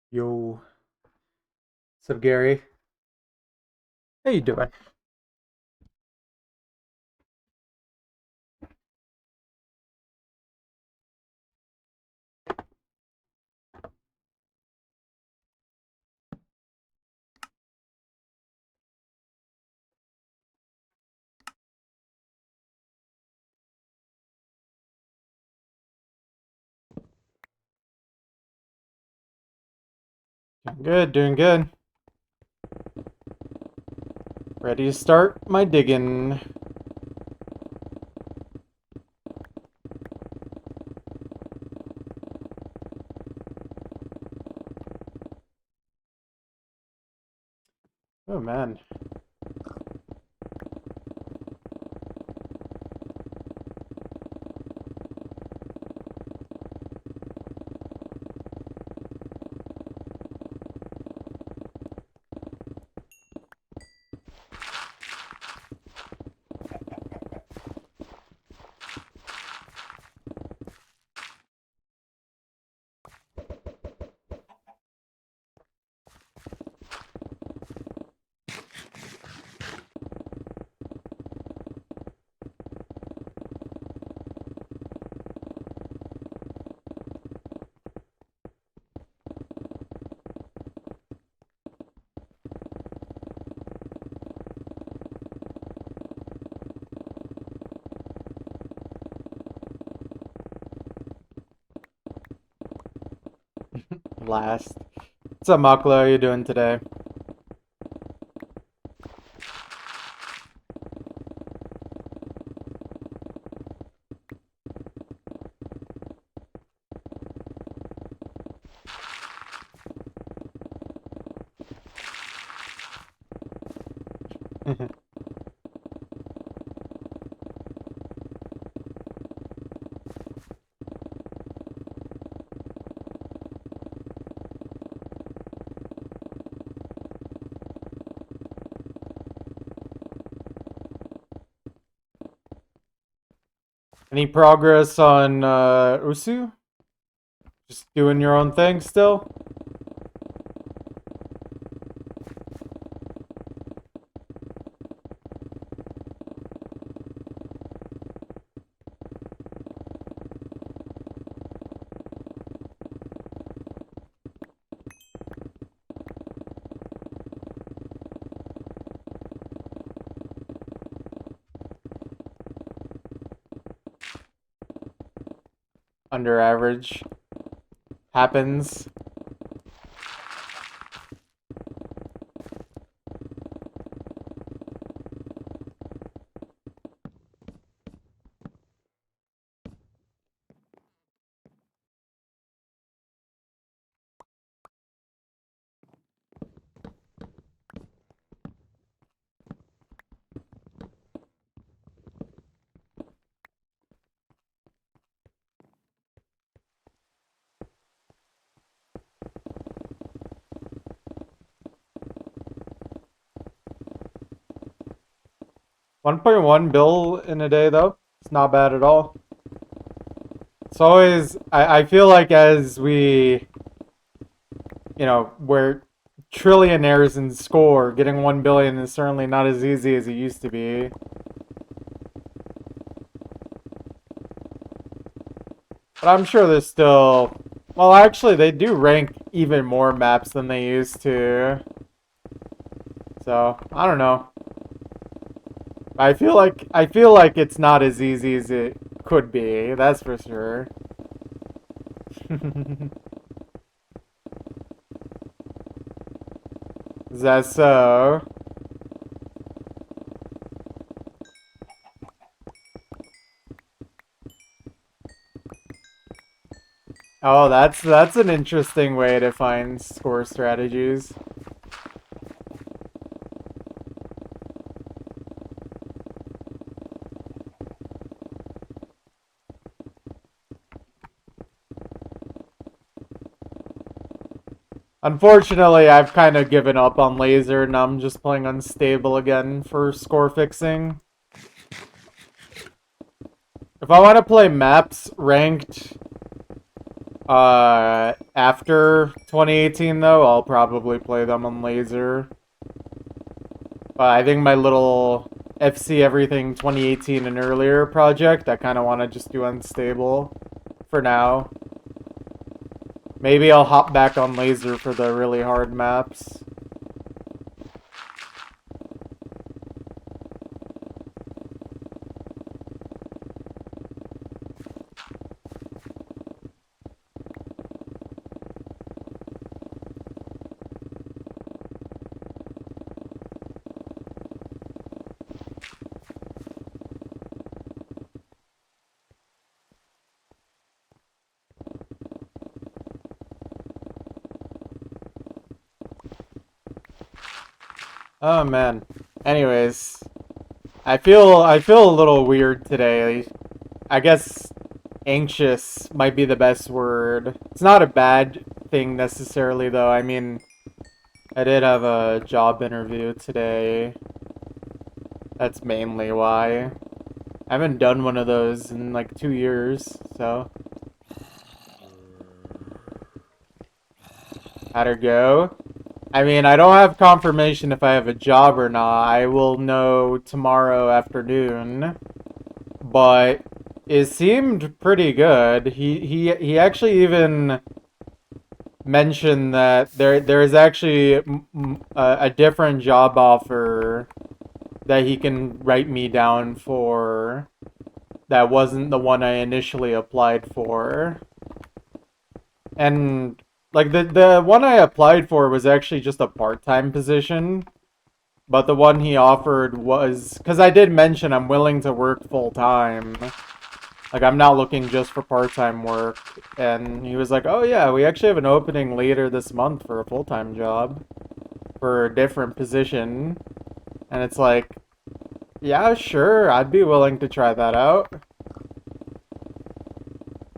Yo, what's up, Gary? How you doing? Doing good, doing good. Ready to start my digging. Oh man. Last. What's up, Maklo? How you doing today? Any progress on Usu? Just doing your own thing still? Under average. Happens. $1.1 bill in a day though. It's not bad at all. It's always I feel like as we're trillionaires in score, getting 1 billion is certainly not as easy as it used to be. But I'm sure there's still, well, actually they do rank even more maps than they used to. So, I don't know. I feel like it's not as easy as it could be. That's for sure. Is that so? Oh, that's an interesting way to find score strategies. Unfortunately, I've kind of given up on laser and I'm just playing unstable again for score fixing. If I want to play maps ranked, After 2018 though, I'll probably play them on laser. But I think my little FC Everything 2018 and earlier project, I kind of want to just do unstable for now. Maybe I'll hop back on laser for the really hard maps. Oh man. Anyways, I feel a little weird today. I guess anxious might be the best word. It's not a bad thing necessarily though. I mean, I did have a job interview today. That's mainly why. I haven't done one of those in like 2 years, so. How'd it go? I mean, I don't have confirmation if I have a job or not. I will know tomorrow afternoon. But it seemed pretty good. He actually even mentioned that there is actually a different job offer that he can write me down for that wasn't the one I initially applied for. And like the one I applied for was actually just a part-time position, but the one he offered was, because I did mention I'm willing to work full-time. Like, I'm not looking just for part-time work. And he was like, oh yeah, we actually have an opening later this month for a full-time job for a different position. And it's like, yeah, sure, I'd be willing to try that out.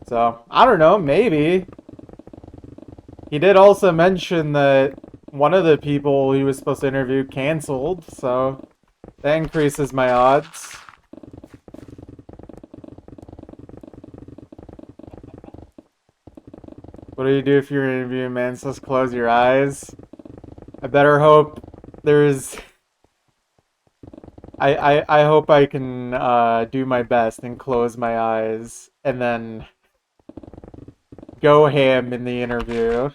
So, I don't know, maybe. He did also mention that one of the people he was supposed to interview canceled, so that increases my odds. What do you do if you're interviewing, man? Just close your eyes. I better hope there's... I hope I can do my best and close my eyes and then go ham in the interview.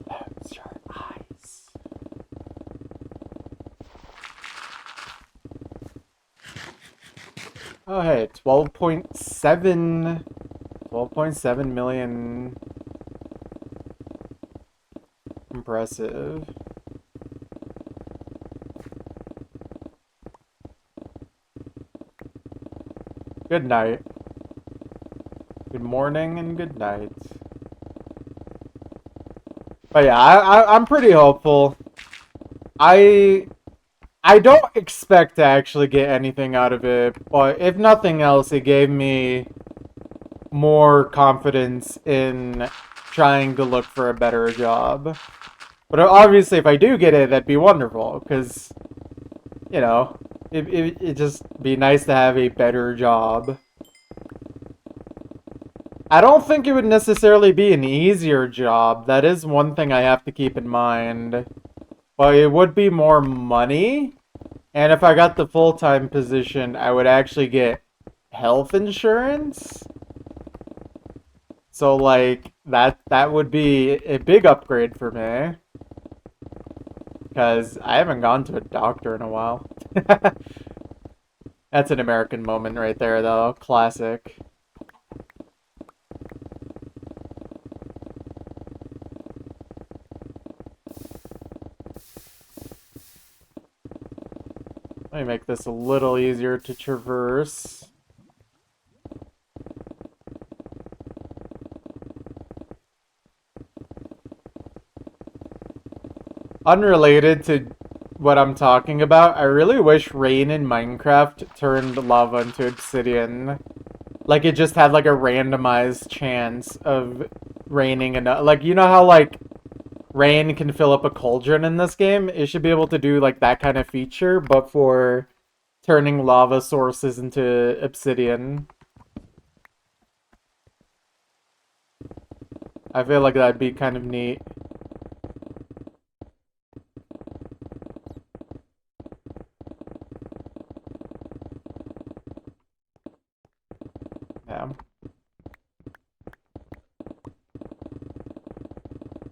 Close your eyes. Oh hey, 12.7 million. Impressive. Good night. Good morning and good night. But yeah, I'm pretty hopeful. I don't expect to actually get anything out of it, but if nothing else, it gave me more confidence in trying to look for a better job. But obviously, if I do get it, that'd be wonderful, because, you know, it'd just be nice to have a better job. I don't think it would necessarily be an easier job. That is one thing I have to keep in mind. But it would be more money. And if I got the full-time position, I would actually get health insurance. So, like, that would be a big upgrade for me. Because I haven't gone to a doctor in a while. That's an American moment right there, though. Classic. Let me make this a little easier to traverse. Unrelated to what I'm talking about, I really wish rain in Minecraft turned lava into obsidian. Like it just had like a randomized chance of raining and like you know how like rain can fill up a cauldron in this game? It should be able to do like that kind of feature, but for turning lava sources into obsidian. I feel like that'd be kind of neat. Yeah.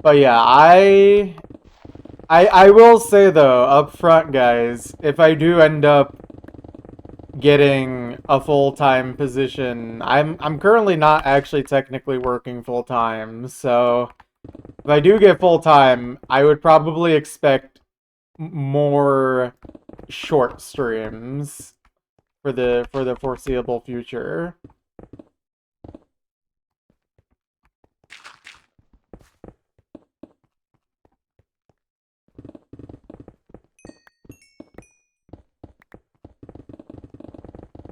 But yeah, I will say though, up front guys, if I do end up getting a full-time position, I'm currently not actually technically working full-time, so if I do get full-time, I would probably expect more short streams for the foreseeable future.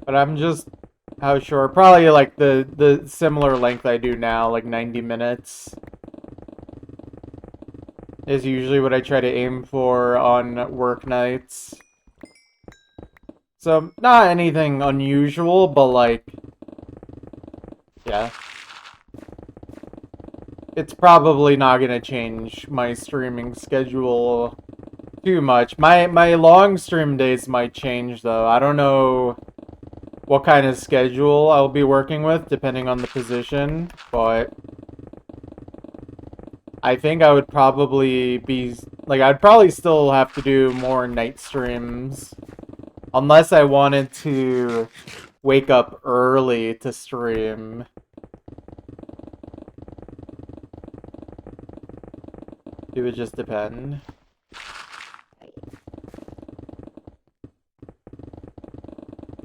But I'm just how short? Probably like the similar length I do now, like 90 minutes. Is usually what I try to aim for on work nights. So, not anything unusual, but like, yeah. It's probably not gonna change my streaming schedule too much. My long stream days might change though. I don't know what kind of schedule I'll be working with depending on the position, but I think I would probably be like I'd probably still have to do more night streams unless I wanted to wake up early to stream. It would just depend.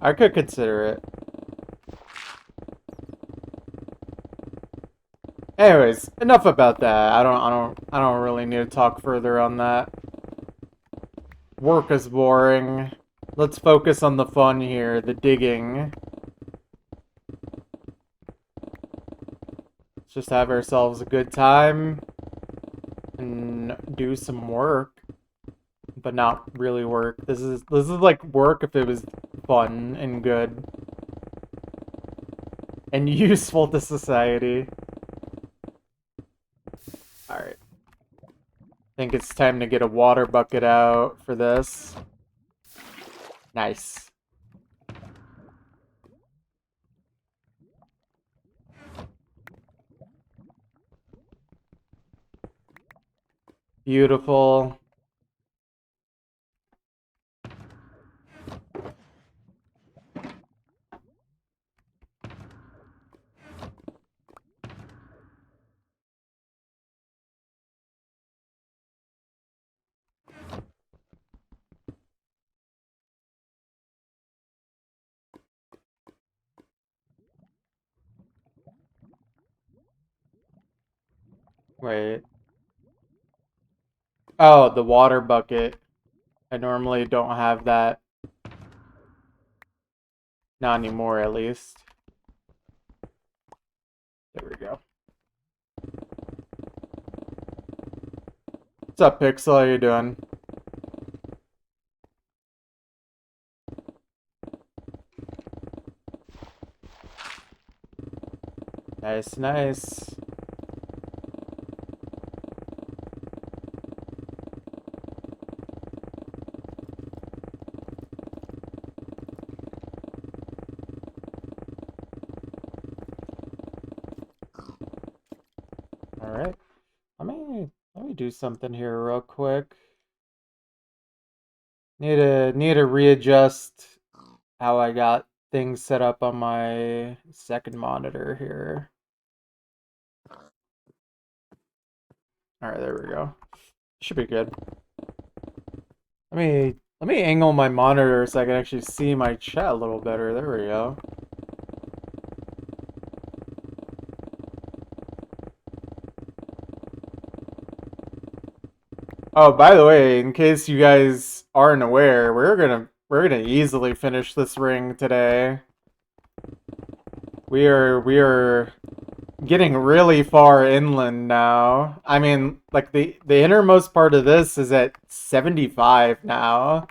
I could consider it. Anyways, enough about that. I don't really need to talk further on that. Work is boring. Let's focus on the fun here, the digging. Let's just have ourselves a good time and do some work, but not really work. This is like work if it was fun and good and useful to society. Alright. I think it's time to get a water bucket out for this. Nice. Beautiful. Wait. Oh, the water bucket. I normally don't have that. Not anymore, at least. There we go. What's up, Pixel? How you doing? Nice, nice. Alright. Let me do something here real quick. Need to readjust how I got things set up on my second monitor here. Alright, there we go. Should be good. Let me angle my monitor so I can actually see my chat a little better. There we go. Oh, by the way, in case you guys aren't aware, we're gonna easily finish this ring today. We are getting really far inland now. I mean, like the innermost part of this is at 75 now.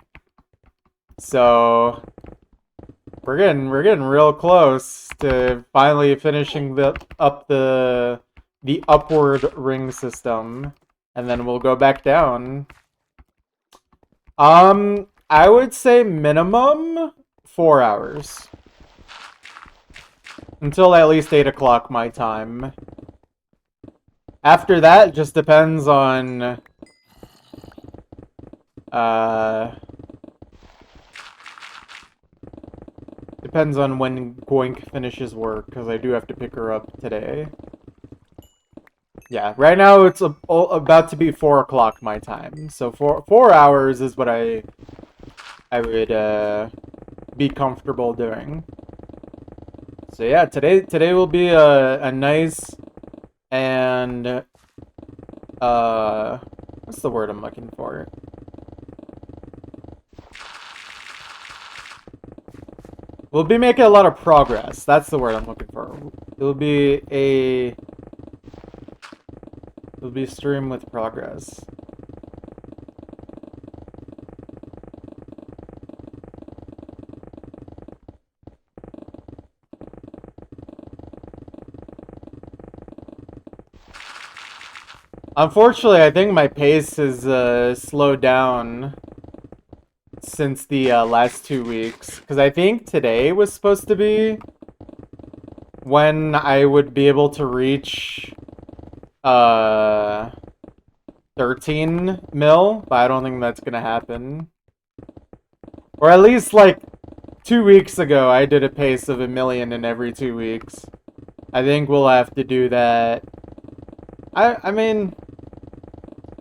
So we're getting real close to finally finishing the upward ring system, and then we'll go back down. I would say minimum 4 hours. Until at least 8 o'clock my time. After that, just depends on... Depends on when Goink finishes work, because I do have to pick her up today. Yeah, right now it's about to be 4 o'clock my time. So 4 hours is what I would be comfortable doing. So yeah, today will be a nice and what's the word I'm looking for? We'll be making a lot of progress. That's the word I'm looking for. It'll be a stream with progress. Unfortunately, I think my pace has slowed down since the last 2 weeks. Because I think today was supposed to be when I would be able to reach 13 mil, but I don't think that's gonna happen. Or at least, like, 2 weeks ago, I did a pace of 1 million in every 2 weeks. I think we'll have to do that. I mean,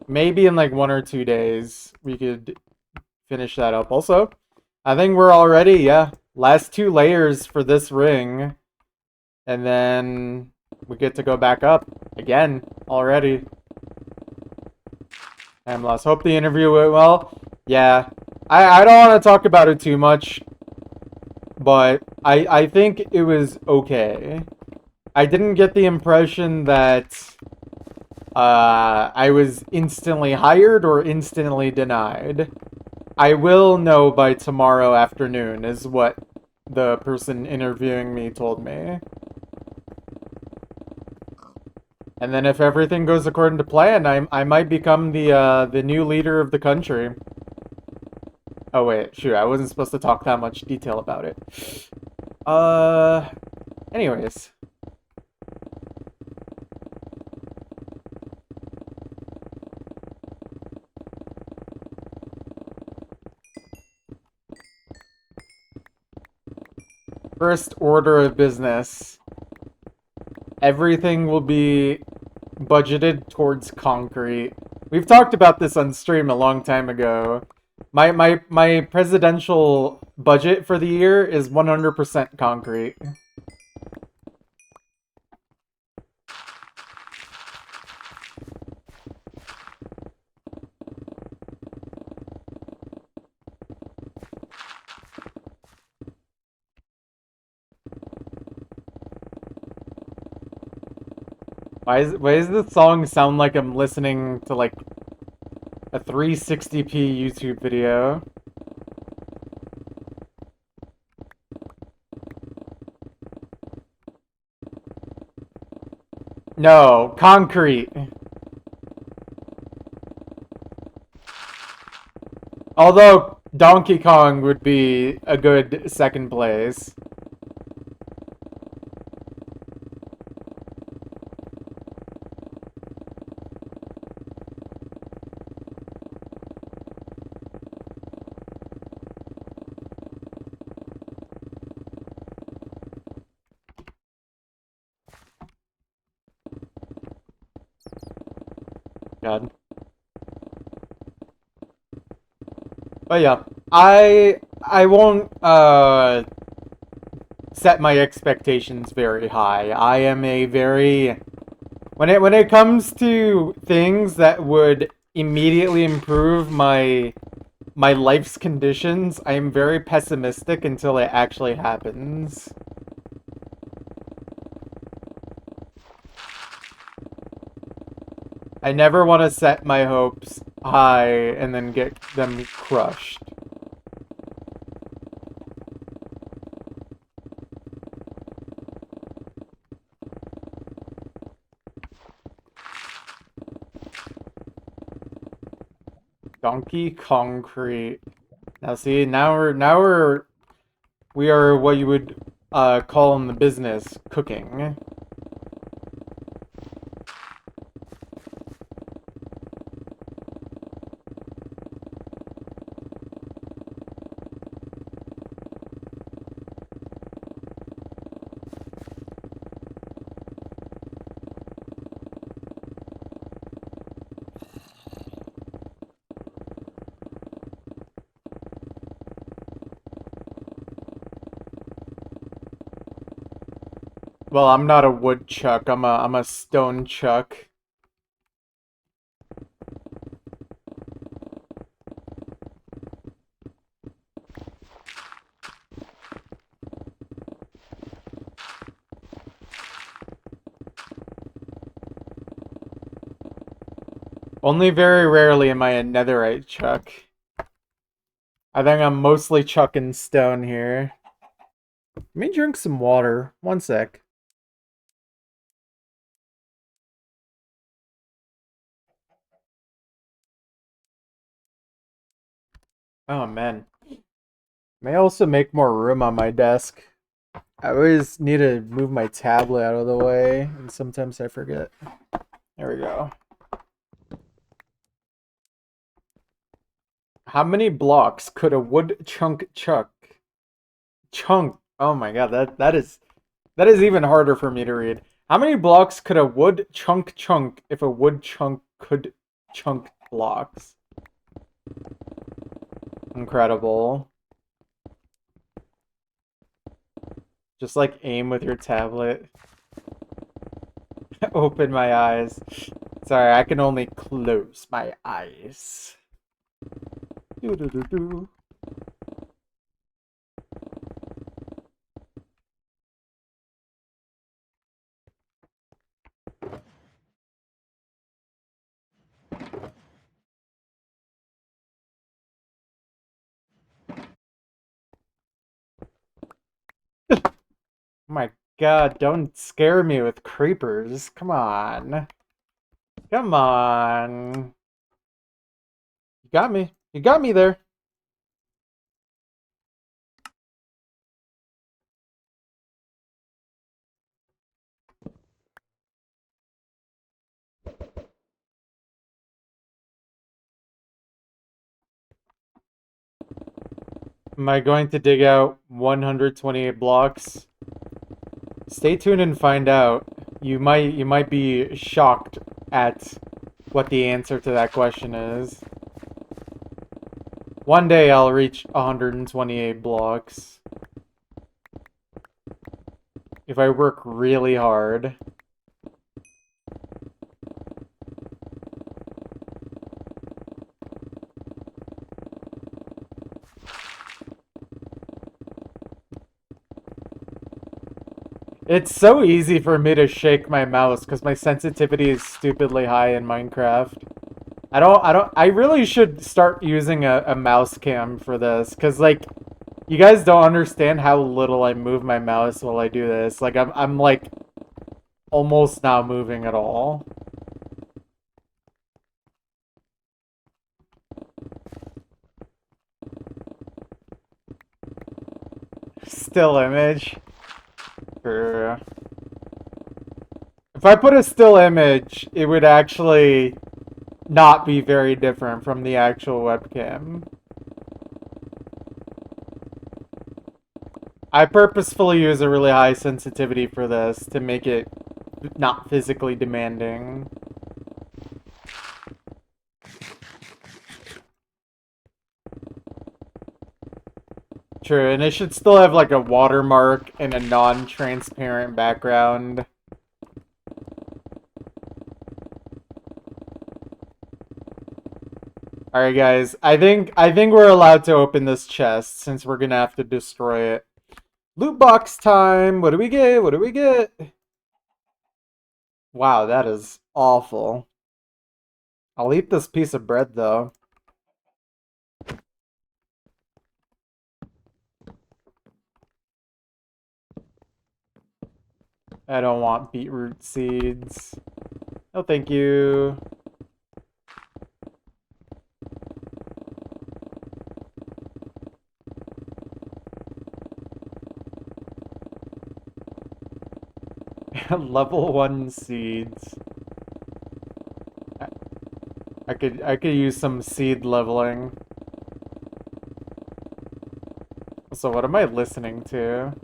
maybe in like 1 or 2 days, we could finish that up. Also, I think we're already, yeah, last 2 layers for this ring. And then we get to go back up again already. Amlos, hope the interview went well. Yeah, I don't want to talk about it too much, but I think it was okay. I didn't get the impression that I was instantly hired or instantly denied. I will know by tomorrow afternoon, is what the person interviewing me told me. And then if everything goes according to plan, I might become the new leader of the country. Oh wait, shoot, I wasn't supposed to talk that much detail about it. Anyways. First order of business. Everything will be budgeted towards concrete. We've talked about this on stream a long time ago. My presidential budget for the year is 100% concrete. Why does this song sound like I'm listening to like a 360p YouTube video? No, concrete. Although Donkey Kong would be a good second place. God. But yeah, I won't set my expectations very high. I am a very when it comes to things that would immediately improve my life's conditions, I am very pessimistic until it actually happens. I never want to set my hopes high and then get them crushed. Donkey concrete. Now see, we are what you would call in the business cooking. Well, I'm not a woodchuck. I'm a stone chuck. Only very rarely am I a netherite chuck. I think I'm mostly chucking stone here. Let me drink some water. One sec. Oh man. May also make more room on my desk. I always need to move my tablet out of the way, and sometimes I forget. There we go. How many blocks could a wood chunk chuck? Chunk. Oh my god, that is even harder for me to read. How many blocks could a wood chunk if a wood chunk could chunk blocks? Incredible. Just like aim with your tablet. Open my eyes. Sorry, I can only close my eyes. Doo -doo -doo -doo. Oh my god, don't scare me with creepers. Come on. Come on. You got me. You got me there. Am I going to dig out 128 blocks? Stay tuned and find out. You might be shocked at what the answer to that question is. One day I'll reach 128 blocks. If I work really hard. It's so easy for me to shake my mouse because my sensitivity is stupidly high in Minecraft. I really should start using a mouse cam for this because, like, you guys don't understand how little I move my mouse while I do this. Like, I'm like, almost not moving at all. Still image. Sure. If I put a still image, it would actually not be very different from the actual webcam. I purposefully use a really high sensitivity for this to make it not physically demanding. True, and it should still have like a watermark and a non-transparent background. Alright guys, I think we're allowed to open this chest since we're gonna have to destroy it. Loot box time! What do we get? What do we get? Wow, that is awful. I'll eat this piece of bread, though. I don't want beetroot seeds. No, thank you. Level 1 seeds. I could use some seed leveling. So what am I listening to?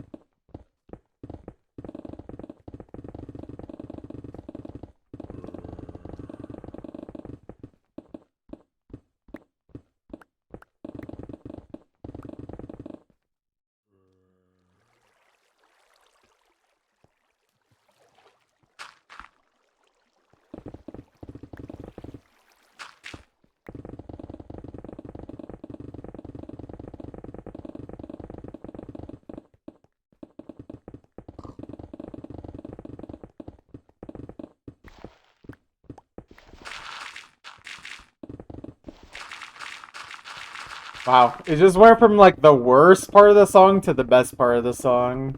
Wow, it just went from like the worst part of the song to the best part of the song.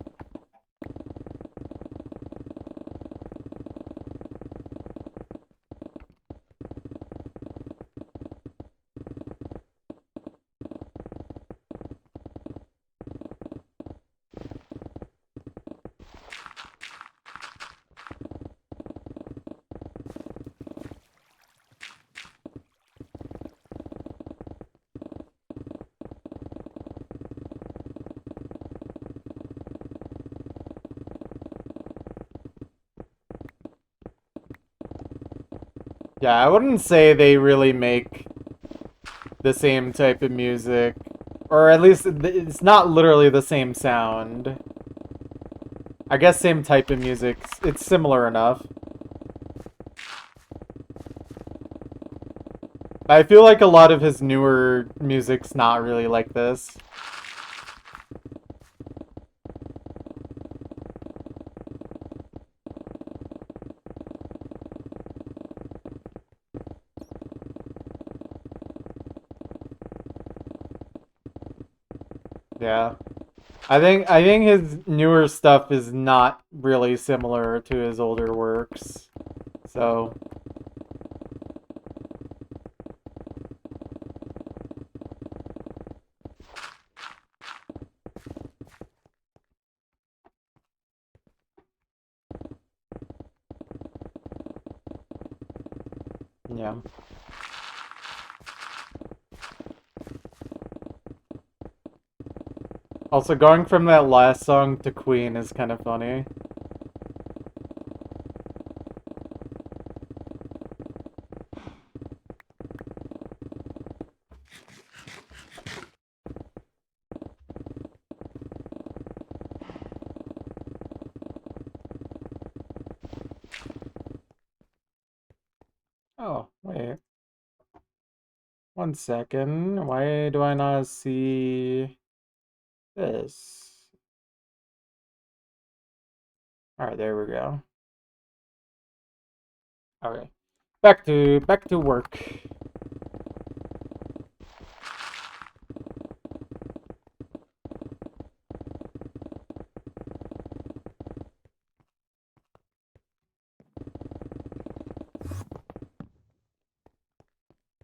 Yeah, I wouldn't say they really make the same type of music. Or at least it's not literally the same sound. I guess same type of music. It's similar enough. I feel like a lot of his newer music's not really like this. Yeah. I think his newer stuff is not really similar to his older works. So, yeah. Also, going from that last song to Queen is kind of funny. Oh, wait. 1 second. Why do I not see this? Alright, there we go. Okay. Back to work.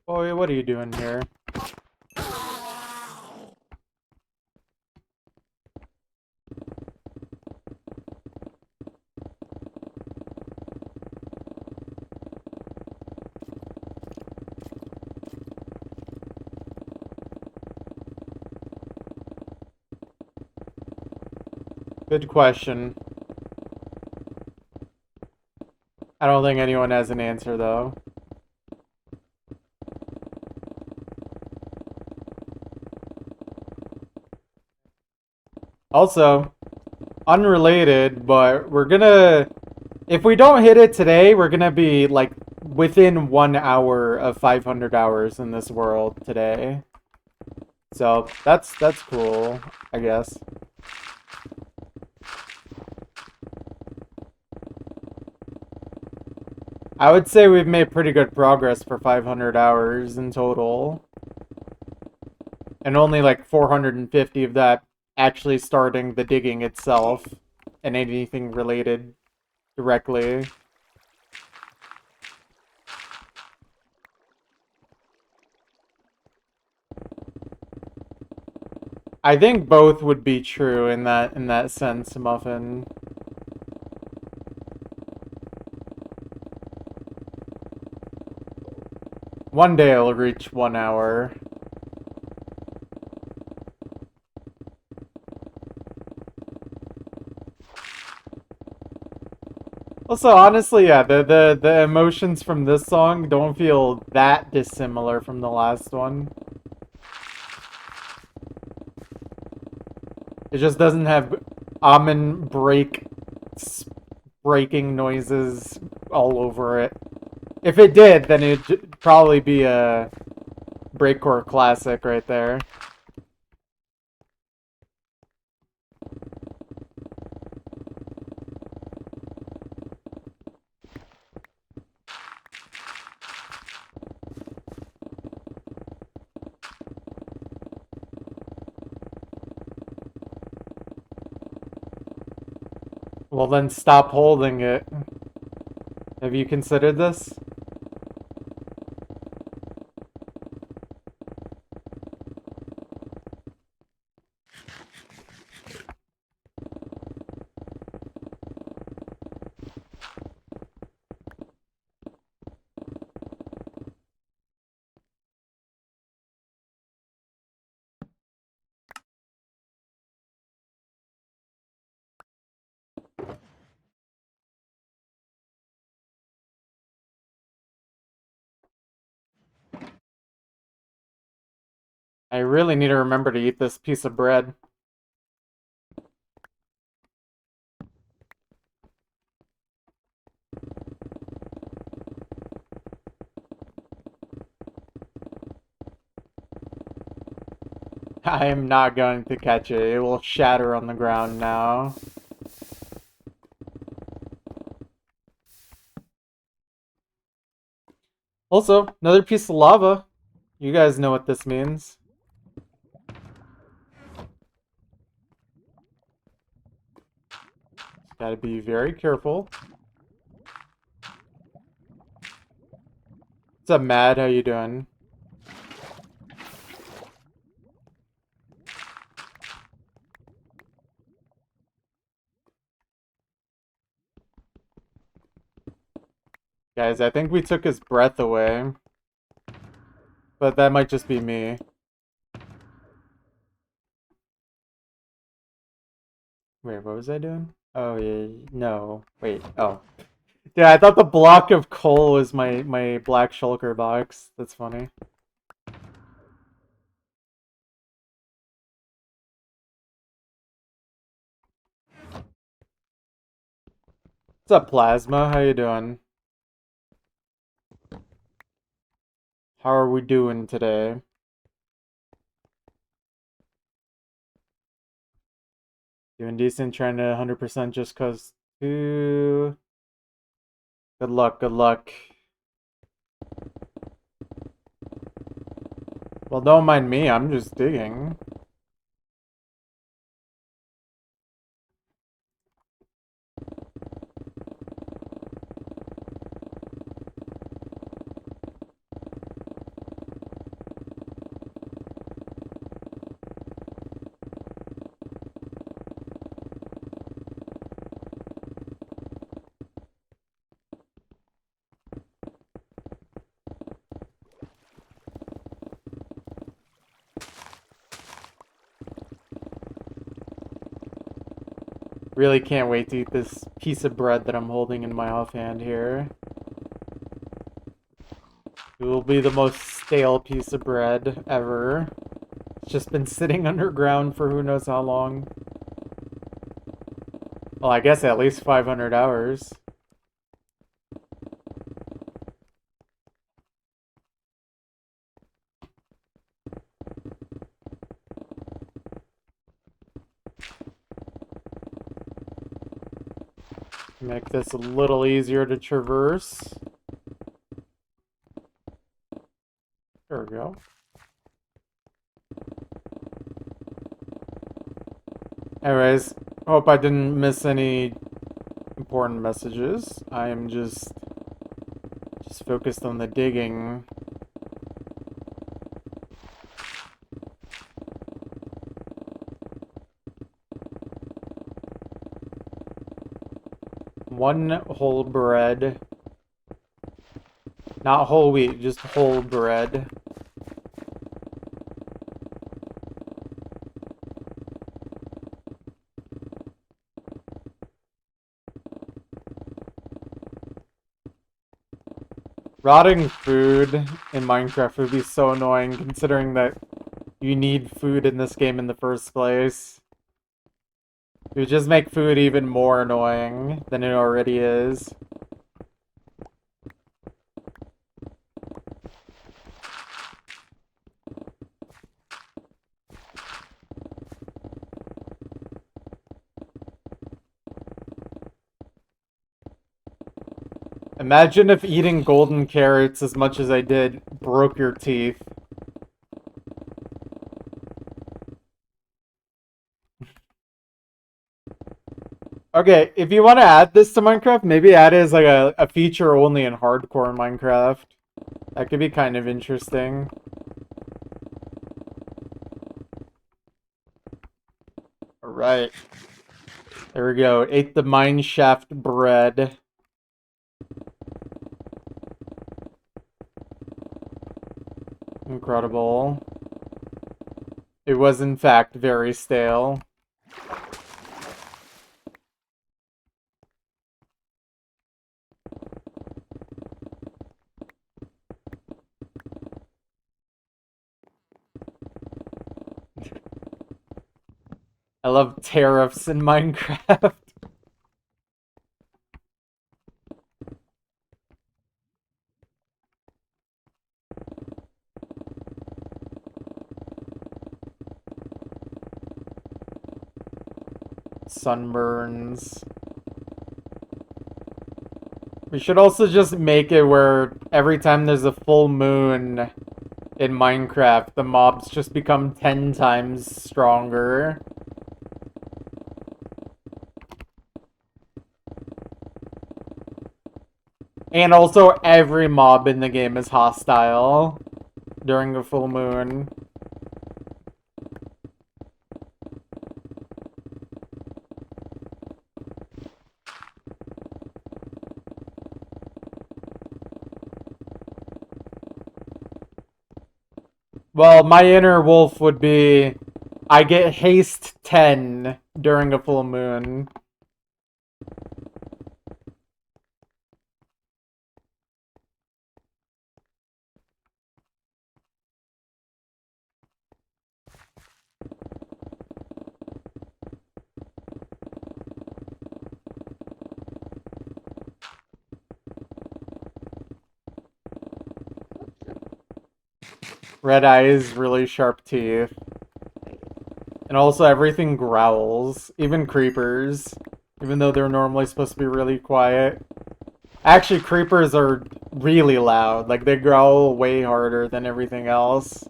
Boy, what are you doing here? Good question. I don't think anyone has an answer, though. Also, unrelated, but we're gonna... If we don't hit it today, we're gonna be, like, within 1 hour of 500 hours in this world today. So, that's cool, I guess. I would say we've made pretty good progress for 500 hours in total. And only like 450 of that actually starting the digging itself and anything related directly. I think both would be true in that sense, Muffin. One day it'll reach 1 hour. Also, honestly, yeah, the emotions from this song don't feel that dissimilar from the last one. It just doesn't have almond breaking noises all over it. If it did, then it'd probably be a breakcore classic right there. Well, then stop holding it. Have you considered this? I really need to remember to eat this piece of bread. I am not going to catch it. It will shatter on the ground now. Also, another piece of lava. You guys know what this means. Gotta be very careful. What's up, Mad? How you doing? Guys, I think we took his breath away. But that might just be me. Wait, what was I doing? Oh, yeah, no. Wait, oh. Yeah, I thought the block of coal was my black shulker box. That's funny. What's up, Plasma? How you doing? How are we doing today? Doing decent, trying to 100% just cause to... Good luck, good luck. Well, don't mind me, I'm just digging. Really can't wait to eat this piece of bread that I'm holding in my offhand here. It will be the most stale piece of bread ever. It's just been sitting underground for who knows how long. Well, I guess at least 500 hours. Make this a little easier to traverse. Anyways, hope I didn't miss any important messages. I am just focused on the digging. One whole bread. Not whole wheat, just whole bread. Rotting food in Minecraft would be so annoying, considering that you need food in this game in the first place. It would just make food even more annoying than it already is. Imagine if eating golden carrots as much as I did broke your teeth. Okay, if you want to add this to Minecraft, maybe add it as like a feature only in hardcore Minecraft. That could be kind of interesting. Alright. There we go. Ate the mine shaft bread. Incredible. It was in fact very stale. I love tariffs in Minecraft. Sunburns. We should also just make it where every time there's a full moon in Minecraft, the mobs just become 10 times stronger. And also every mob in the game is hostile during the full moon. Well, my inner wolf would be I get haste 10 during a full moon. Red eyes, really sharp teeth. And also everything growls, even creepers, even though they're normally supposed to be really quiet. Actually, creepers are really loud, like they growl way harder than everything else.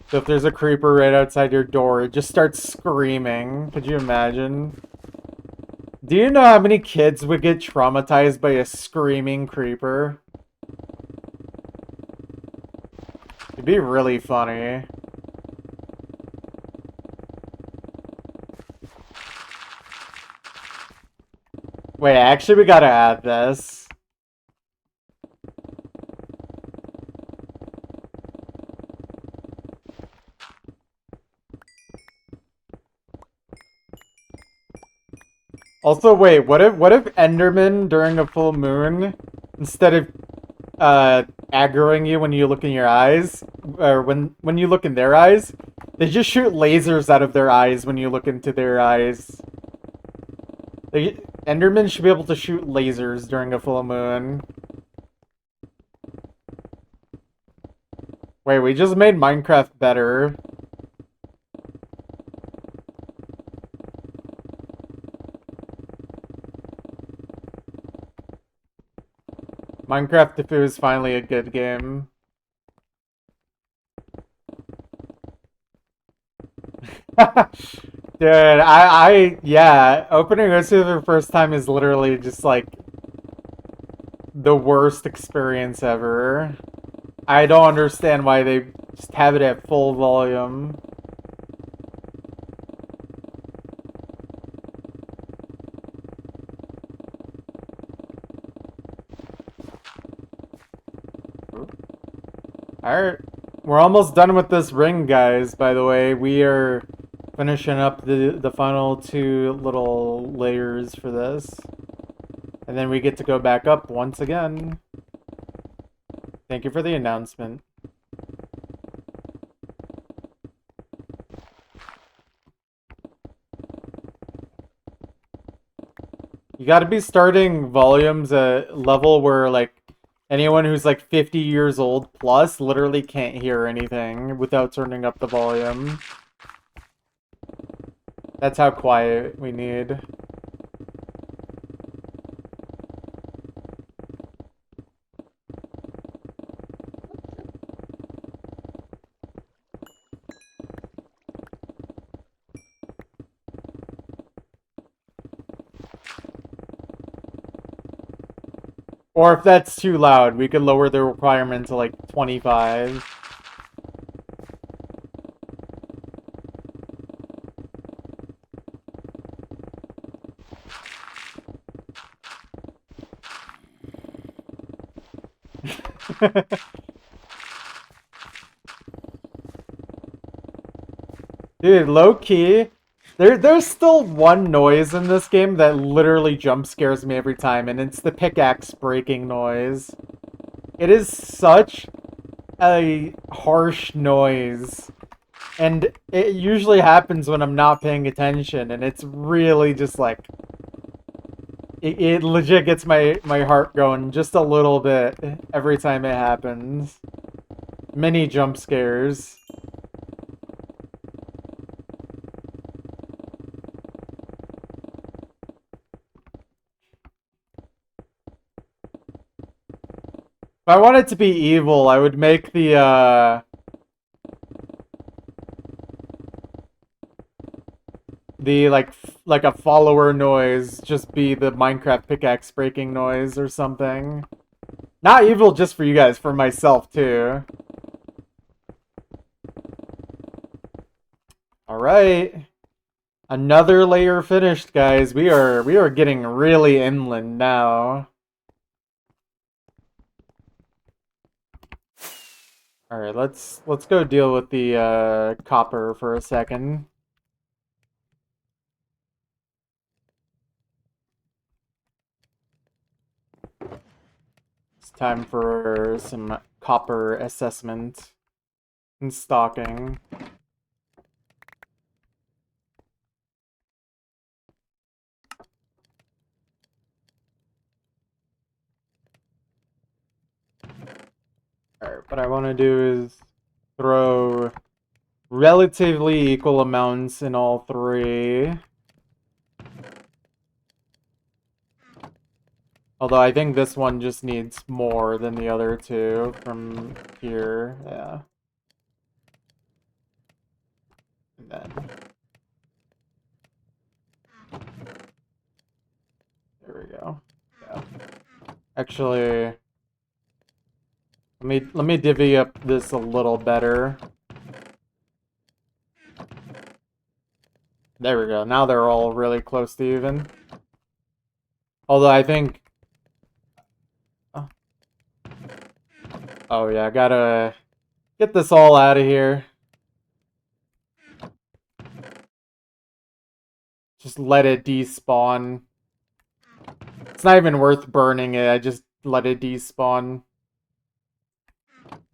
So if there's a creeper right outside your door, it just starts screaming. Could you imagine? Do you know how many kids would get traumatized by a screaming creeper? It'd be really funny. Wait, actually we gotta add this. Also, wait, what if Enderman during a full moon, instead of aggroing you when you look in your eyes, or when you look in their eyes, they just shoot lasers out of their eyes when you look into their eyes. Endermen should be able to shoot lasers during a full moon. Wait, we just made Minecraft better. Minecraft if it was finally a good game. Dude, yeah, opening OC for the first time is literally just like the worst experience ever. I don't understand why they just have it at full volume. Alright, we're almost done with this ring, guys, by the way. We are finishing up the final two little layers for this. And then we get to go back up once again. Thank you for the announcement. You gotta be starting volumes at level where, like, anyone who's, like, 50 years old plus literally can't hear anything without turning up the volume. That's how quiet we need. Or if that's too loud, we could lower the requirement to like 25. Dude, low key, there's still one noise in this game that literally jump scares me every time, and it's the pickaxe breaking noise. It is such a harsh noise, and it usually happens when I'm not paying attention, and it's really just like it legit gets my heart going just a little bit every time it happens. Many jump scares. If I wanted to be evil, I would make the like a follower noise just be the Minecraft pickaxe breaking noise or something. Not evil just for you guys, for myself too. Alright. Another layer finished, guys. We are getting really inland now. Alright, let's go deal with the copper for a second. It's time for some copper assessment and stocking. Alright, what I want to do is throw relatively equal amounts in all three. Although I think this one just needs more than the other two from here, yeah. And then... there we go. Yeah. Actually... Let me divvy up this a little better. There we go. Now they're all really close to even. Although I think... oh yeah, I gotta get this all out of here. Just let it despawn. It's not even worth burning it, I just let it despawn.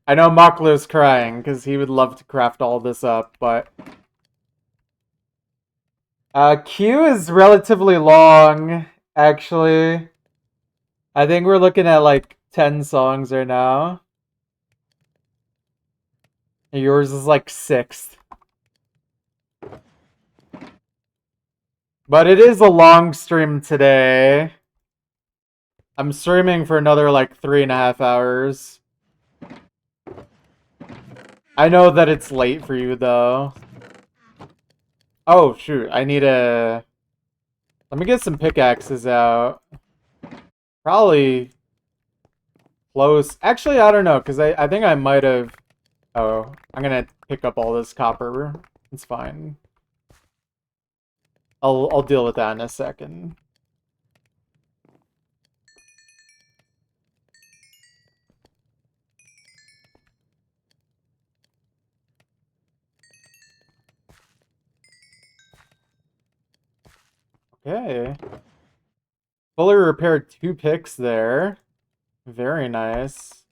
I know Maklu's crying, because he would love to craft all this up, but... queue is relatively long, actually. I think we're looking at like 10 songs right now. And yours is like 6th. But it is a long stream today. I'm streaming for another like 3.5 hours. I know that it's late for you though. Oh, shoot. I need a... Let me get some pickaxes out. Probably close. Actually, I don't know, because I think I might have... Oh, I'm gonna pick up all this copper. It's fine. I'll deal with that in a second. Okay. Fully repaired 2 picks there. Very nice.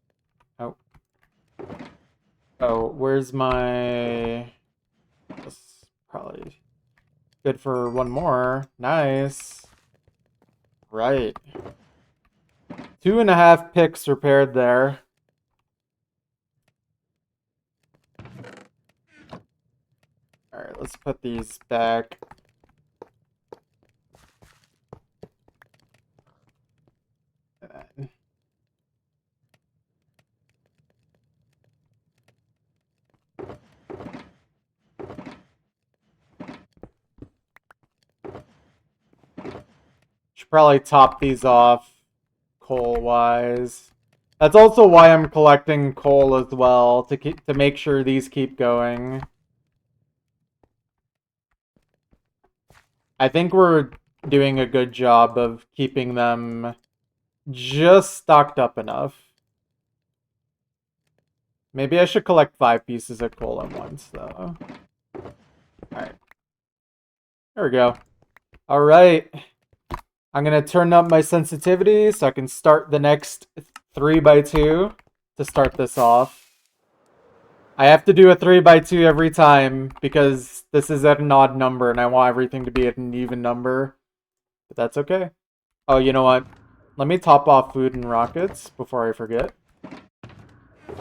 Oh. Oh, where's my... That's probably good for one more. Nice. Right. 2.5 picks repaired there. Alright, let's put these back. Should probably top these off coal-wise. That's also why I'm collecting coal as well, to make sure these keep going. I think we're doing a good job of keeping them just stocked up enough. Maybe I should collect 5 pieces of coal at once, though. Alright. There we go. Alright. I'm going to turn up my sensitivity so I can start the next 3x2 to start this off. I have to do a 3x2 every time because this is at an odd number and I want everything to be at an even number. But that's okay. Oh, you know what? Let me top off food and rockets before I forget.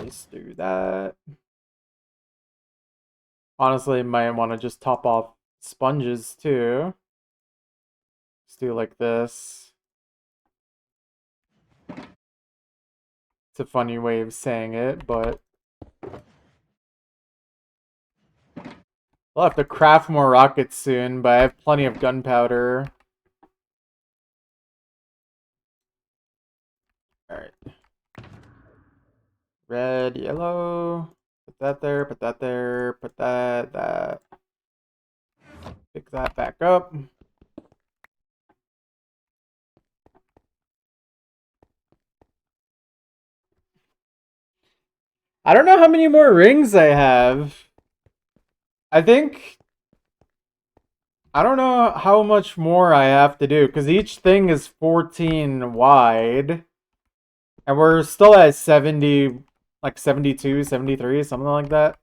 Just do that. Honestly, might want to just top off sponges too. Let's do like this. It's a funny way of saying it, but I'll have to craft more rockets soon, but I have plenty of gunpowder. Alright. Red, yellow. Put that there, put that there, put that. Pick that back up. I don't know how many more rings I have. I think... I don't know how much more I have to do, because each thing is 14 wide. And we're still at 70, like 72, 73, something like that.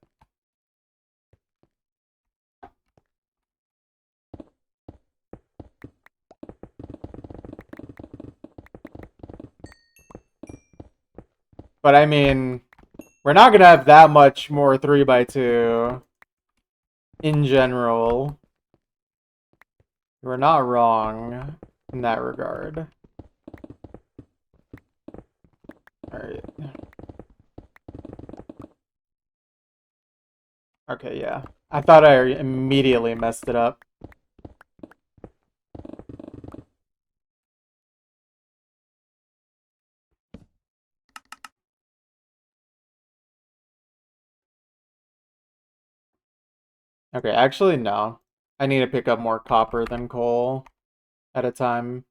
But I mean, we're not going to have that much more 3x2 in general. We're not wrong in that regard. Alright. Okay, yeah. I thought I immediately messed it up. Okay, actually, no. I need to pick up more copper than coal at a time.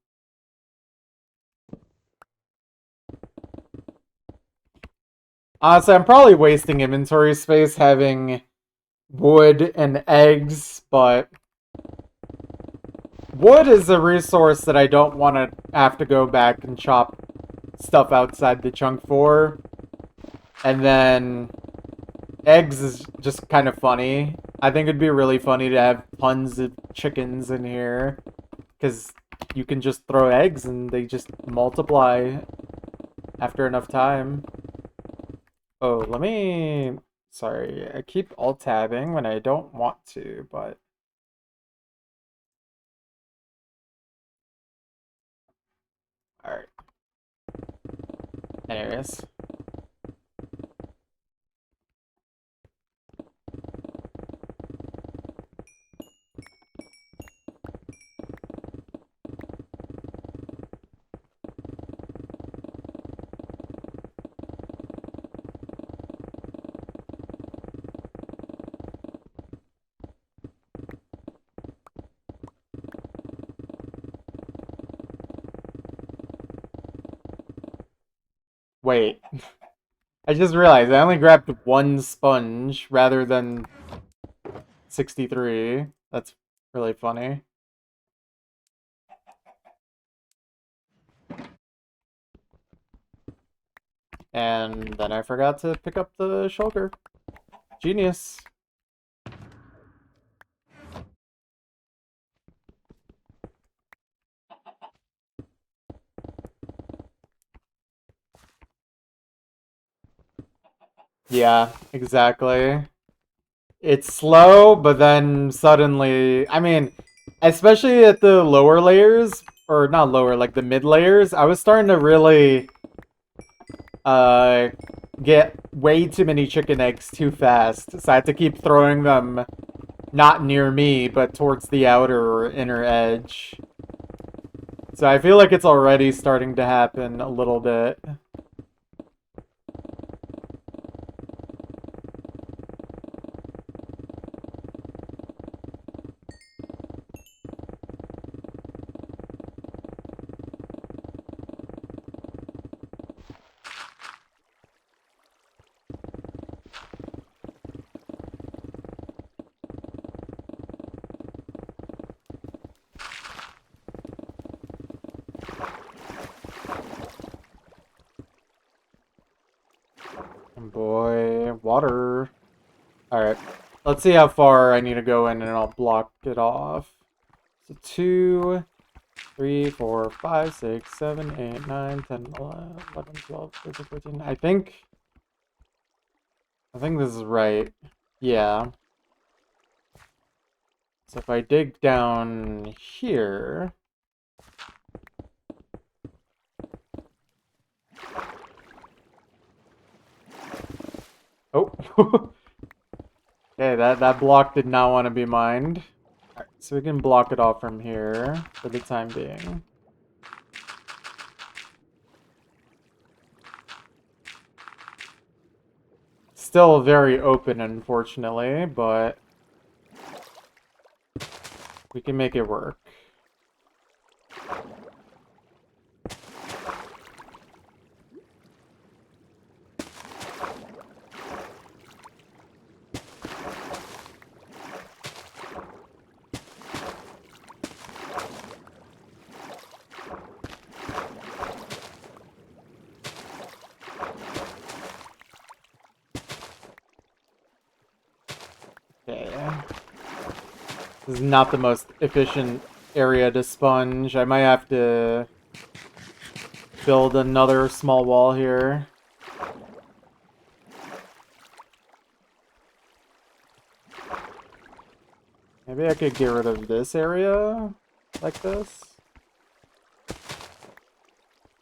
Honestly, I'm probably wasting inventory space having wood and eggs, but wood is a resource that I don't want to have to go back and chop stuff outside the chunk for. And then eggs is just kind of funny. I think it'd be really funny to have tons of chickens in here, because you can just throw eggs and they just multiply after enough time. Oh, let me... Sorry, I keep alt-tabbing when I don't want to, but... Alright. Anyways. Wait. I just realized I only grabbed one sponge rather than 63. That's really funny. And then I forgot to pick up the shulker. Genius. Yeah, exactly. It's slow, but then suddenly, I mean, especially at the lower layers, or not lower, like the mid layers, I was starting to really uh get way too many chicken eggs too fast. So I had to keep throwing them not near me, but towards the outer or inner edge. So I feel like it's already starting to happen a little bit. Boy, water. Alright. Let's see how far I need to go in and I'll block it off. So 2, 3, 4, 5, 6, 7, 8, 9, 10, 11, 12, 13, 14. I think this is right. Yeah. So if I dig down here. Oh. Okay, that block did not want to be mined. Alright, so we can block it off from here for the time being. Still very open, unfortunately, but we can make it work. Okay. This is not the most efficient area to sponge. I might have to build another small wall here. Maybe I could get rid of this area like this.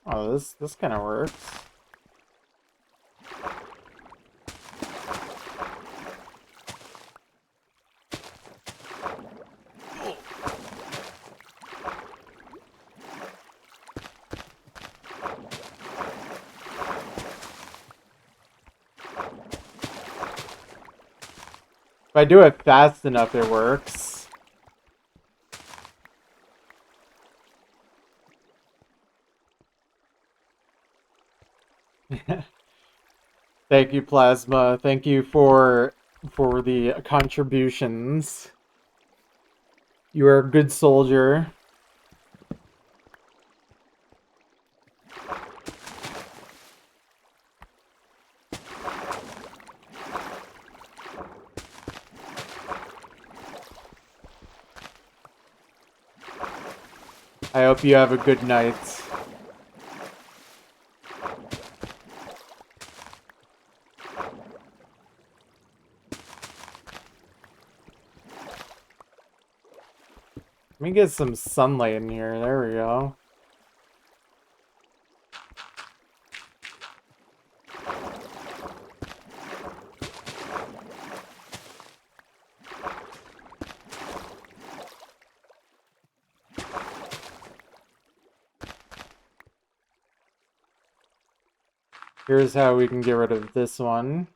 Oh, this kind of works. If I do it fast enough, it works. Thank you, Plasma. Thank you for the contributions. You are a good soldier. I hope you have a good night. Let me get some sunlight in here. There we go. Here's how we can get rid of this one.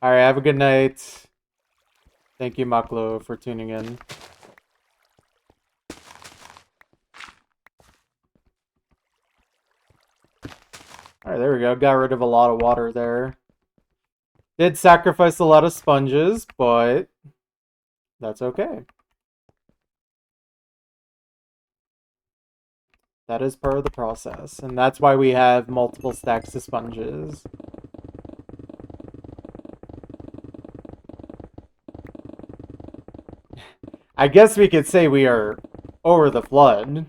Alright, have a good night. Thank you, Maklo, for tuning in. Alright, there we go. Got rid of a lot of water there. Did sacrifice a lot of sponges, but that's okay. That is part of the process, and that's why we have multiple stacks of sponges. I guess we could say we are over the flood.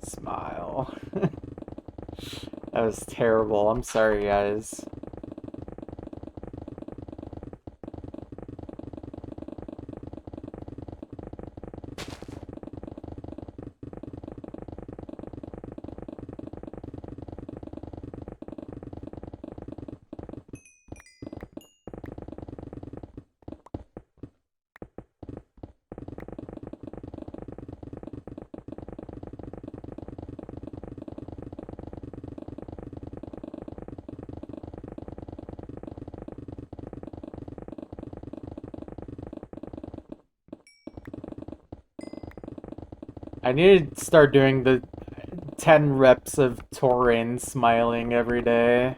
Smile. That was terrible. I'm sorry, guys. I need to start doing the 10 reps of Torin smiling every day.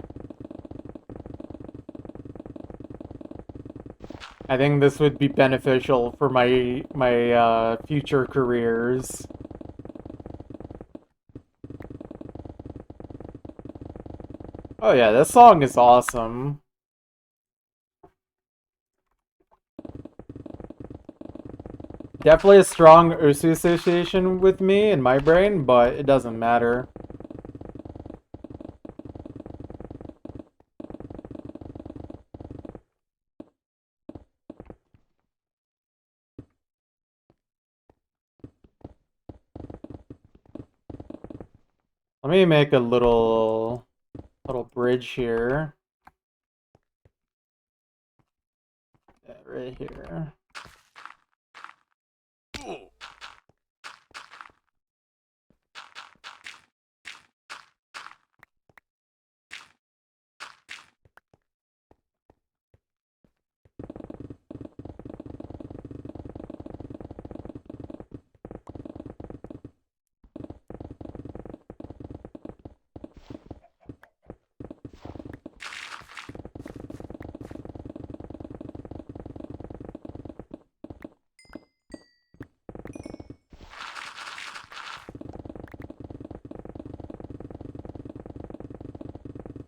I think this would be beneficial for my future careers. Oh yeah, this song is awesome. Definitely a strong Ursu association with me in my brain, but it doesn't matter. Let me make a little bridge here. Yeah, right here.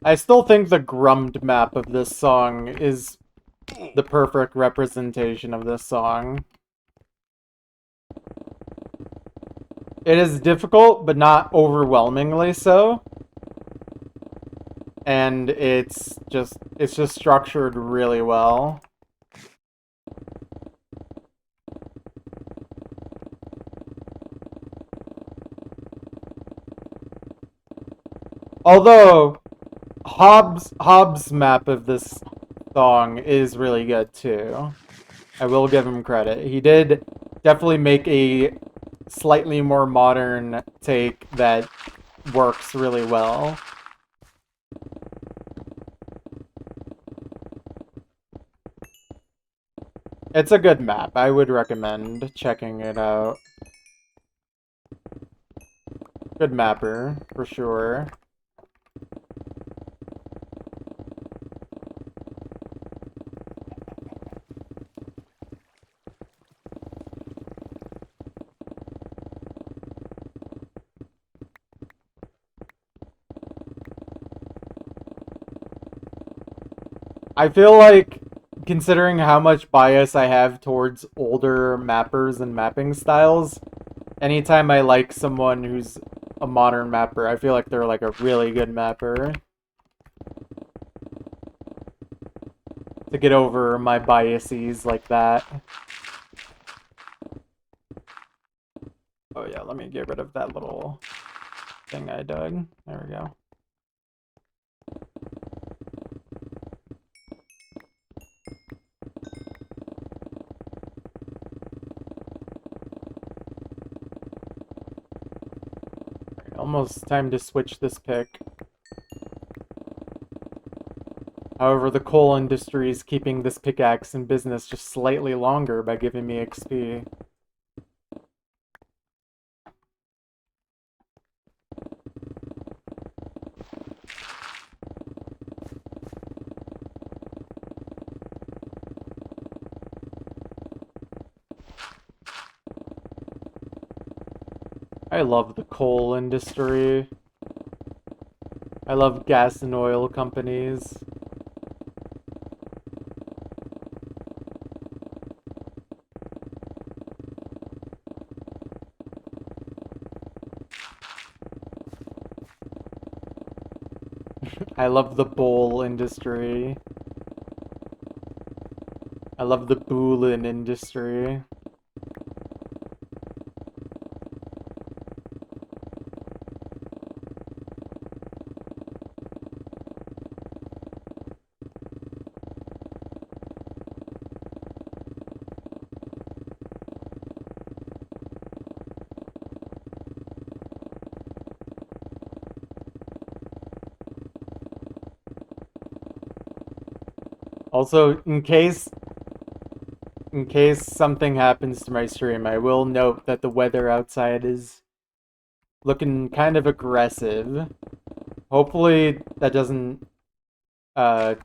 I still think the Grummed map of this song is the perfect representation of this song. It is difficult, but not overwhelmingly so. And it's just structured really well. Although Hobbs' map of this song is really good too. I will give him credit. He did definitely make a slightly more modern take that works really well. It's a good map. I would recommend checking it out. Good mapper, for sure. I feel like, considering how much bias I have towards older mappers and mapping styles, anytime I like someone who's a modern mapper, I feel like they're like a really good mapper. To get over my biases like that. Oh yeah, let me get rid of that little thing I dug. There we go. Almost time to switch this pick. However, the coal industry is keeping this pickaxe in business just slightly longer by giving me XP. I love the coal industry. I love gas and oil companies. I love the bowl industry. I love the Boolin industry. Also, in case something happens to my stream, I will note that the weather outside is looking kind of aggressive. Hopefully that doesn't uh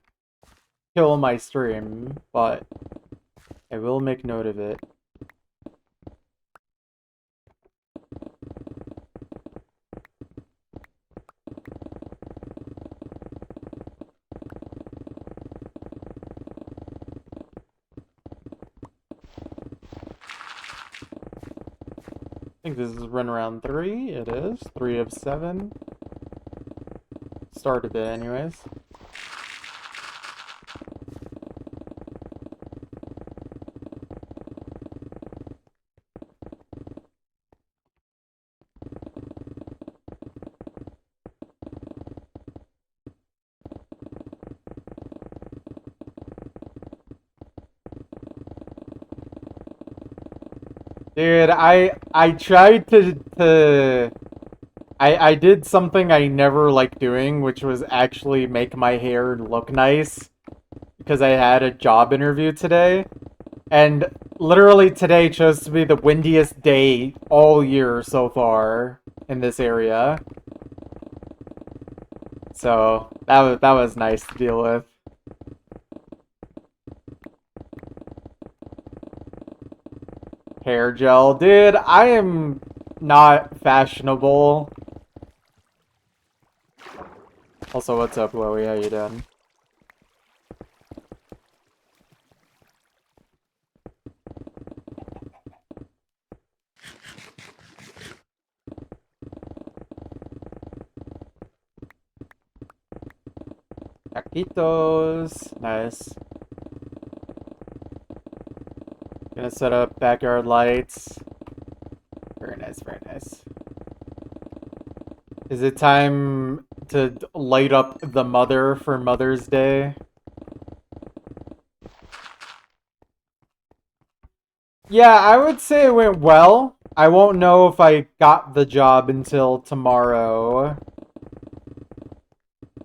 kill my stream, but I will make note of it. I think this is run around 3. It is. 3 of 7. Started it anyways. Dude, I tried to I did something I never liked doing, which was actually make my hair look nice because I had a job interview today. And literally today chose to be the windiest day all year so far in this area. So that was nice to deal with. Hair gel. Dude, I am not fashionable. Also, what's up, Chloe? How you doing? Taquitos. Nice. Gonna set up backyard lights. Very nice, very nice. Is it time to light up the mother for Mother's Day? Yeah, I would say it went well. I won't know if I got the job until tomorrow.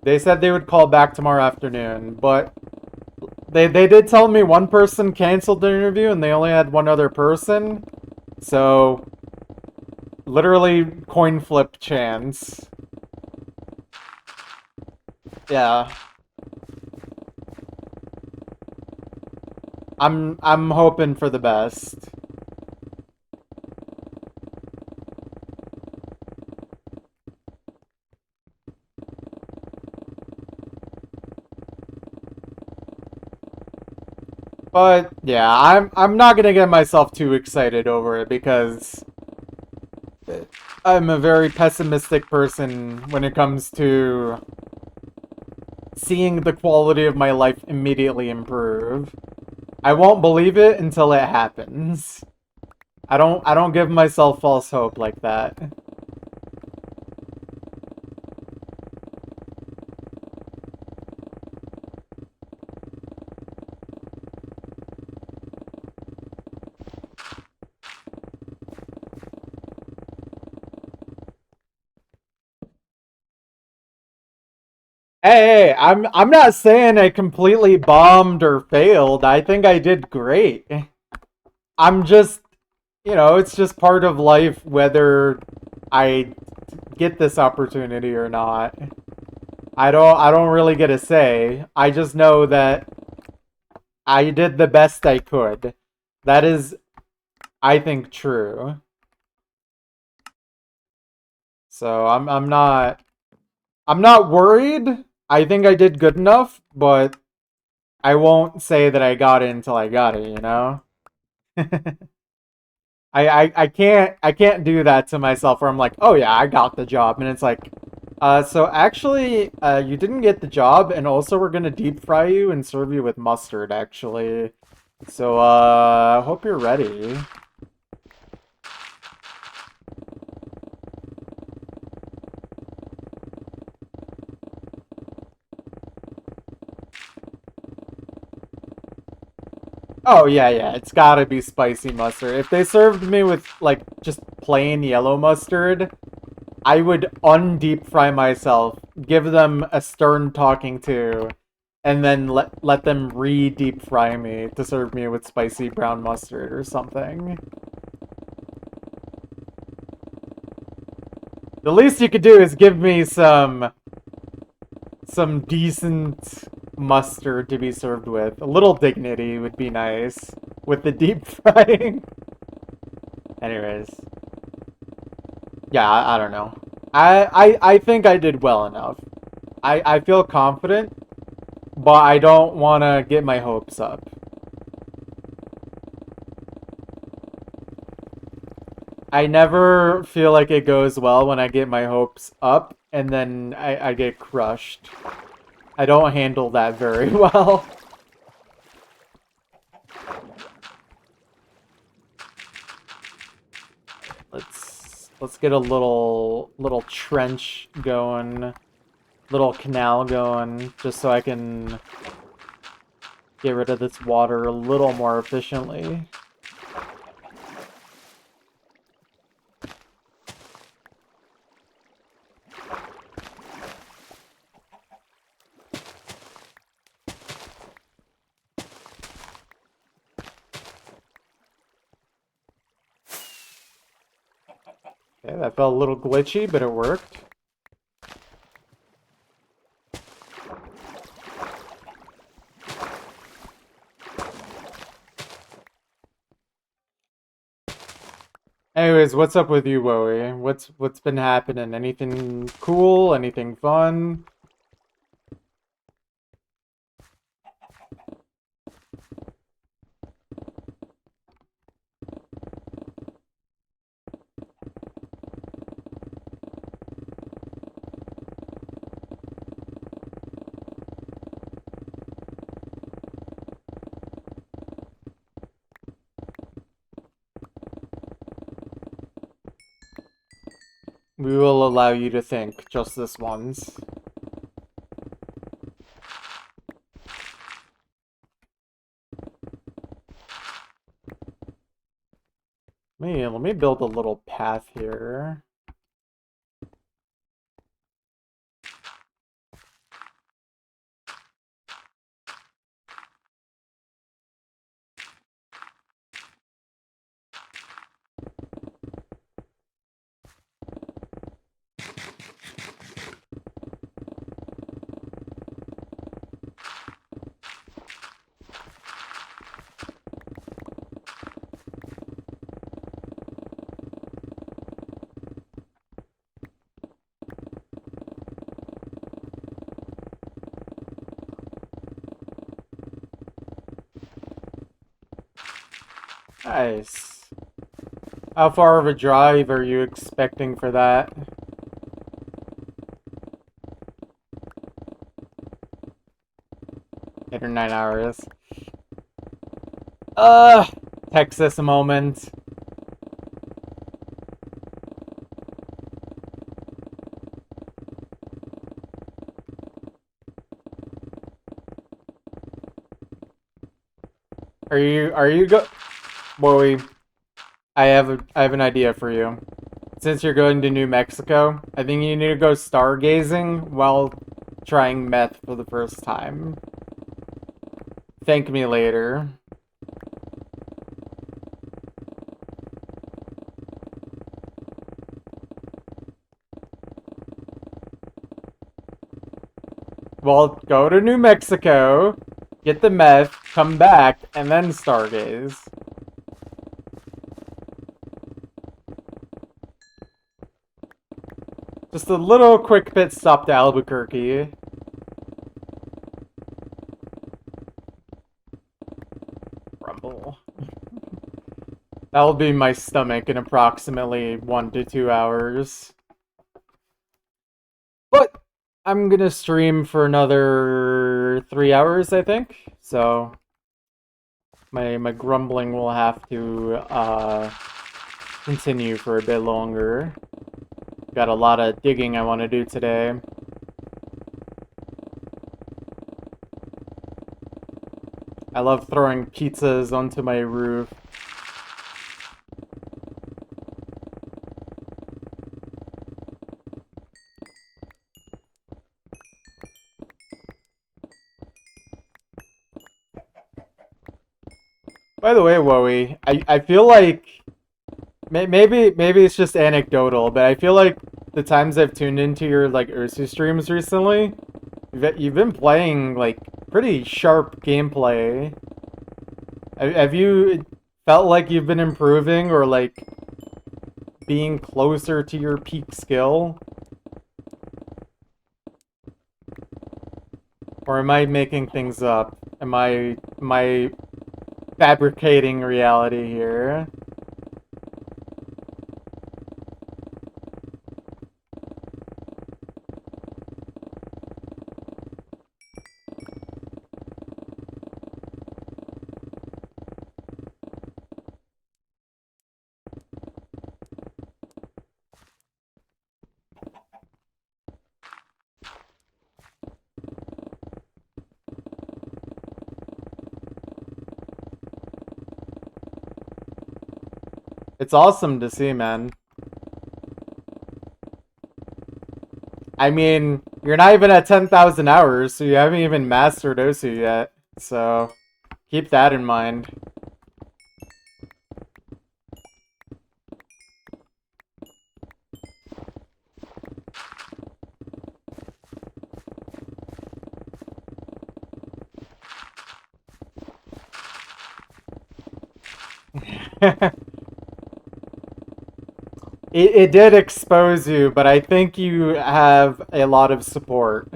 They said they would call back tomorrow afternoon, but they did tell me one person canceled the interview and they only had one other person. So, literally coin flip chance. Yeah. I'm hoping for the best. But yeah, I'm not gonna get myself too excited over it because I'm a very pessimistic person when it comes to seeing the quality of my life immediately improve. I won't believe it until it happens. I don't give myself false hope like that. Hey, I'm not saying I completely bombed or failed. I think I did great. I'm just, it's just part of life whether I get this opportunity or not. I don't really get a say. I just know that I did the best I could. That is, I think, true. So I'm not worried. I think I did good enough, but I won't say that I got it until I got it, you know? I can't do that to myself where I'm like, oh yeah, I got the job, and it's like, so actually, you didn't get the job, and also we're gonna deep fry you and serve you with mustard, actually. So, hope you're ready. Oh yeah, yeah, it's gotta be spicy mustard. If they served me with, like, just plain yellow mustard, I would undeep fry myself, give them a stern talking to, and then let them re-deep fry me to serve me with spicy brown mustard or something. The least you could do is give me some decent mustard to be served with. A little dignity would be nice with the deep frying. Anyways, yeah, I don't know. I think I did well enough. I feel confident, but I don't want to get my hopes up. I never feel like it goes well when I get my hopes up and then I get crushed. I don't handle that very well. Let's get a little trench going, little canal going, just so I can get rid of this water a little more efficiently. Okay, that felt a little glitchy, but it worked. Anyways, what's up with you, Wowie? What's been happening? Anything cool? Anything fun? We will allow you to think just this once. Let me build a little path here. Nice. How far of a drive are you expecting for that? 8 or 9 hours. Uh, Texas moment. Are you go Bowie, I have an idea for you. Since you're going to New Mexico, I think you need to go stargazing while trying meth for the first time. Thank me later. Well, go to New Mexico, get the meth, come back, and then stargaze. Just a little quick pit stop to Albuquerque. Rumble. That'll be my stomach in approximately 1 to 2 hours. But I'm gonna stream for another 3 hours, I think. So my grumbling will have to continue for a bit longer. Got a lot of digging I want to do today. I love throwing pizzas onto my roof. By the way, Wowie, I feel like maybe it's just anecdotal, but I feel like the times I've tuned into your like Ursu streams recently, you've been playing like pretty sharp gameplay. Have you felt like you've been improving or like being closer to your peak skill? Or am I making things up? Am I fabricating reality here? It's awesome to see, man. I mean, you're not even at 10,000 hours, so you haven't even mastered Osu yet. So, keep that in mind. It did expose you, but I think you have a lot of support.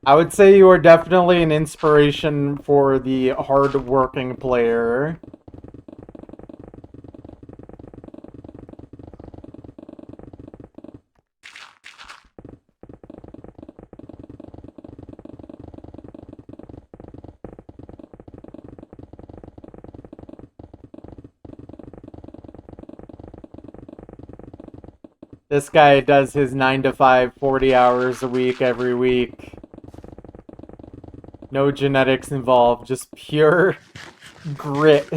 I would say you are definitely an inspiration for the hard-working player. This guy does his 9 to 5, 40 hours a week every week. No genetics involved, just pure grit.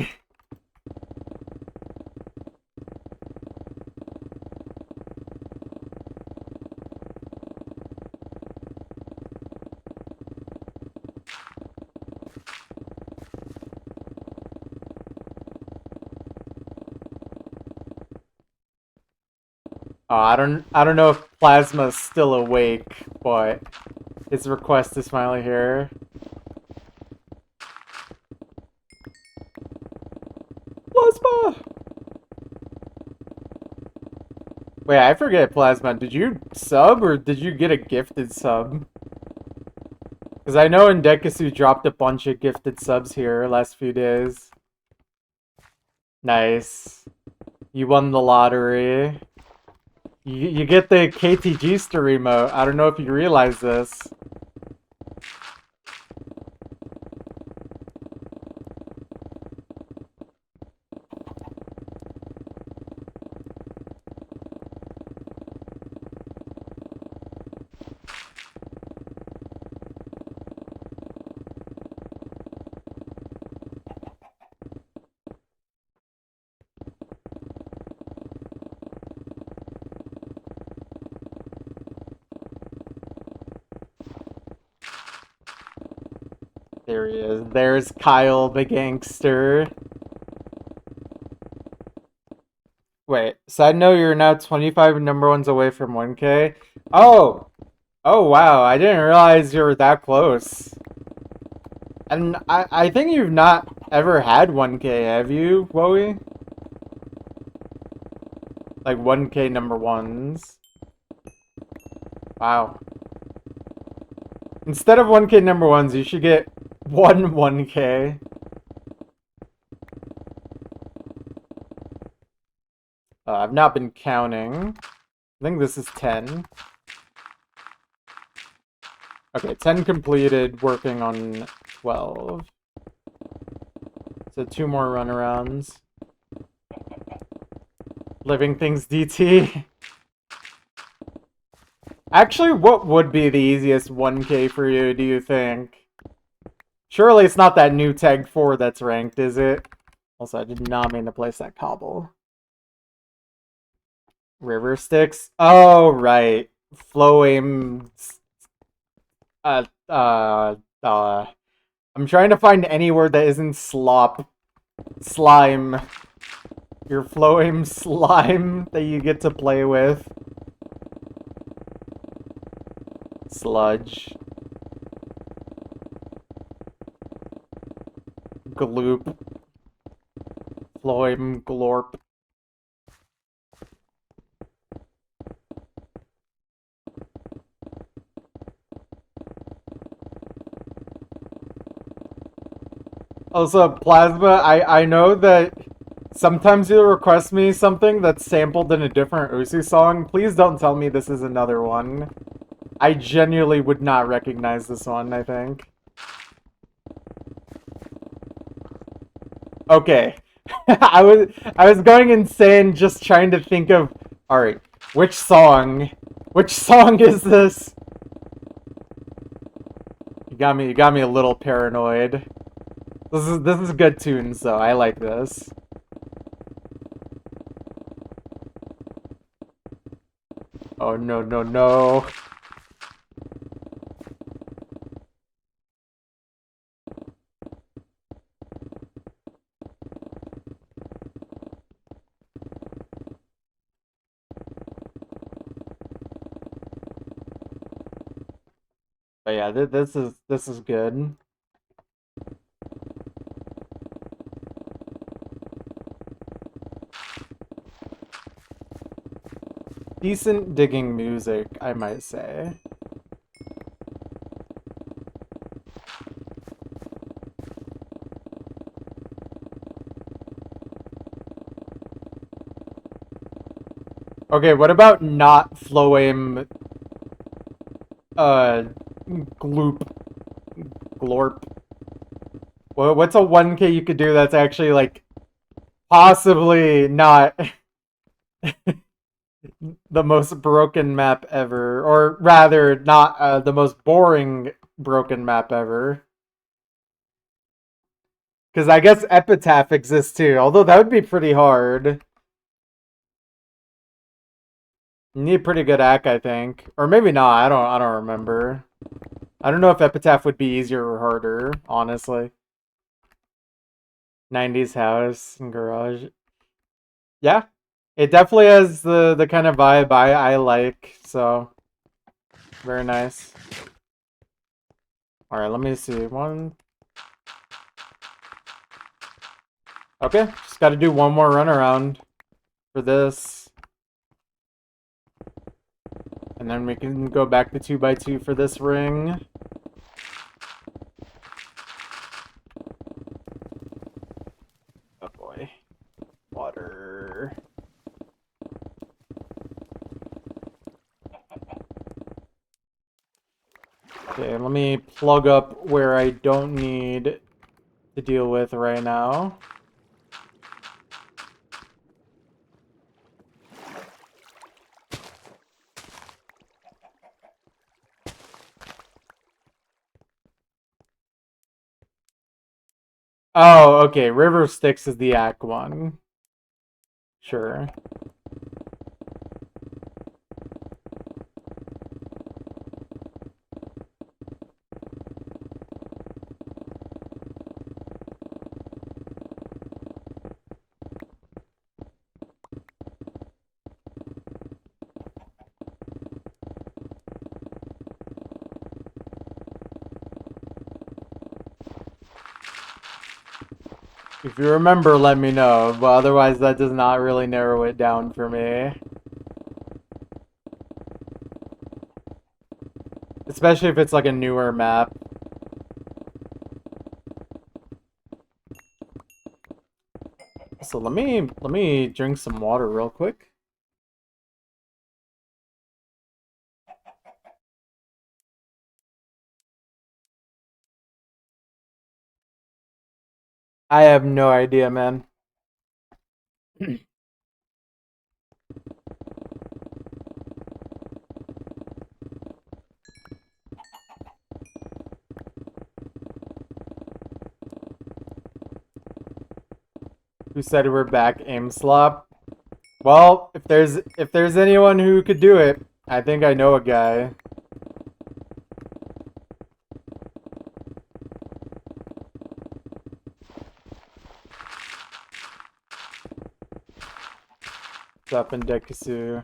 Oh, I don't know if Plasma's still awake, but his request is finally here. Plasma! Wait, I forget, Plasma. Did you sub or did you get a gifted sub? Because I know Indekasu dropped a bunch of gifted subs here last few days. Nice. You won the lottery. You get the KTG Star remote. I don't know if you realize this. There he is. There's Kyle the gangster. Wait, so I know you're now 25 number ones away from 1K. Oh! Oh wow, I didn't realize you were that close. And I think you've not ever had 1K, have you, Woey? Like 1K number ones. Wow. Instead of 1K number ones, you should get 1K. I've not been counting. I think this is 10. Okay, 10 completed, working on 12. So 2 more runarounds. Living Things DT. Actually, what would be the easiest 1K for you, do you think? Surely it's not that new Tag 4 that's ranked, is it? Also, I did not mean to place that cobble. River Sticks? Oh, right. Flowing... I'm trying to find any word that isn't slop. Slime. Your flowing slime that you get to play with. Sludge. Gloop. Floim glorp. Also, Plasma, I know that sometimes you'll request me something that's sampled in a different Uzi song. Please don't tell me this is another one. I genuinely would not recognize this one, I think. Okay. I was going insane just trying to think of, alright, which song? Which song is this? You got me a little paranoid. This is good tunes though. I like this. Oh no no no. But yeah, this is good. Decent digging music, I might say. Okay, what about not Floem gloop glorp? What's a 1K you could do that's actually like possibly not the most broken map ever, or rather not the most boring broken map ever? Because I guess Epitaph exists too, although that would be pretty hard. You need a pretty good act, I think. Or maybe not, I don't remember. I don't know if Epitaph would be easier or harder, honestly. 90s house and garage. Yeah. It definitely has the kind of vibe I like, so very nice. Alright, let me see. One. Okay, just gotta do one more run around for this. And then we can go back to 2x2 for this ring. Oh boy. Water. Okay, let me plug up where I don't need to deal with right now. Oh, okay. River Styx is the Act one. Sure. If you remember, let me know, but otherwise that does not really narrow it down for me. Especially if it's like a newer map. So let me drink some water real quick. I have no idea, man. Who said we're back, aim slop? Well, if there's anyone who could do it, I think I know a guy. What's up in Dekisu?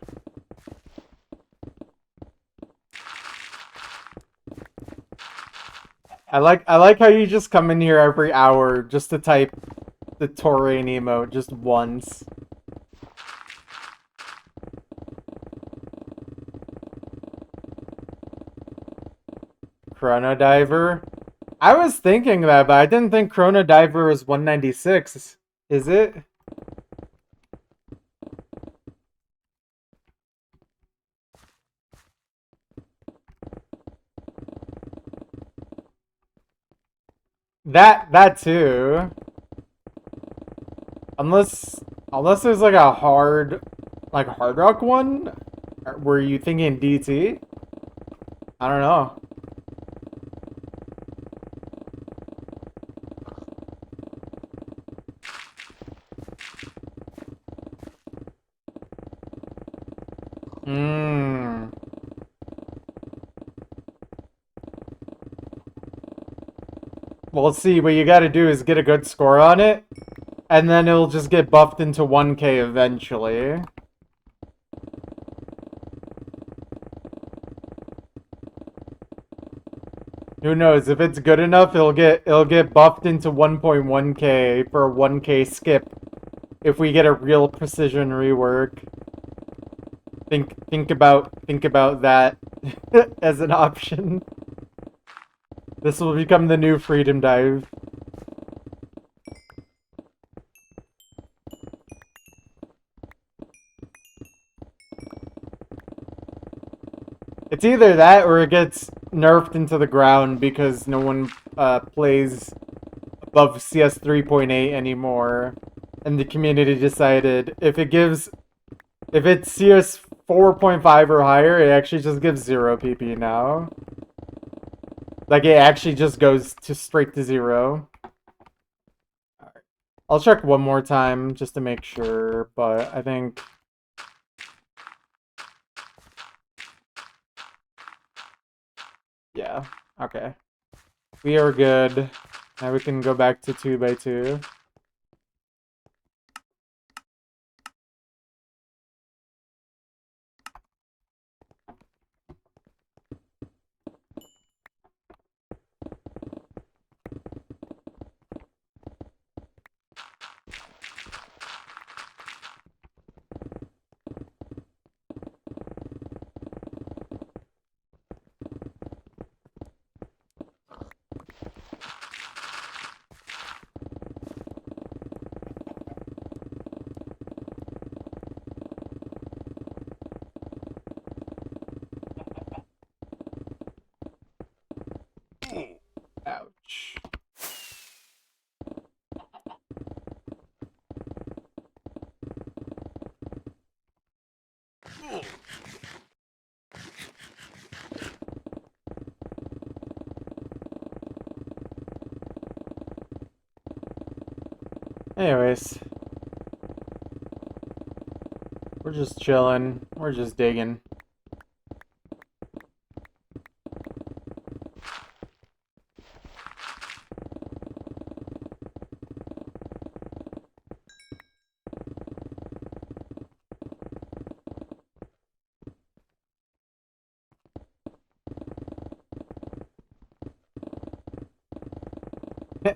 I like how you just come in here every hour just to type the Torain emote just once. Chrono Diver? I was thinking that, but I didn't think Chrono Diver was 196. Is it? That too. Unless there's like a hard rock one? Were you thinking DT? I don't know. Hmm. Well, let's see. What you gotta do is get a good score on it, and then it'll just get buffed into 1K eventually. Who knows? If it's good enough, it'll get buffed into 1.1K for a 1K skip. If we get a real precision rework. Think about that as an option. This will become the new Freedom Dive. It's either that or it gets nerfed into the ground because no one plays above CS 3.8 anymore. And the community decided if it's CS 4.5 or higher, it actually just gives 0 PP now. Like, it actually just goes to straight to 0. I'll check one more time just to make sure, but I think... Yeah, okay. We are good. Now we can go back to 2x2. Ouch. Anyways. We're just chilling. We're just digging.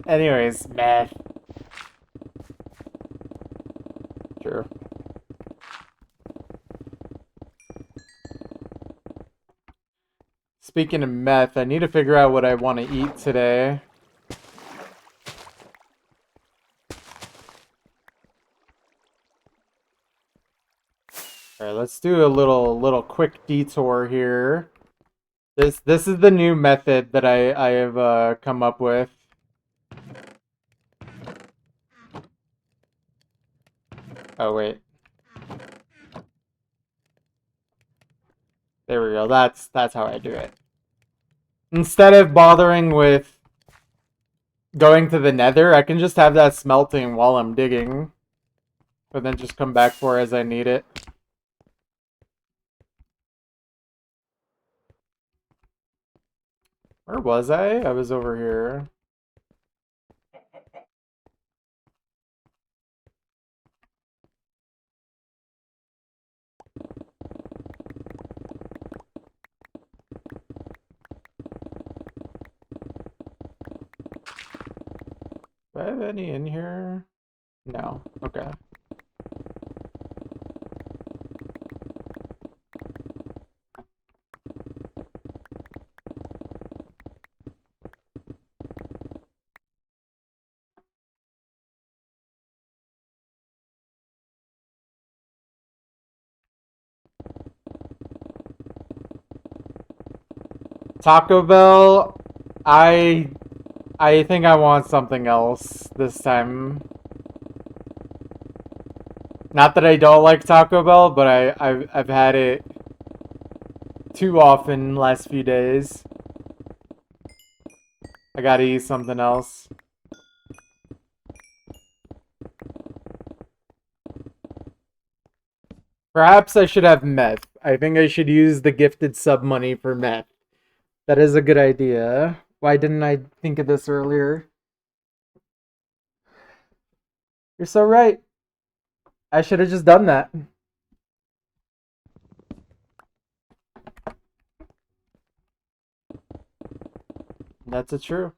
Anyways, meh. speaking of meth, I need to figure out what I want to eat today. Alright, let's do a little quick detour here. This is the new method that I have come up with. Oh wait. There we go. That's how I do it. Instead of bothering with going to the nether, I can just have that smelting while I'm digging. But then just come back for as I need it. Where was I? I was over here. Do I have any in here? No. Okay. Taco Bell, I think I want something else this time. Not that I don't like Taco Bell, but I've had it too often last few days. I gotta eat something else. Perhaps I should have meth. I think I should use the gifted sub money for meth. That is a good idea. Why didn't I think of this earlier? You're so right. I should have just done that. That's a true.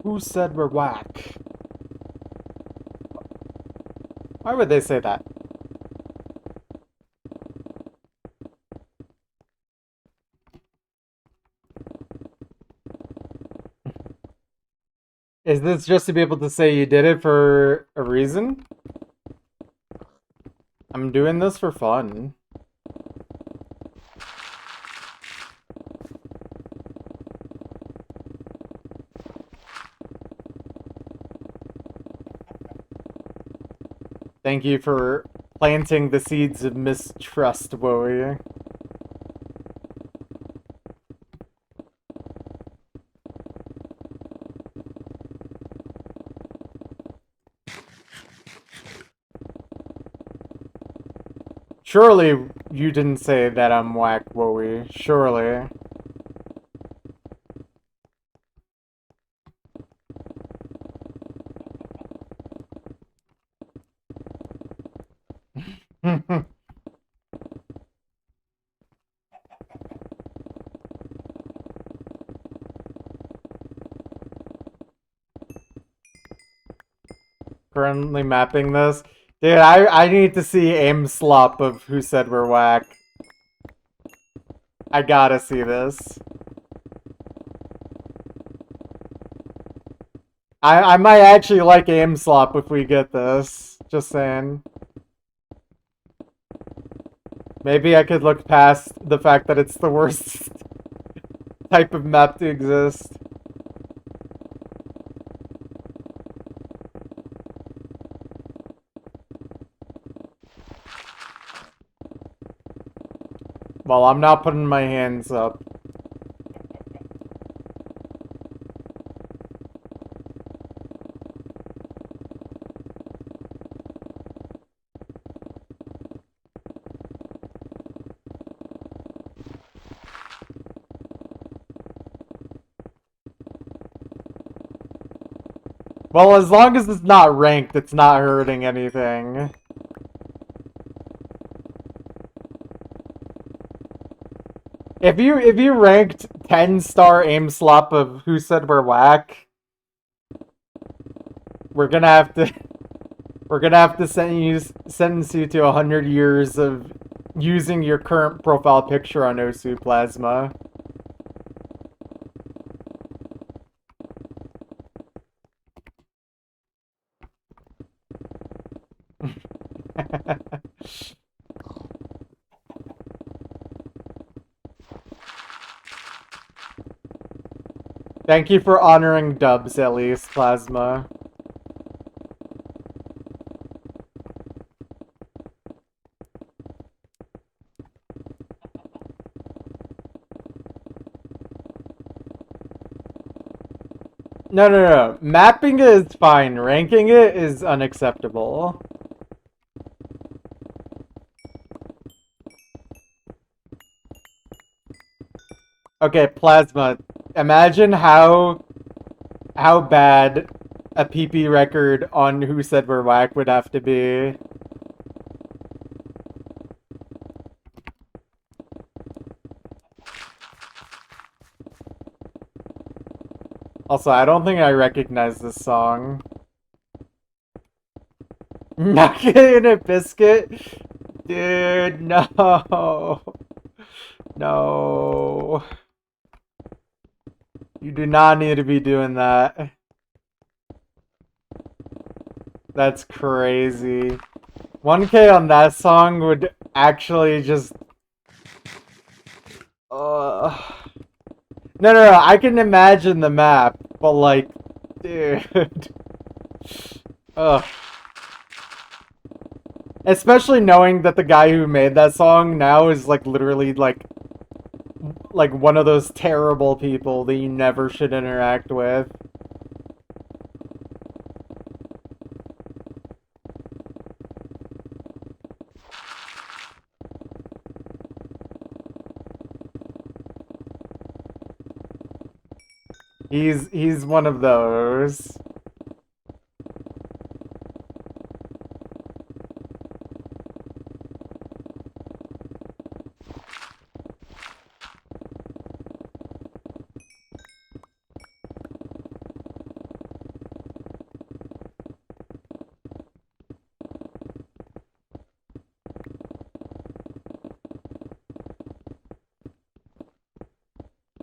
Who said we're whack? Why would they say that? Is this just to be able to say you did it for a reason? I'm doing this for fun. Thank you for planting the seeds of mistrust, Woey. Surely you didn't say that I'm whack, Woey. Surely. Currently mapping this. Dude, I need to see aim slop of Who Said We're Whack. I gotta see this. I might actually like aim slop if we get this. Just saying. Maybe I could look past the fact that it's the worst type of map to exist. Well, I'm not putting my hands up. Well, as long as it's not ranked, it's not hurting anything. If you ranked 10-star aim slop of Who Said We're Whack, we're gonna have to sentence you to 100 years of using your current profile picture on Osu Plasma. Thank you for honoring dubs, at least, Plasma. No. Mapping it is fine. Ranking it is unacceptable. Okay, Plasma. Imagine how bad a PP record on Who Said We're Whack would have to be. Also, I don't think I recognize this song. Nugget in a biscuit? Dude, no. No. You do not need to be doing that. That's crazy. 1K on that song would actually just... No, I can imagine the map, but like, dude. Ugh. Especially knowing that the guy who made that song now is like literally like one of those terrible people that you never should interact with. He's one of those.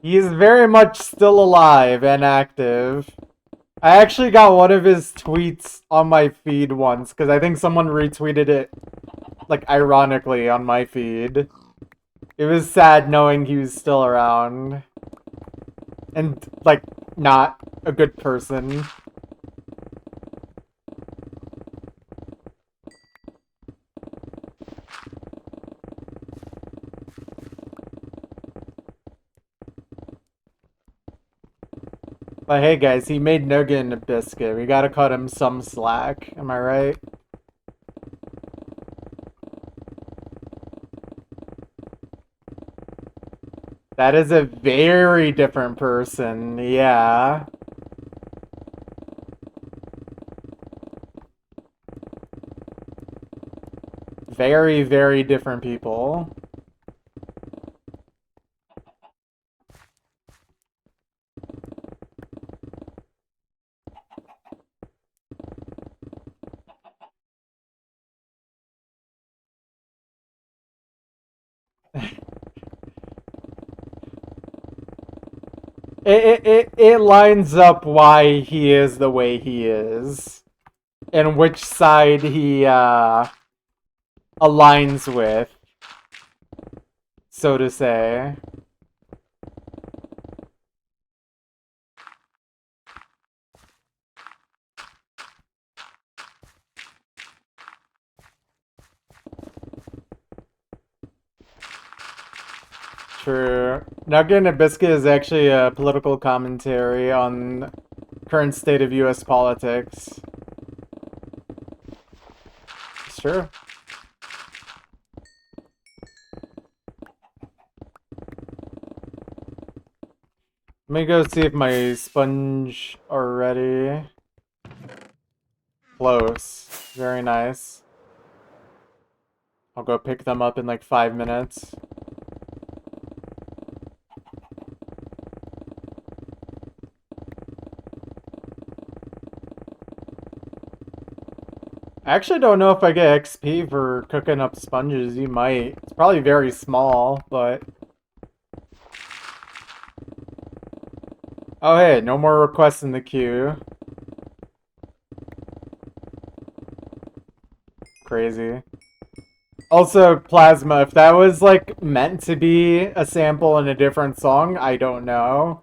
He's very much still alive and active. I actually got one of his tweets on my feed once, because I think someone retweeted it, like, ironically on my feed. It was sad knowing he was still around. And, like, not a good person. But hey guys, he made Nugget in a biscuit. We gotta cut him some slack. Am I right? That is a very different person. Yeah. Very, very different people. It lines up why he is the way he is. And which side he aligns with, so to say. True. Nugget and Biscuit is actually a political commentary on current state of U.S. politics. It's true. Let me go see if my sponge are ready. Close. Very nice. I'll go pick them up in like 5 minutes. I actually don't know if I get XP for cooking up sponges. You might. It's probably very small, but... Oh hey, no more requests in the queue. Crazy. Also, Plasma, if that was like meant to be a sample in a different song, I don't know.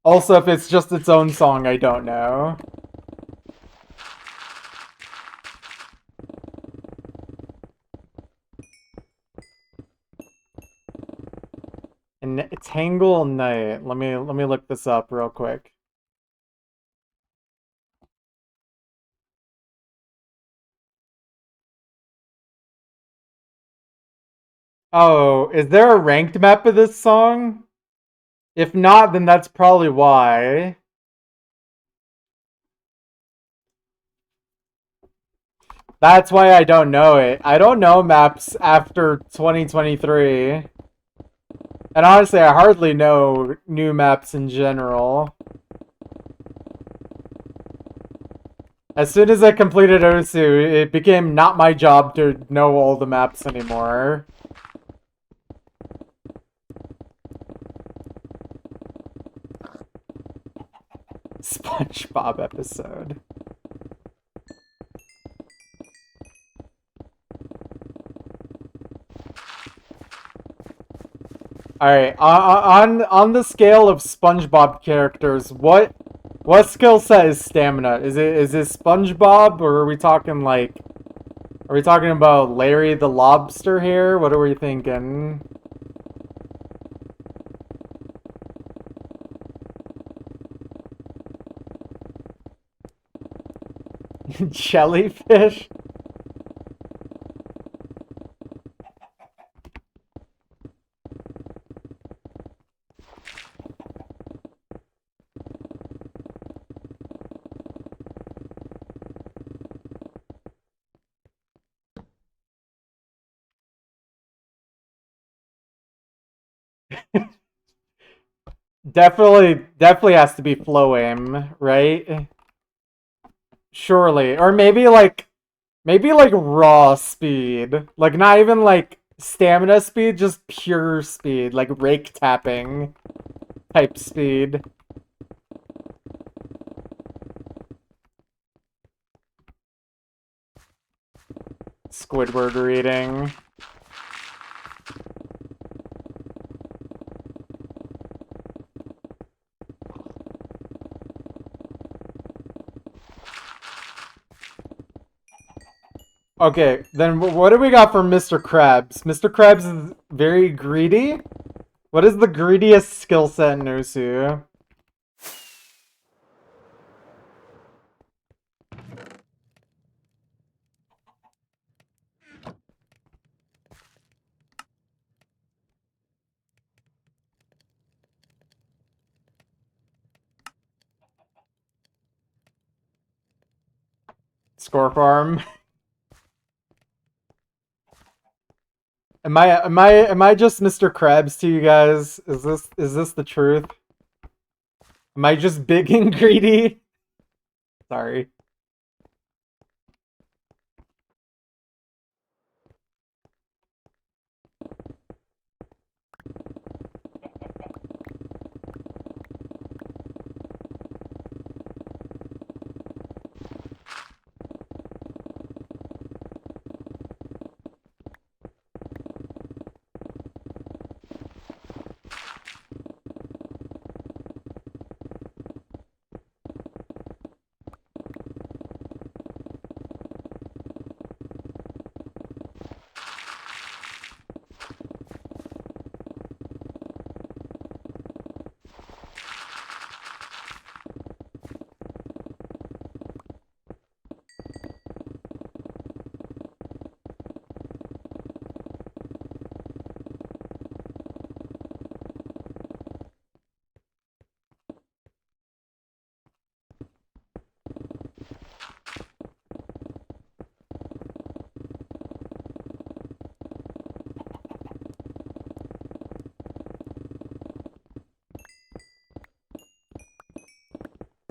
Also, if it's just its own song, I don't know. And Tangle Night. Let me look this up real quick. Oh, is there a ranked map of this song? If not, then that's probably why. That's why I don't know it. I don't know maps after 2023. And honestly, I hardly know new maps in general. As soon as I completed Osu, it became not my job to know all the maps anymore. SpongeBob episode. Alright, on the scale of SpongeBob characters, what skill set is stamina? Is it SpongeBob, or are we talking like... Are we talking about Larry the Lobster here? What are we thinking? Jellyfish? Definitely has to be flow aim, right? Surely. Or maybe like raw speed. Like not even like stamina speed, just pure speed, like rake tapping type speed. Squidward reading. Okay, then what do we got for Mr. Krabs? Mr. Krabs is very greedy? What is the greediest skill set in Osu? Score farm? Am I just Mr. Krabs to you guys? Is this the truth? Am I just big and greedy? Sorry.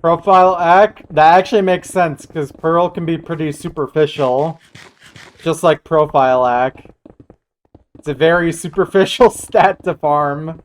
Profile act? That actually makes sense, because Pearl can be pretty superficial. Just like Profile act. It's a very superficial stat to farm.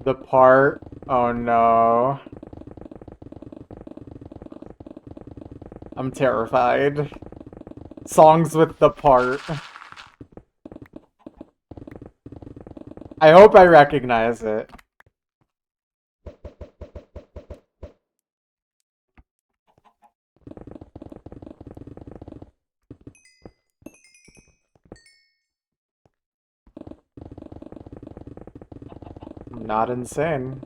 The part? Oh no. I'm terrified. Songs with the part. I hope I recognize it. I'm not insane.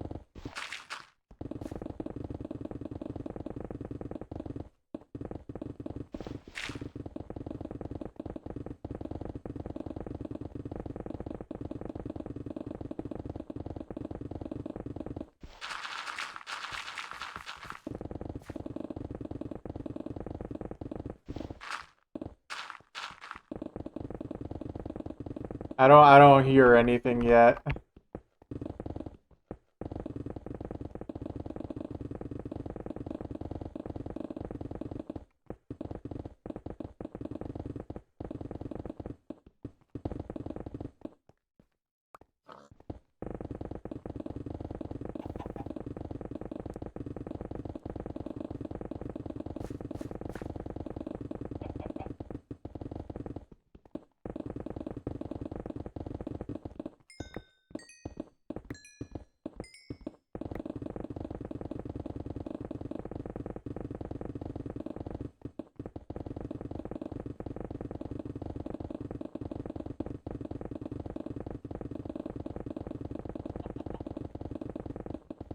I don't hear anything yet.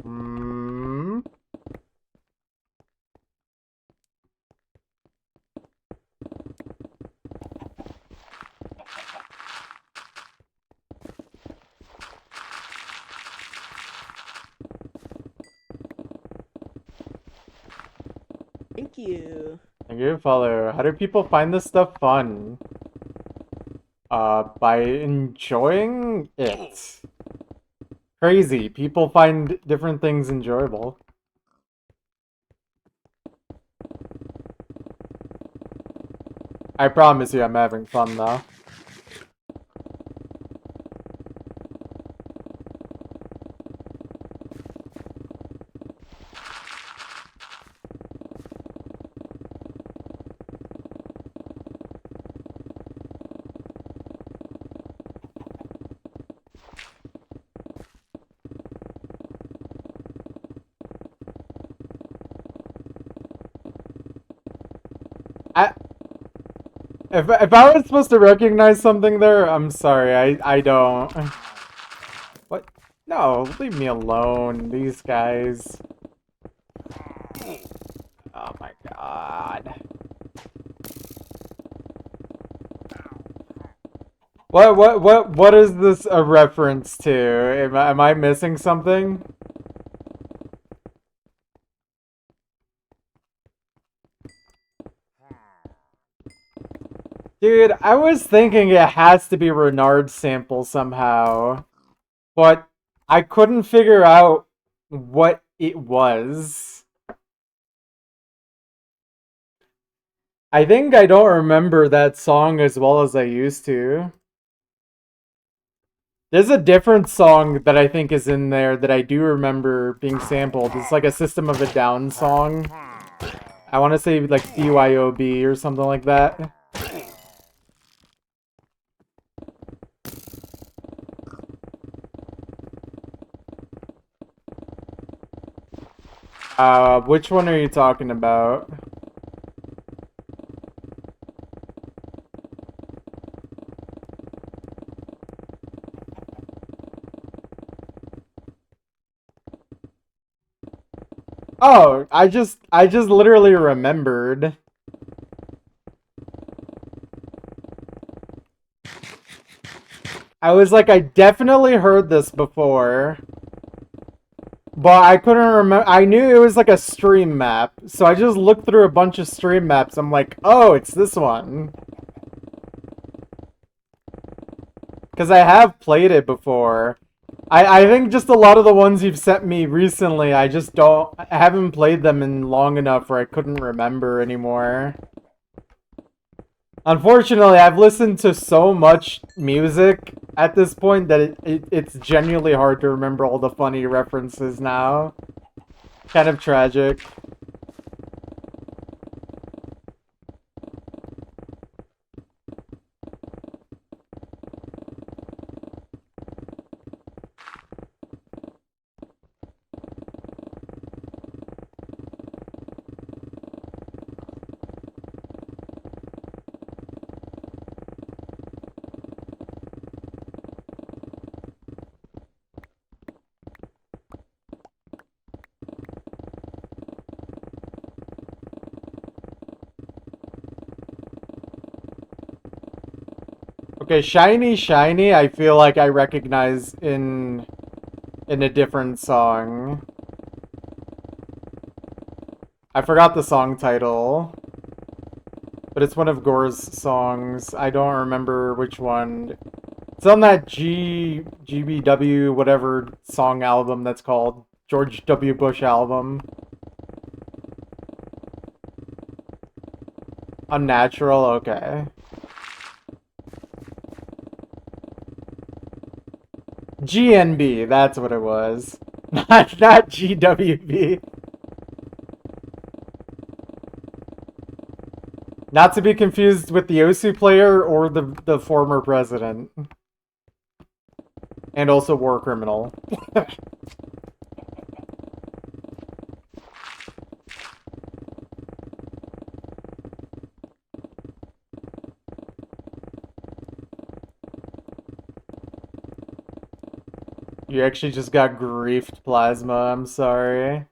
Hmm. Thank you. Thank you, follow. How do people find this stuff fun? By enjoying it. Crazy. People find different things enjoyable. I promise you I'm having fun, though. If I was supposed to recognize something there, I'm sorry, I don't. What? No, leave me alone, these guys. Oh my god. What is this a reference to? Am I missing something? Dude, I was thinking it has to be Renard's sample somehow, but I couldn't figure out what it was. I think I don't remember that song as well as I used to. There's a different song that I think is in there that I do remember being sampled. It's like a System of a Down song. I want to say like BYOB or something like that. Which one are you talking about? Oh, I just literally remembered. I was like, I definitely heard this before, but I couldn't remember. I knew it was like a stream map, so I just looked through a bunch of stream maps. I'm like, oh, it's this one. Because I have played it before. I think just a lot of the ones you've sent me recently, I just don't, I haven't played them in long enough where I couldn't remember anymore. Unfortunately, I've listened to so much music at this point that it's genuinely hard to remember all the funny references now. Kind of tragic. Okay, Shiny Shiny, I feel like I recognize in a different song. I forgot the song title, but it's one of Gore's songs. I don't remember which one. It's on that GBW whatever song album that's called. George W. Bush album. Unnatural, okay. GNB, that's what it was. Not GWB. Not to be confused with the Osu player or the former president. And also war criminal. You actually just got griefed, Plasma. I'm sorry.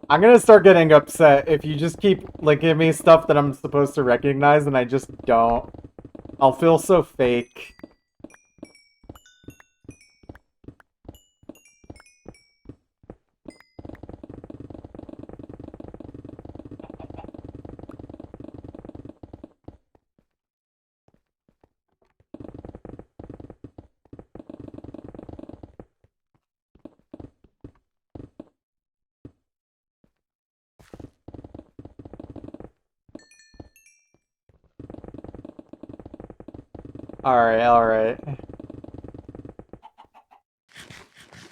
I'm gonna start getting upset if you just keep, like, giving me stuff that I'm supposed to recognize and I just don't. I'll feel so fake. Alright, alright.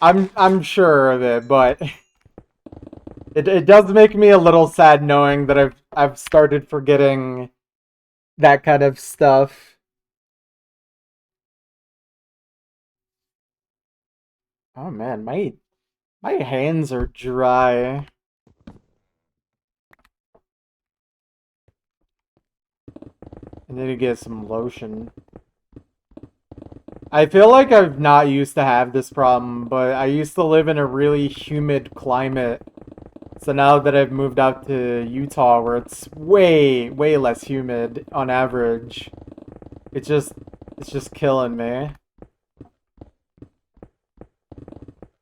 I'm sure of it, but it does make me a little sad knowing that I've started forgetting that kind of stuff. Oh man, my hands are dry. I need to get some lotion. I feel like I've not used to have this problem, but I used to live in a really humid climate. So now that I've moved out to Utah where it's way, way less humid on average, it's just killing me.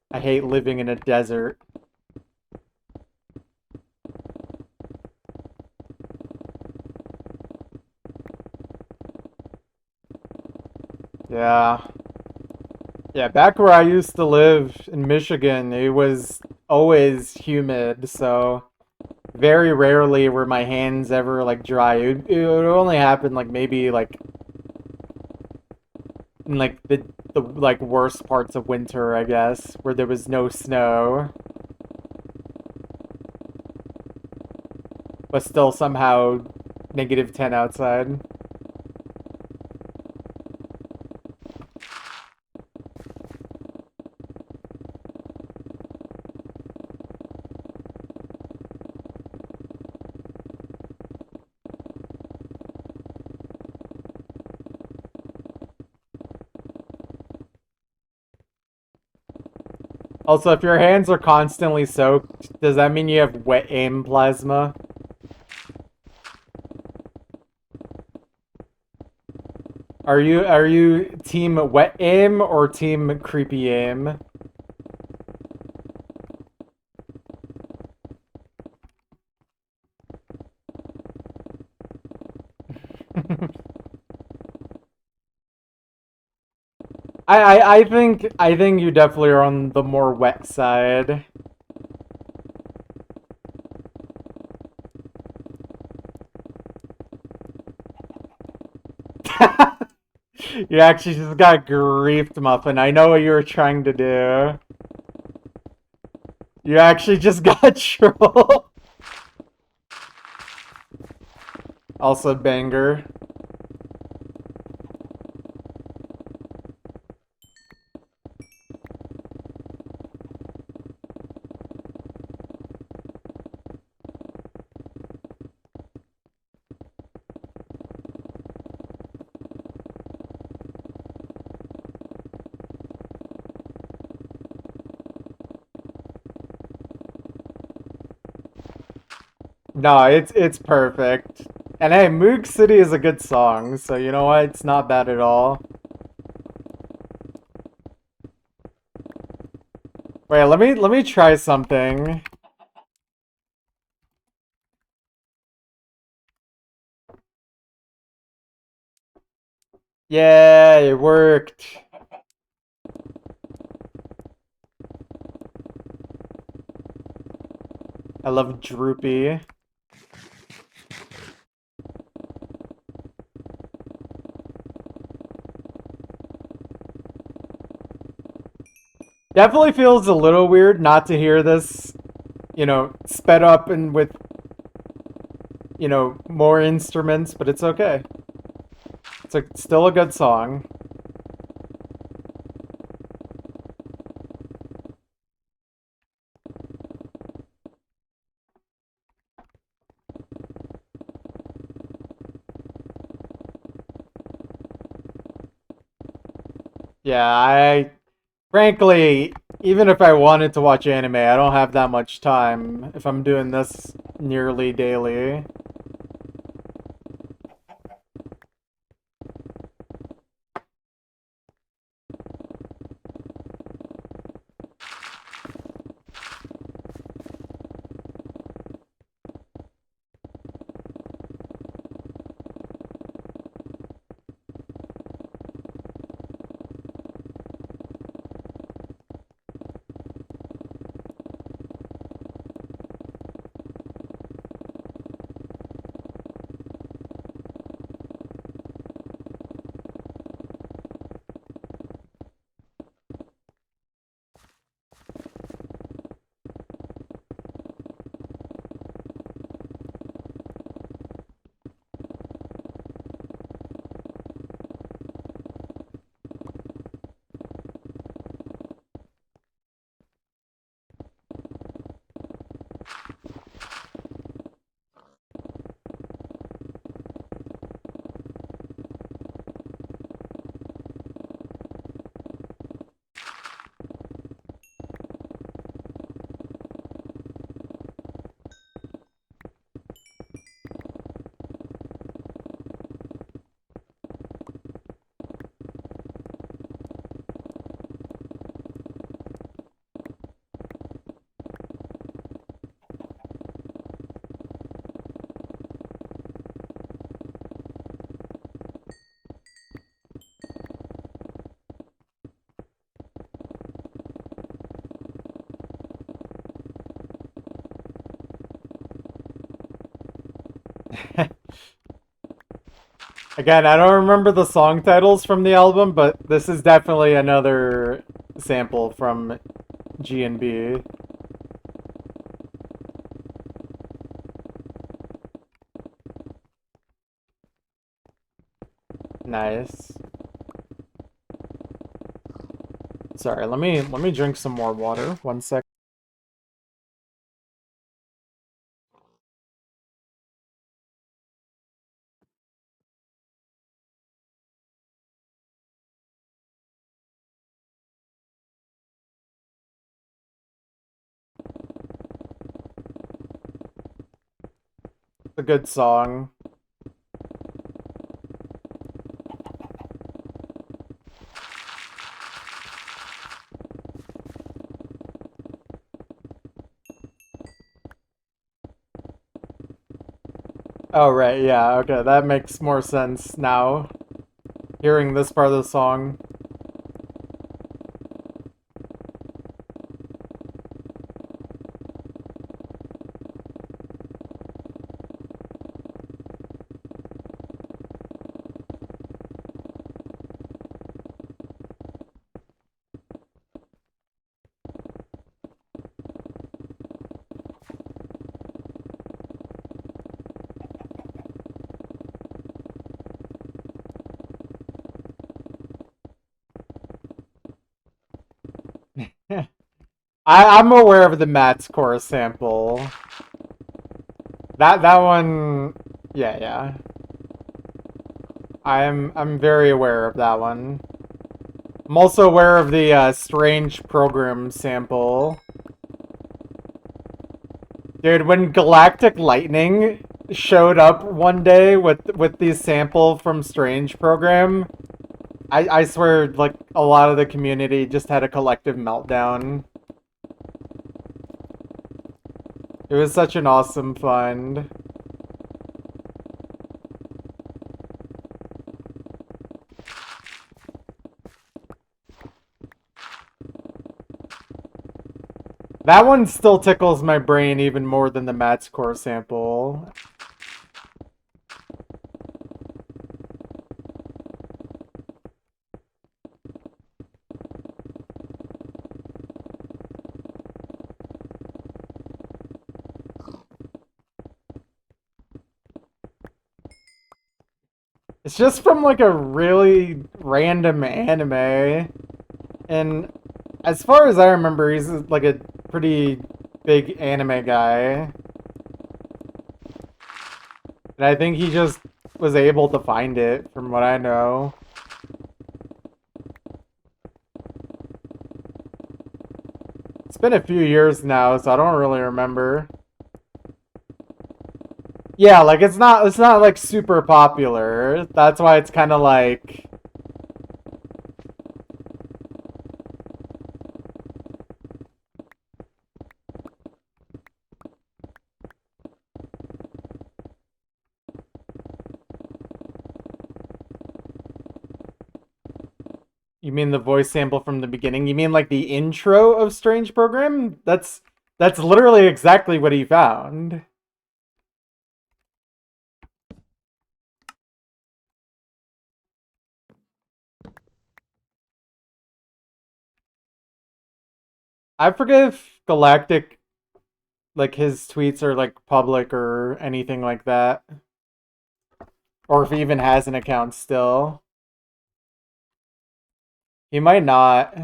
I hate living in a desert. Yeah. Yeah, back where I used to live in Michigan, it was always humid, so very rarely were my hands ever like dry. It would only happen like maybe like in like the like worst parts of winter, I guess, where there was no snow, but still somehow -10 outside. Also, if your hands are constantly soaked, does that mean you have wet aim plasma? Are you team wet aim or team creepy aim? I think you definitely are on the more wet side. You actually just got griefed, Muffin. I know what you were trying to do. You actually just got trolled. Also banger. No, it's perfect. And hey, Moog City is a good song, so you know what? It's not bad at all. Wait, let me try something. Yeah, it worked. I love Droopy. Definitely feels a little weird not to hear this, sped up and with, more instruments, but it's okay. Still a good song. Yeah, frankly, even if I wanted to watch anime, I don't have that much time if I'm doing this nearly daily. Again, I don't remember the song titles from the album, but this is definitely another sample from G&B. Nice. Sorry, let me drink some more water. 1 sec. It's a good song. Oh, right, yeah, okay, that makes more sense now. Hearing this part of the song. I'm aware of the Matt's chorus sample. That one, yeah. I'm very aware of that one. I'm also aware of the Strange Program sample. Dude, when Galactic Lightning showed up one day with the sample from Strange Program, I swear, like, a lot of the community just had a collective meltdown. It was such an awesome find. That one still tickles my brain even more than the Matt's core sample. It's just from like a really random anime. And as far as I remember, he's like a pretty big anime guy. And I think he just was able to find it, from what I know. It's been a few years now, so I don't really remember. Yeah, like it's not like super popular. That's why it's kind of like You mean the voice sample from the beginning? You mean like the intro of Strange Program? That's literally exactly what he found. I forget if Galactic, like his tweets are like public or anything like that. Or if he even has an account still. He might not.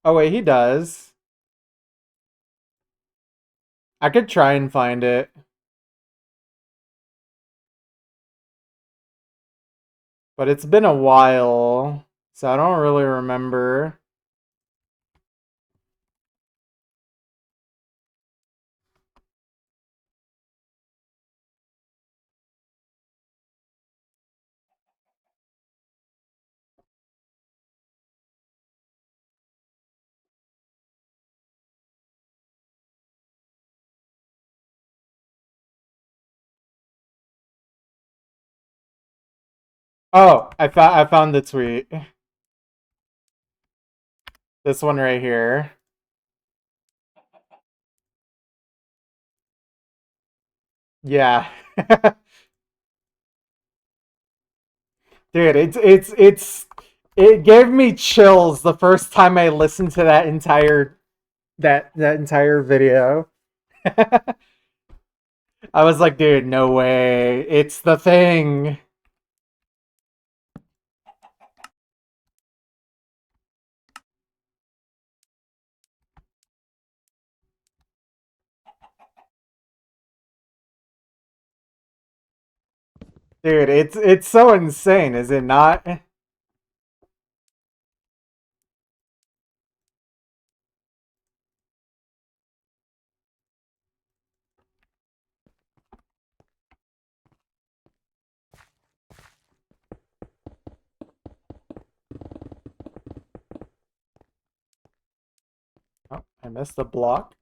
Oh wait, he does. I could try and find it. But it's been a while, so I don't really remember. Oh, I found the tweet. This one right here. Yeah. Dude, it gave me chills the first time I listened to that entire video. I was like, dude, no way. It's the thing. Dude, it's so insane, is it not? Oh, I missed the block.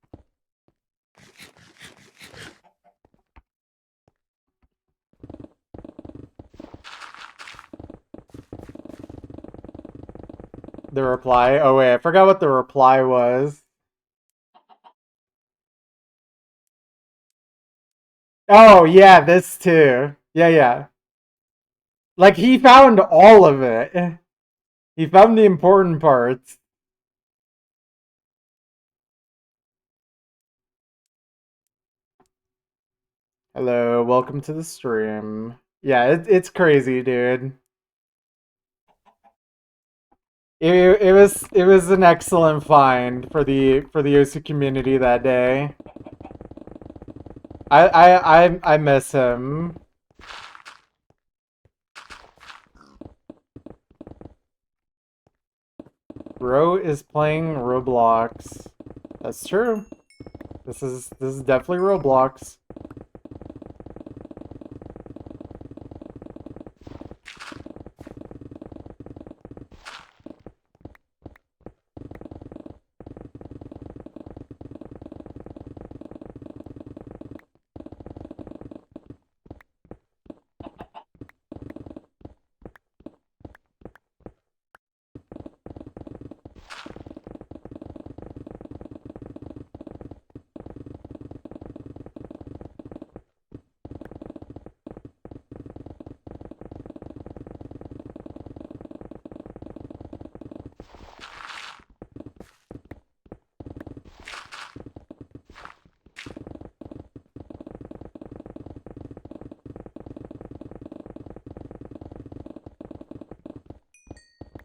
The reply. Oh wait, I forgot what the reply was. Oh yeah, this too. Yeah, yeah. Like he found all of it. He found the important parts. Hello, welcome to the stream. Yeah, it's crazy, dude. It was an excellent find for the OC community that day. I miss him. Bro is playing Roblox. That's true. This is definitely Roblox.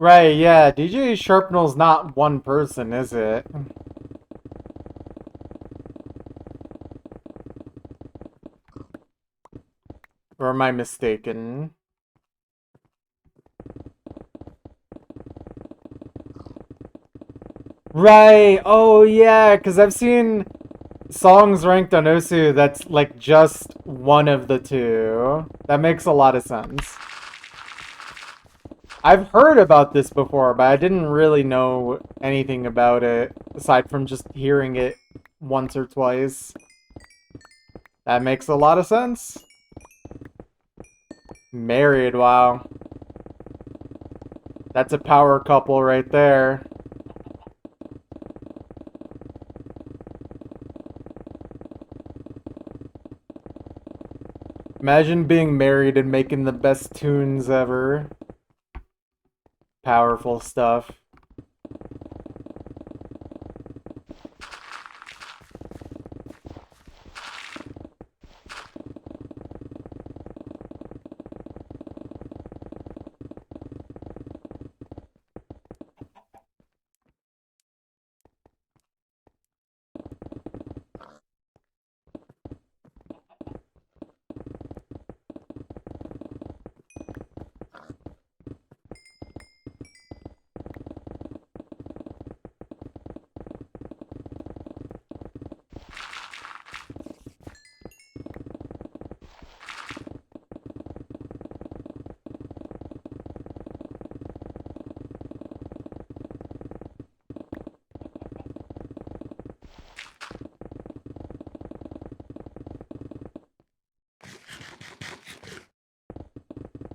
Right, yeah, DJ Sharpnel's not one person, is it? Or am I mistaken? Right, oh yeah, because I've seen songs ranked on Osu that's like just one of the two. That makes a lot of sense. I've heard about this before, but I didn't really know anything about it aside from just hearing it once or twice. That makes a lot of sense. Married, wow. That's a power couple right there. Imagine being married and making the best tunes ever. Powerful stuff.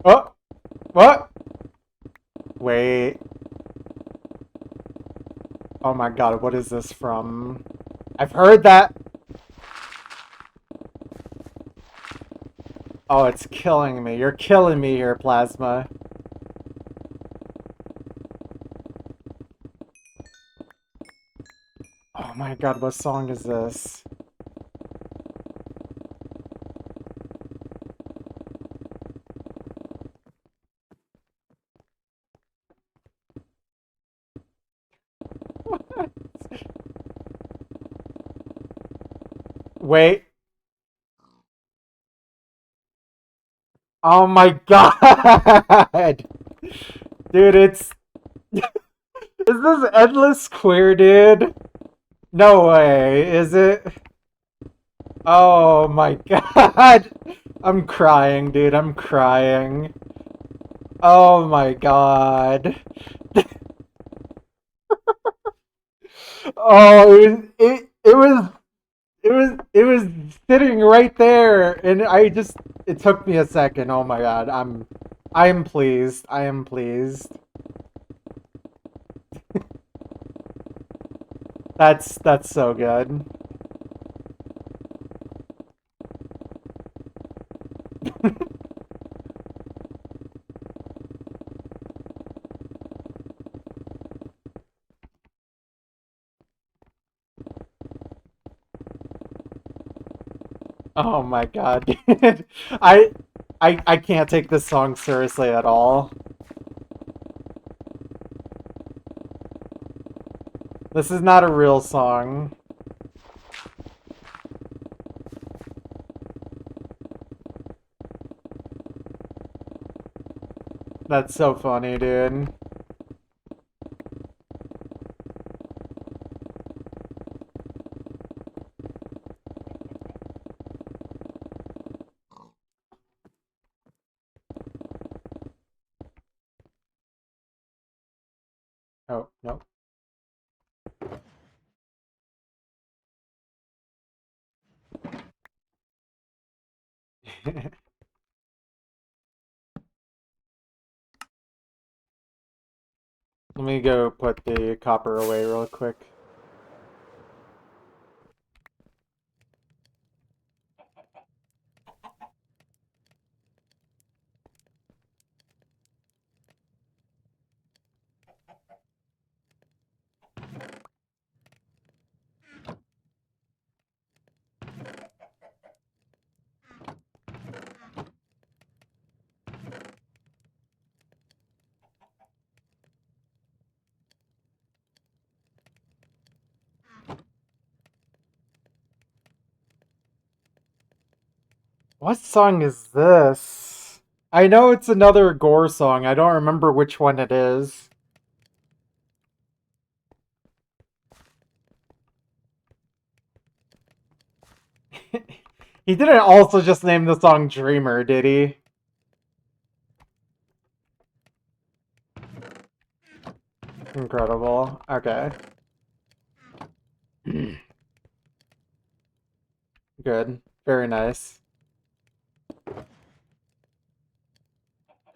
Oh! What? Wait. Oh my god, what is this from? I've heard that. Oh, it's killing me. You're killing me here, Plasma. Oh my god, what song is this? Wait. Oh my god! Dude, it's... Is this Endless Queer, dude? No way, is it? Oh my god! I'm crying, dude, I'm crying. Oh my god. Oh, it was sitting right there, and it took me a second. Oh my god, I am pleased. I am pleased. That's so good. Oh my god, dude. I I can't take this song seriously at all. This is not a real song. That's so funny, dude. Oh, no. Let me go put the copper away real quick. What song is this? I know it's another Gore song. I don't remember which one it is. He didn't also just name the song Dreamer, did he? Incredible. Okay. Good. Very nice.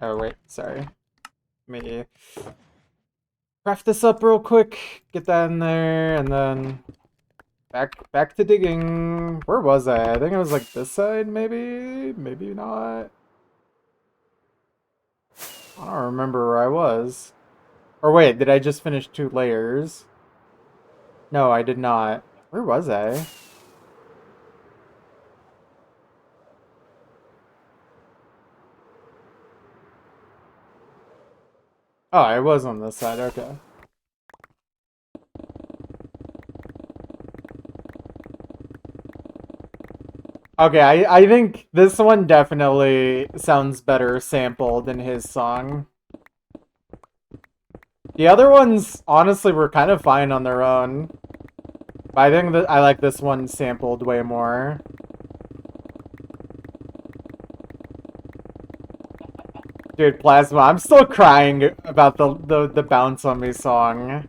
Oh, wait. Sorry. Let me craft this up real quick. Get that in there, and then back to digging. Where was I? I think it was like this side, maybe? Maybe not. I don't remember where I was. Or wait, did I just finish 2 layers? No, I did not. Where was I? Oh, I was on this side. Okay. Okay, I think this one definitely sounds better sampled than his song. The other ones, honestly, were kind of fine on their own. But I think that I like this one sampled way more. Dude, Plasma, I'm still crying about the Bounce on Me song.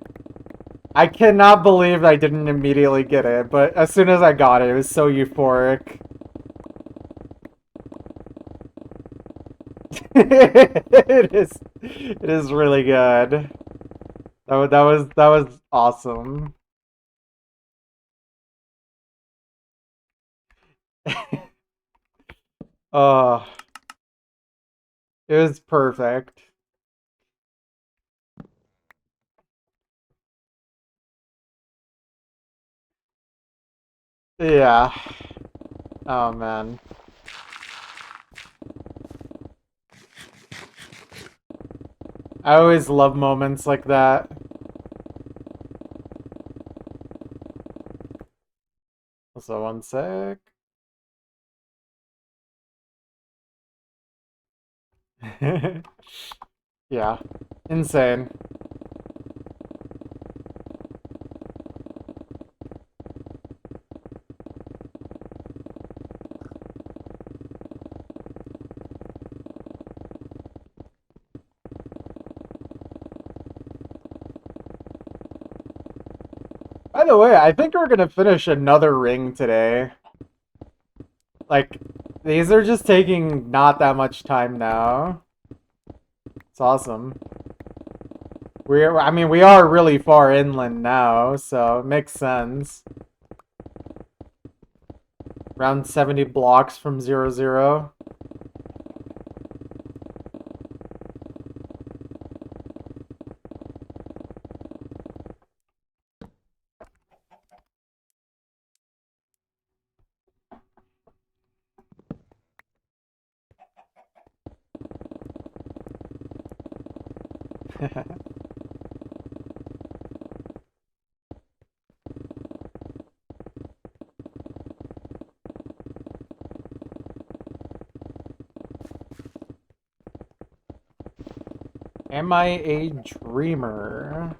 I cannot believe I didn't immediately get it, but as soon as I got it, it was so euphoric. It is really good. That was awesome. Oh, it was perfect. Yeah. Oh man. I always love moments like that. So 1 sec. Yeah, insane. By the way, I think we're gonna finish another ring today. Like, these are just taking not that much time now. It's awesome. I mean, we are really far inland now, so it makes sense. Around 70 blocks from 0, 0. Am I a dreamer?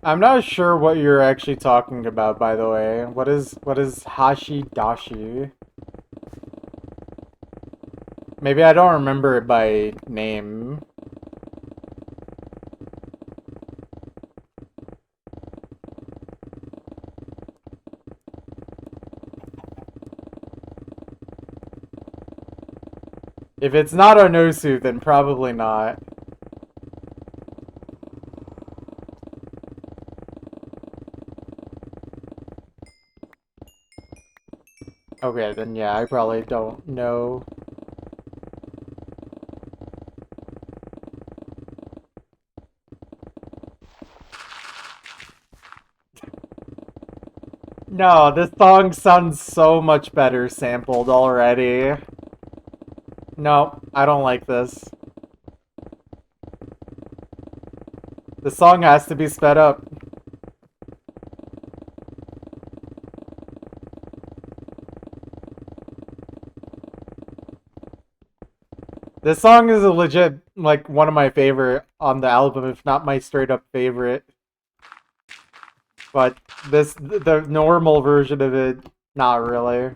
I'm not sure what you're actually talking about, by the way. What is Hashi Dashi? Maybe I don't remember it by name. If it's not Onosu, then probably not. Okay, then yeah, I probably don't know. No, this song sounds so much better sampled already. No, I don't like this. The song has to be sped up. This song is a legit, like, one of my favorite on the album, if not my straight up favorite. But the normal version of it, not really.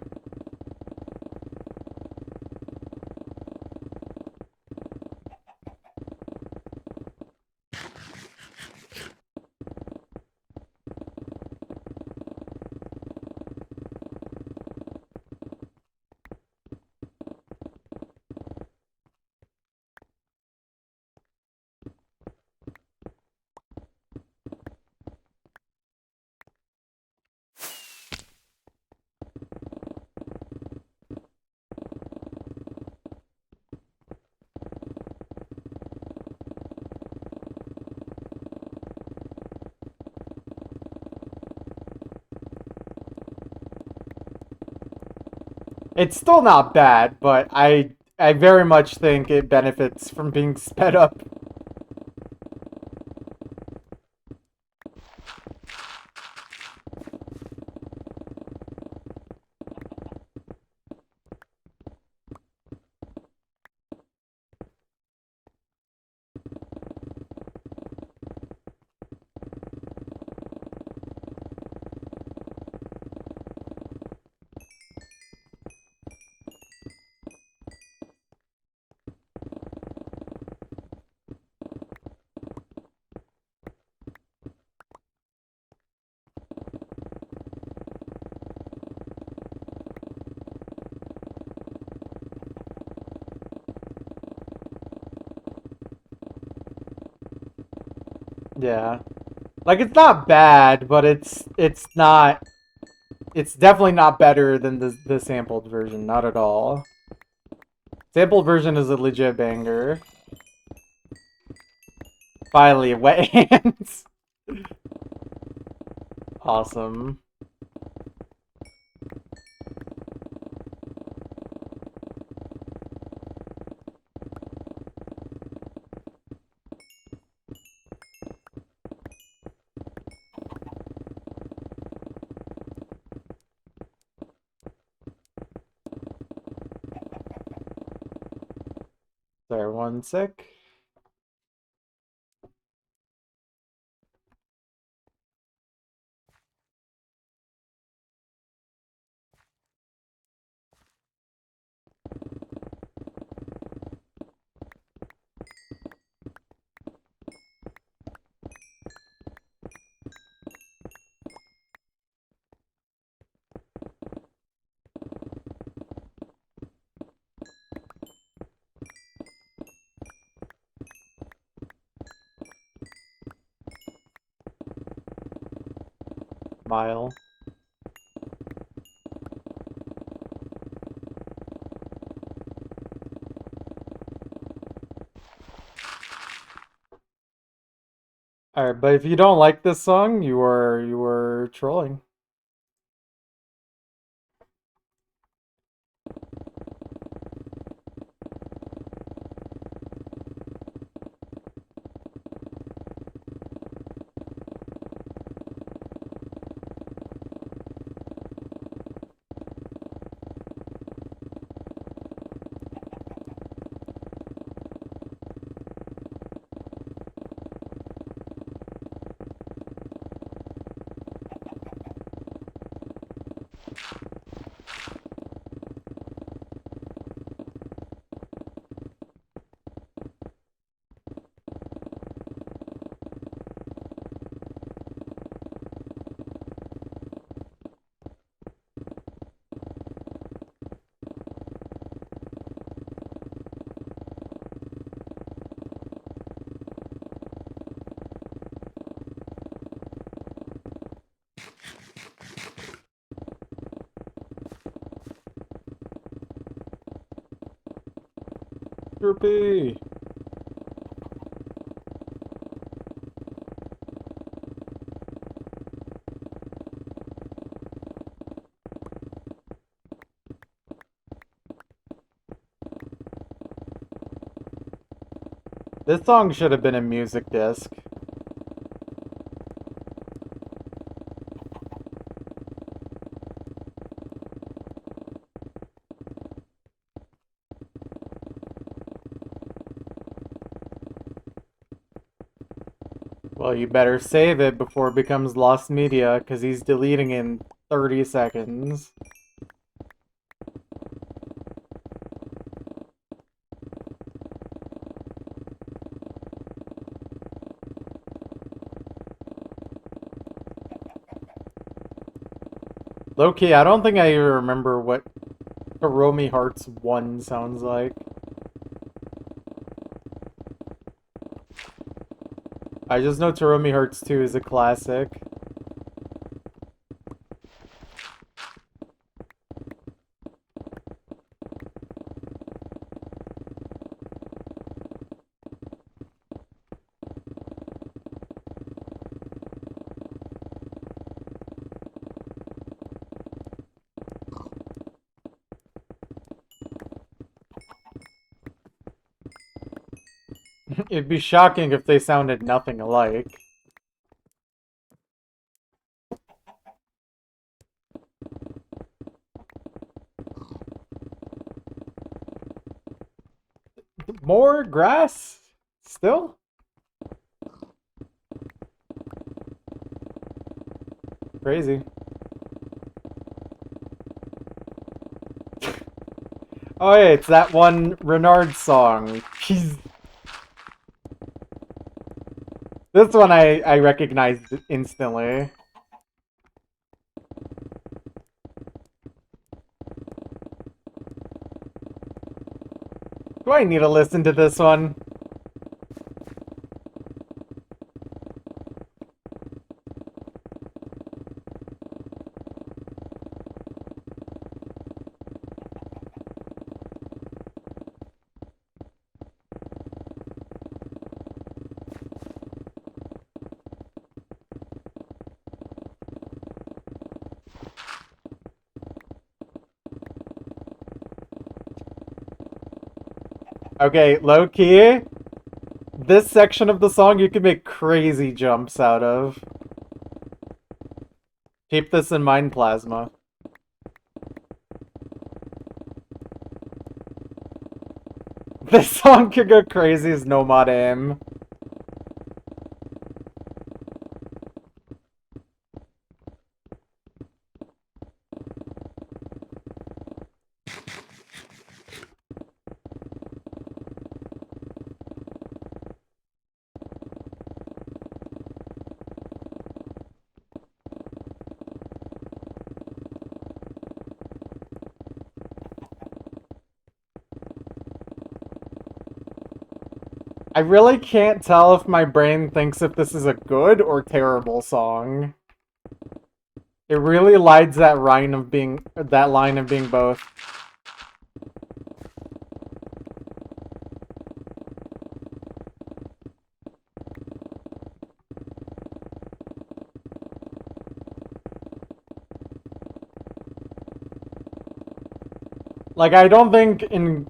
It's still not bad, but I very much think it benefits from being sped up. Yeah. Like, it's not bad, but it's not, it's definitely not better than the sampled version, not at all. Sampled version is a legit banger. Finally, wet hands. Awesome. Sorry, one sec. Mile. Alright, but if you don't like this song, you were trolling. Droopy! This song should have been a music disc. Well, you better save it before it becomes lost media, because he's deleting in 30 seconds. Low-key, I don't think I even remember what Hiromi Hearts 1 sounds like. I just know Hiromi Hearts 2 is a classic. It'd be shocking if they sounded nothing alike. More grass? Still? Crazy. Oh yeah, it's that one Renard song. He's... This one I recognized instantly. Do I need to listen to this one? Okay, low key. This section of the song you can make crazy jumps out of. Keep this in mind, This song could go crazy as Nomad Aim. I really can't tell if my brain thinks if this is a good or terrible song. It really lides that line of being both. Like, I don't think in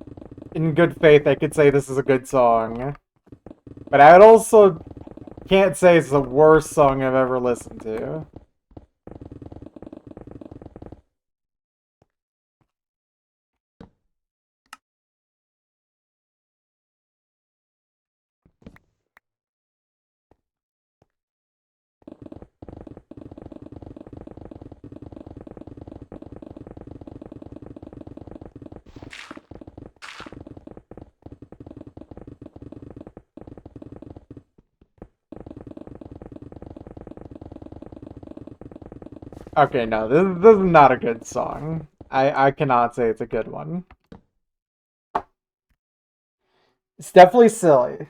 good faith I could say this is a good song. But I would also can't say it's the worst song I've ever listened to. Okay, no, this is not a good song. I cannot say it's a good one. It's definitely silly.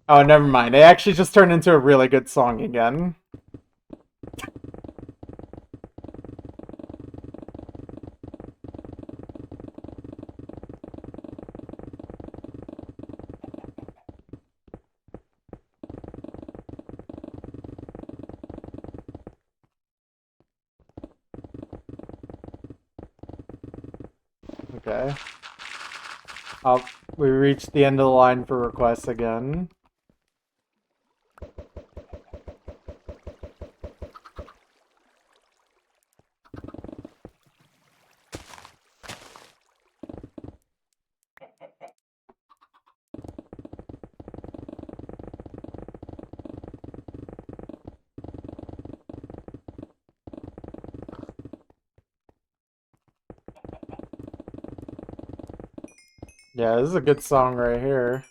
Oh, never mind. It actually just turned into a really good song again. Okay. Oh, we reached the end of the line for requests again. Yeah, this is a good song right here.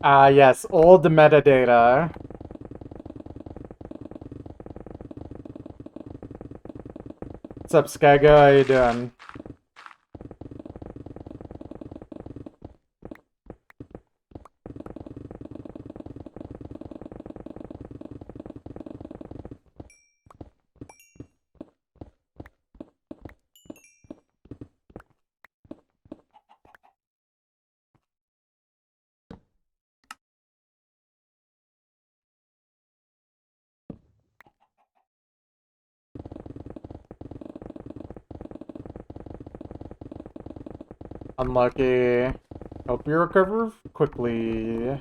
Ah, yes, old metadata. What's up, Skygo? How you doing? Unlucky. Hope you recover quickly.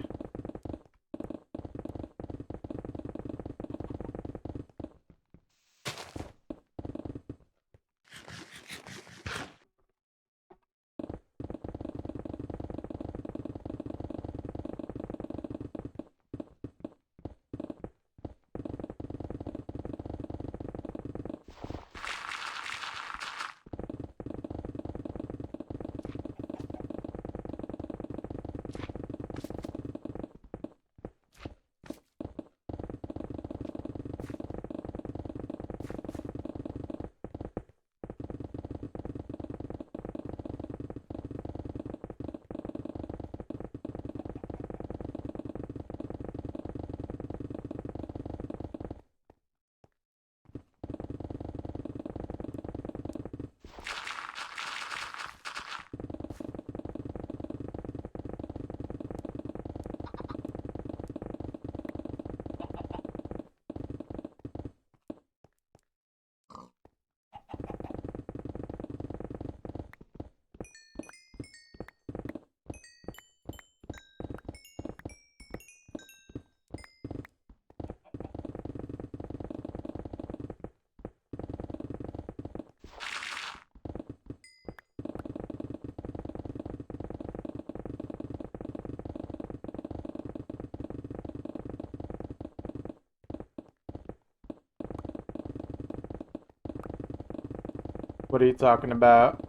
What are you talking about?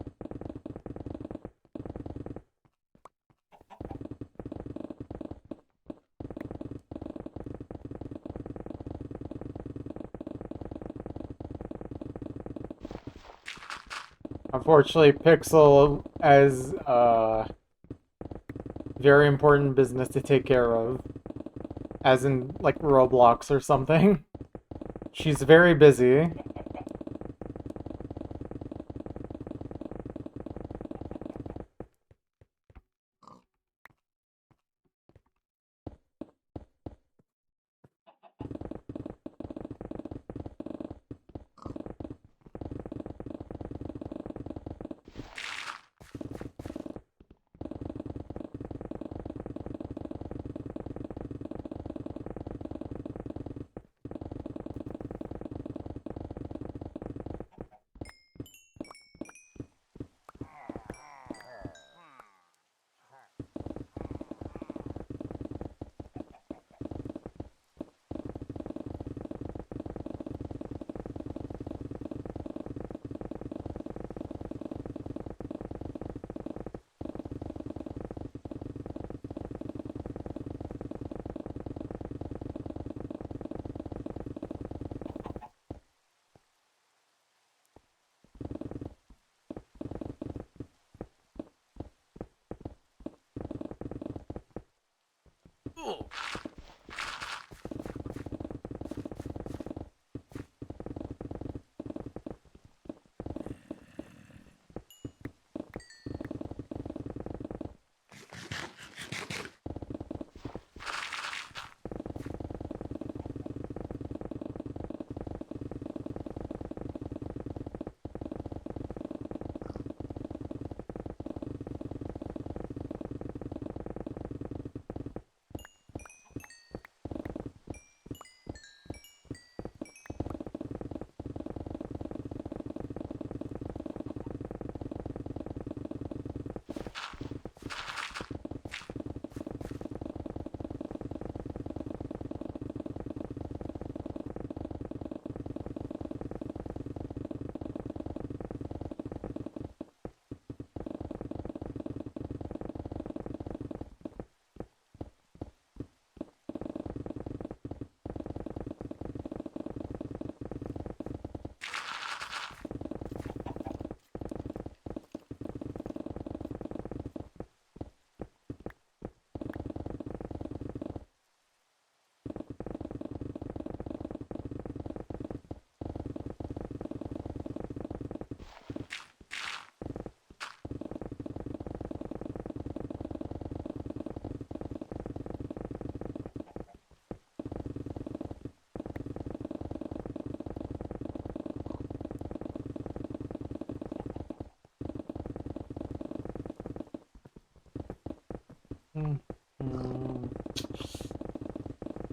Unfortunately, Pixel has very important business to take care of, as in like Roblox or something. She's very busy.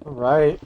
Right.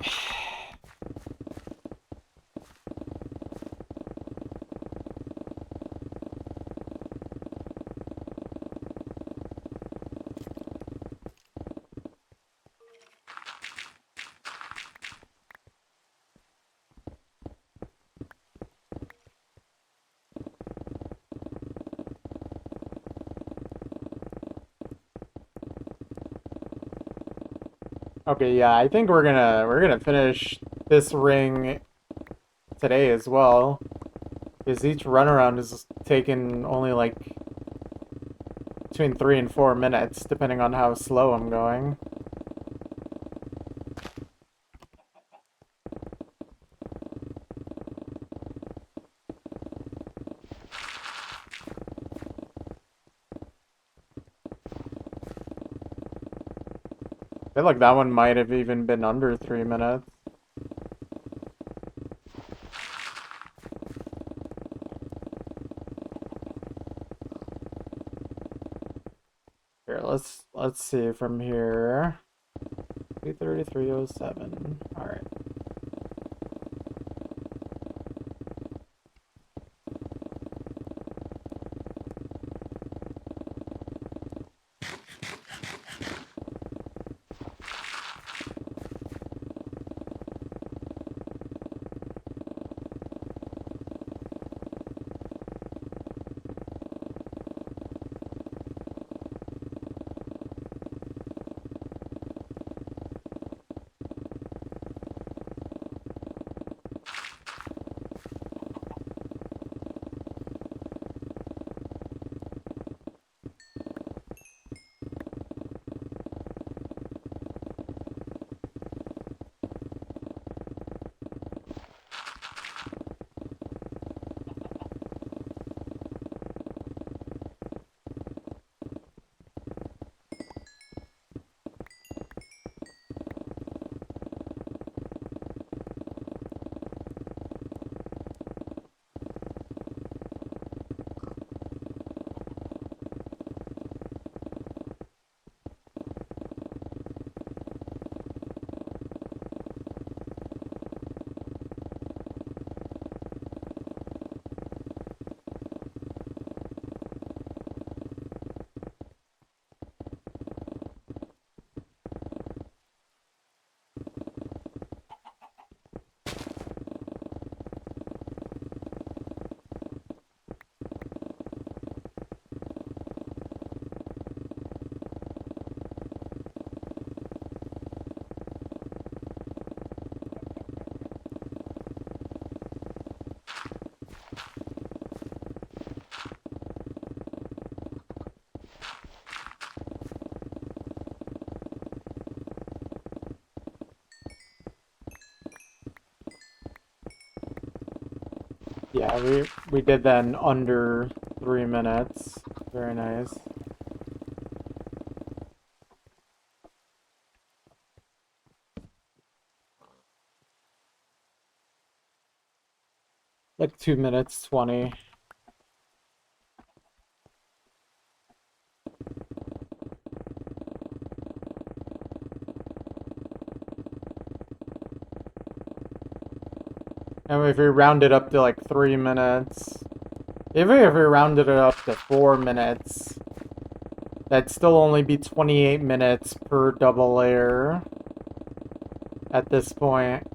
Okay, yeah, I think we're gonna finish this ring today as well. Because each runaround is taking only like between 3 and 4 minutes, depending on how slow I'm going. I feel like that one might have even been under 3 minutes. Here, let's see from here. 233.07. All right. Yeah, we did that in under 3 minutes. Very nice. Like 2 minutes 20. And if we round it up to like 3 minutes, even if we rounded it up to 4 minutes, that'd still only be 28 minutes per double layer at this point.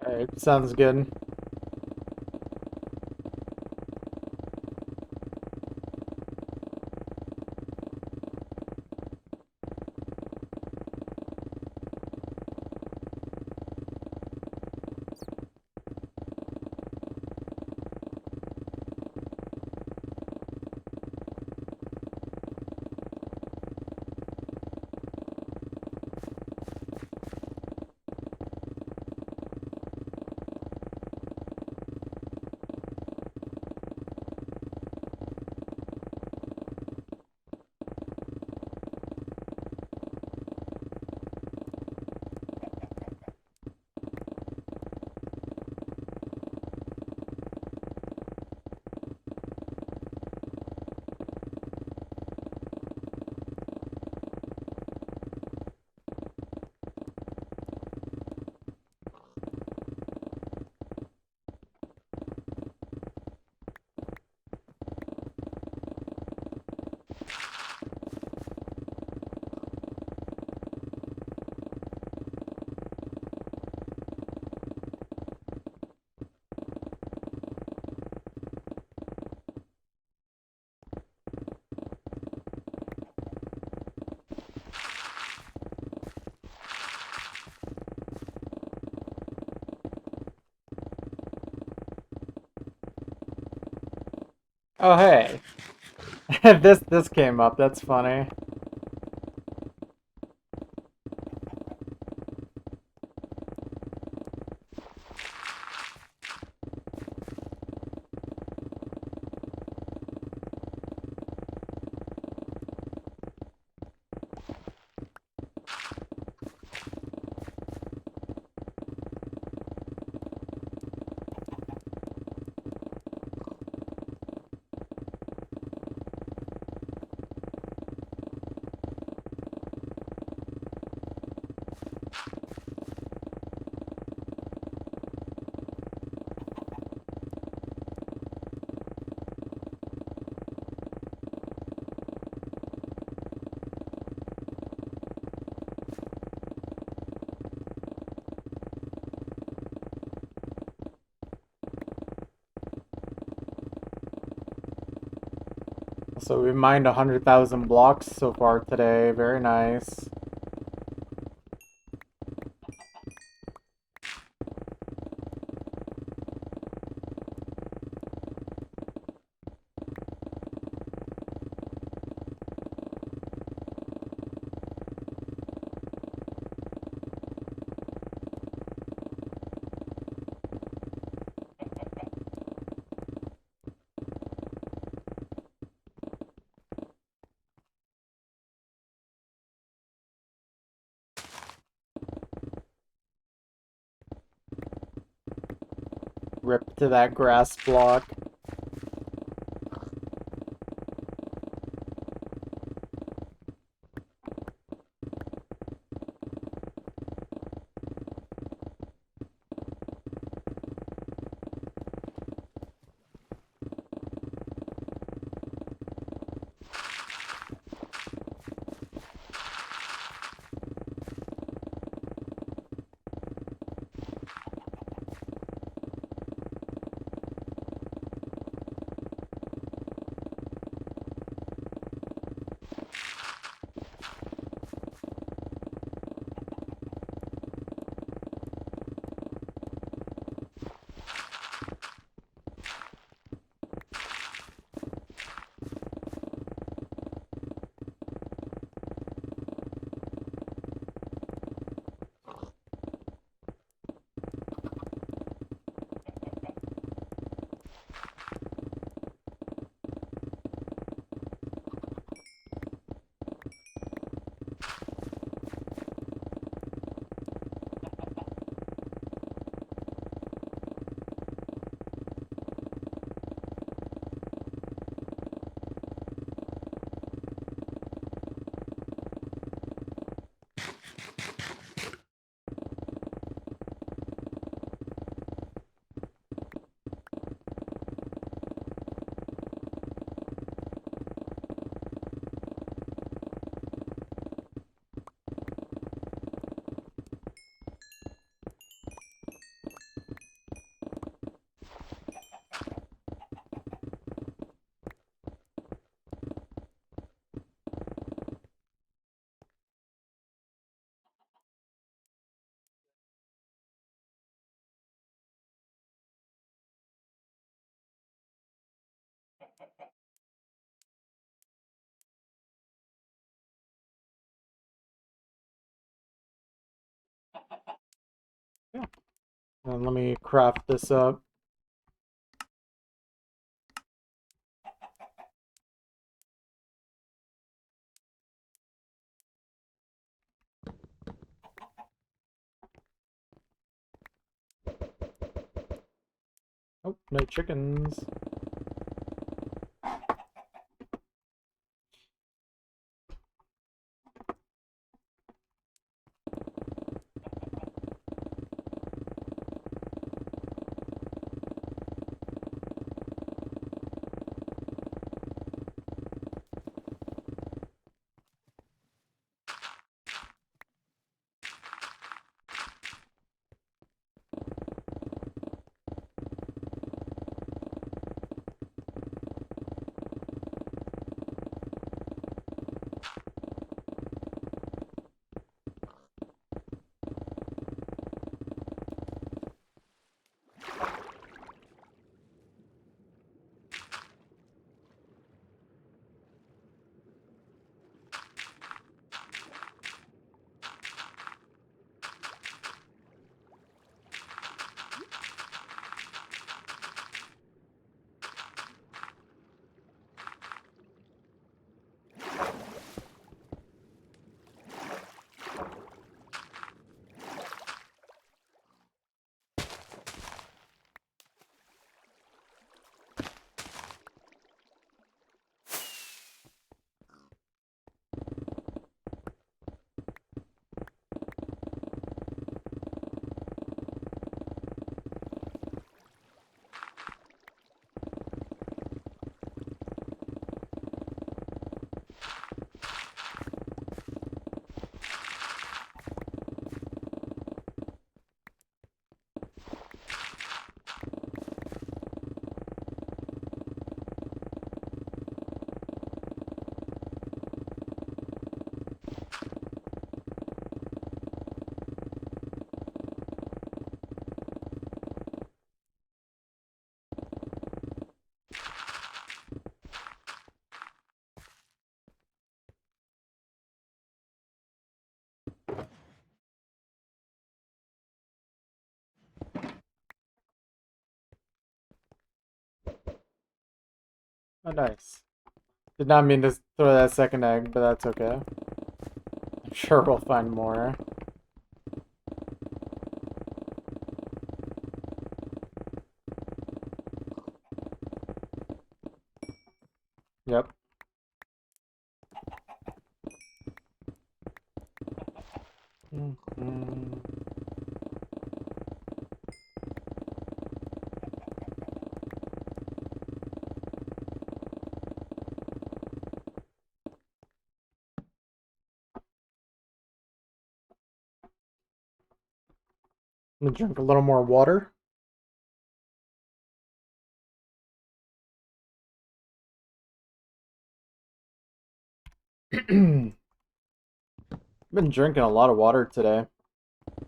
Alright, sounds good. Oh hey. This came up, that's funny. So we mined 100,000 blocks so far today. Very nice. Rip to that grass block. Yeah. And let me craft this up. Oh, no chickens. Oh, nice. Did not mean to throw that second egg, but that's okay. I'm sure we'll find more. Yep. I'm gonna drink a little more water. Been drinking a lot of water today.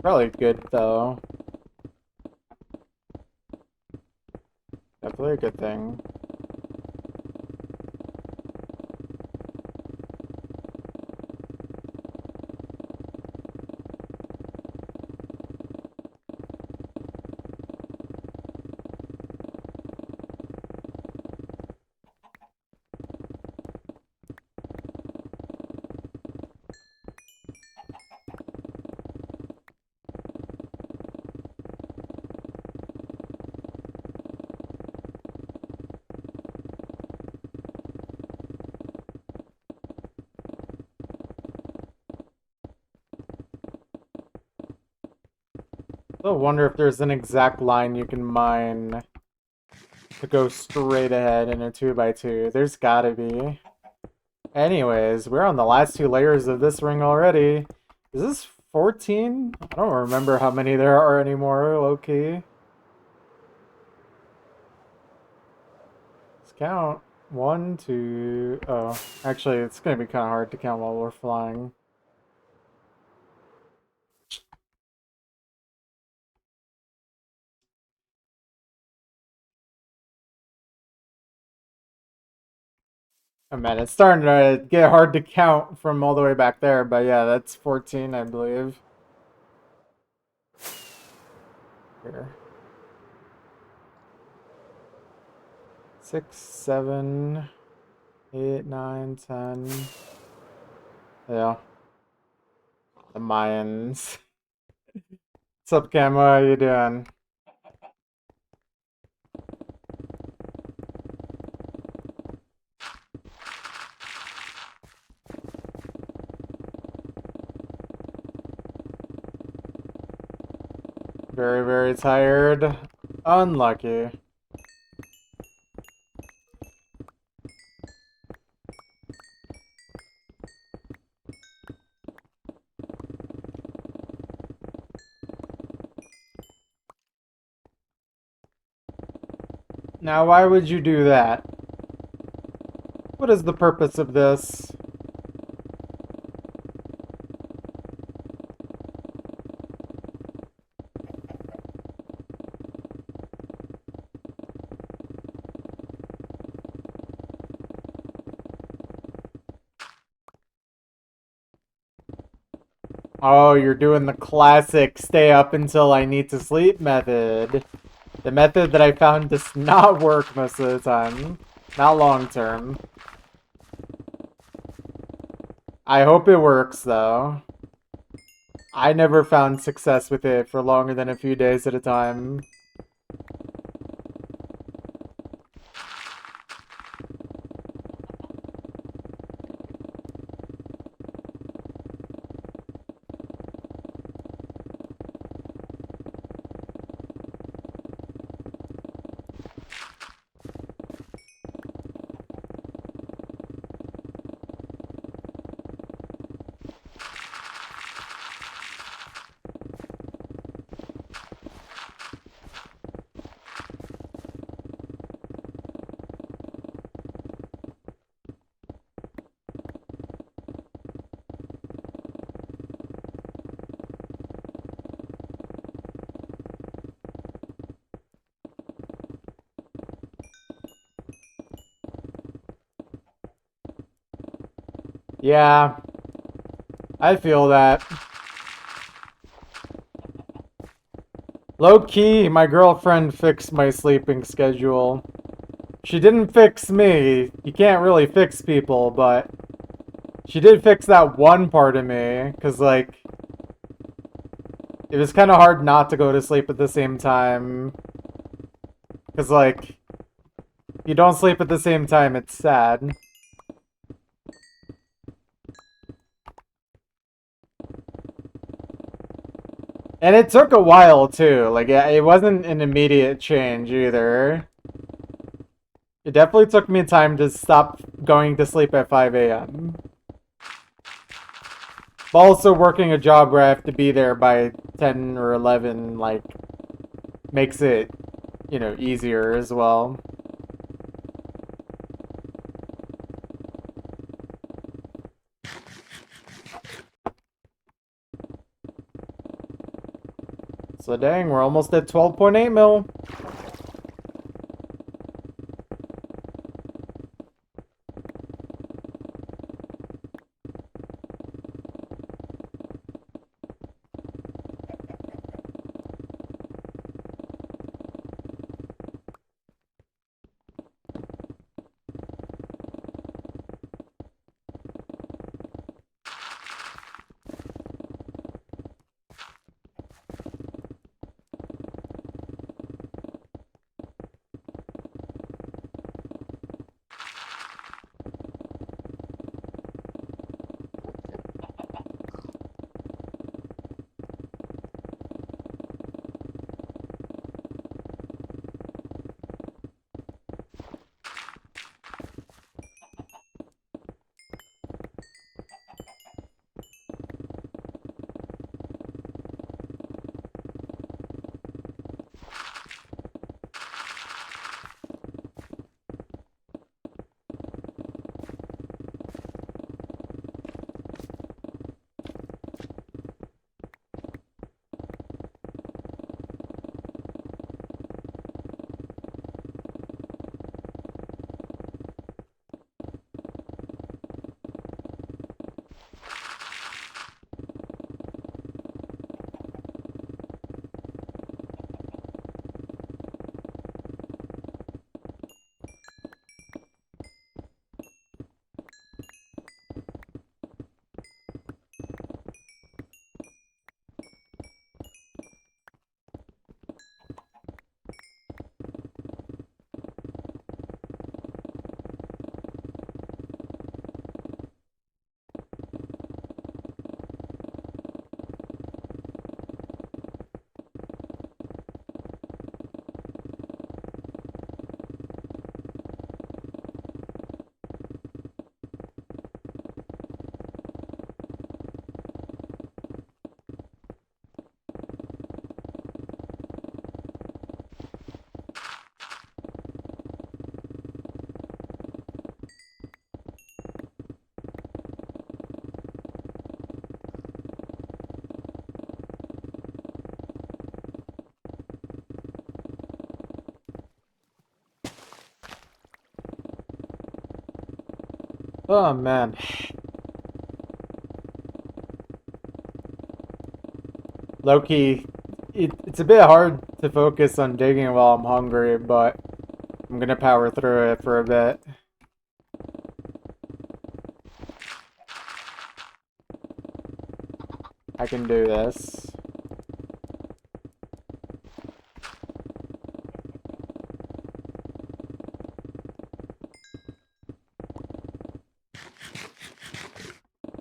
Probably good though. Definitely a good thing. I wonder if there's an exact line you can mine to go straight ahead in a 2x2. There's gotta be. Anyways, we're on the last 2 layers of this ring already. Is this 14? I don't remember how many there are anymore, low-key. Let's count. 1, 2... Oh, actually, it's gonna be kind of hard to count while we're flying. Oh man, it's starting to get hard to count from all the way back there, but yeah, that's 14, I believe. Here. 6, 7, 8, 9, 10. Yeah. The Mayans. What's up, Camo? How you doing? Very, very tired. Unlucky. Now, why would you do that? What is the purpose of this? Oh, you're doing the classic stay up until I need to sleep method. The method that I found does not work most of the time. Not long term. I hope it works, though. I never found success with it for longer than a few days at a time. Yeah, I feel that. Low key, my girlfriend fixed my sleeping schedule. She didn't fix me. You can't really fix people, but she did fix that one part of me. Because, like, it was kind of hard not to go to sleep at the same time. Because, like, you don't sleep at the same time, it's sad. And it took a while, too. Like, it wasn't an immediate change, either. It definitely took me time to stop going to sleep at 5 a.m. But also working a job where I have to be there by 10 or 11, like, makes it, you know, easier as well. So dang, we're almost at 12.8 mil. Oh, man. Low-key, it's a bit hard to focus on digging while I'm hungry, but I'm gonna power through it for a bit. I can do this.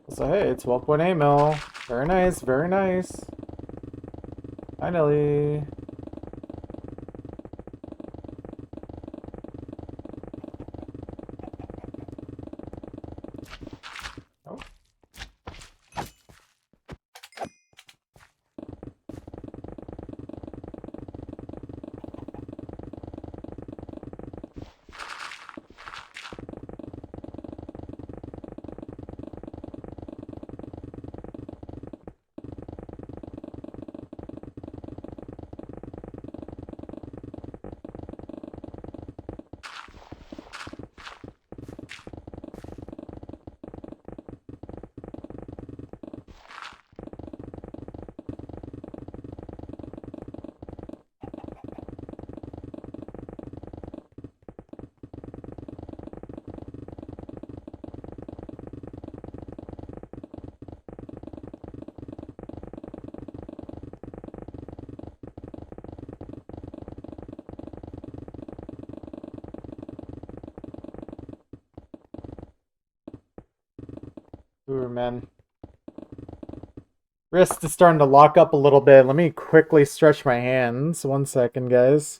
So hey, it's 12.8 mil. Very nice, very nice. Finally. Oh. Ooh, man. Wrist is starting to lock up a little bit. Let me quickly stretch my hands. 1 second, guys.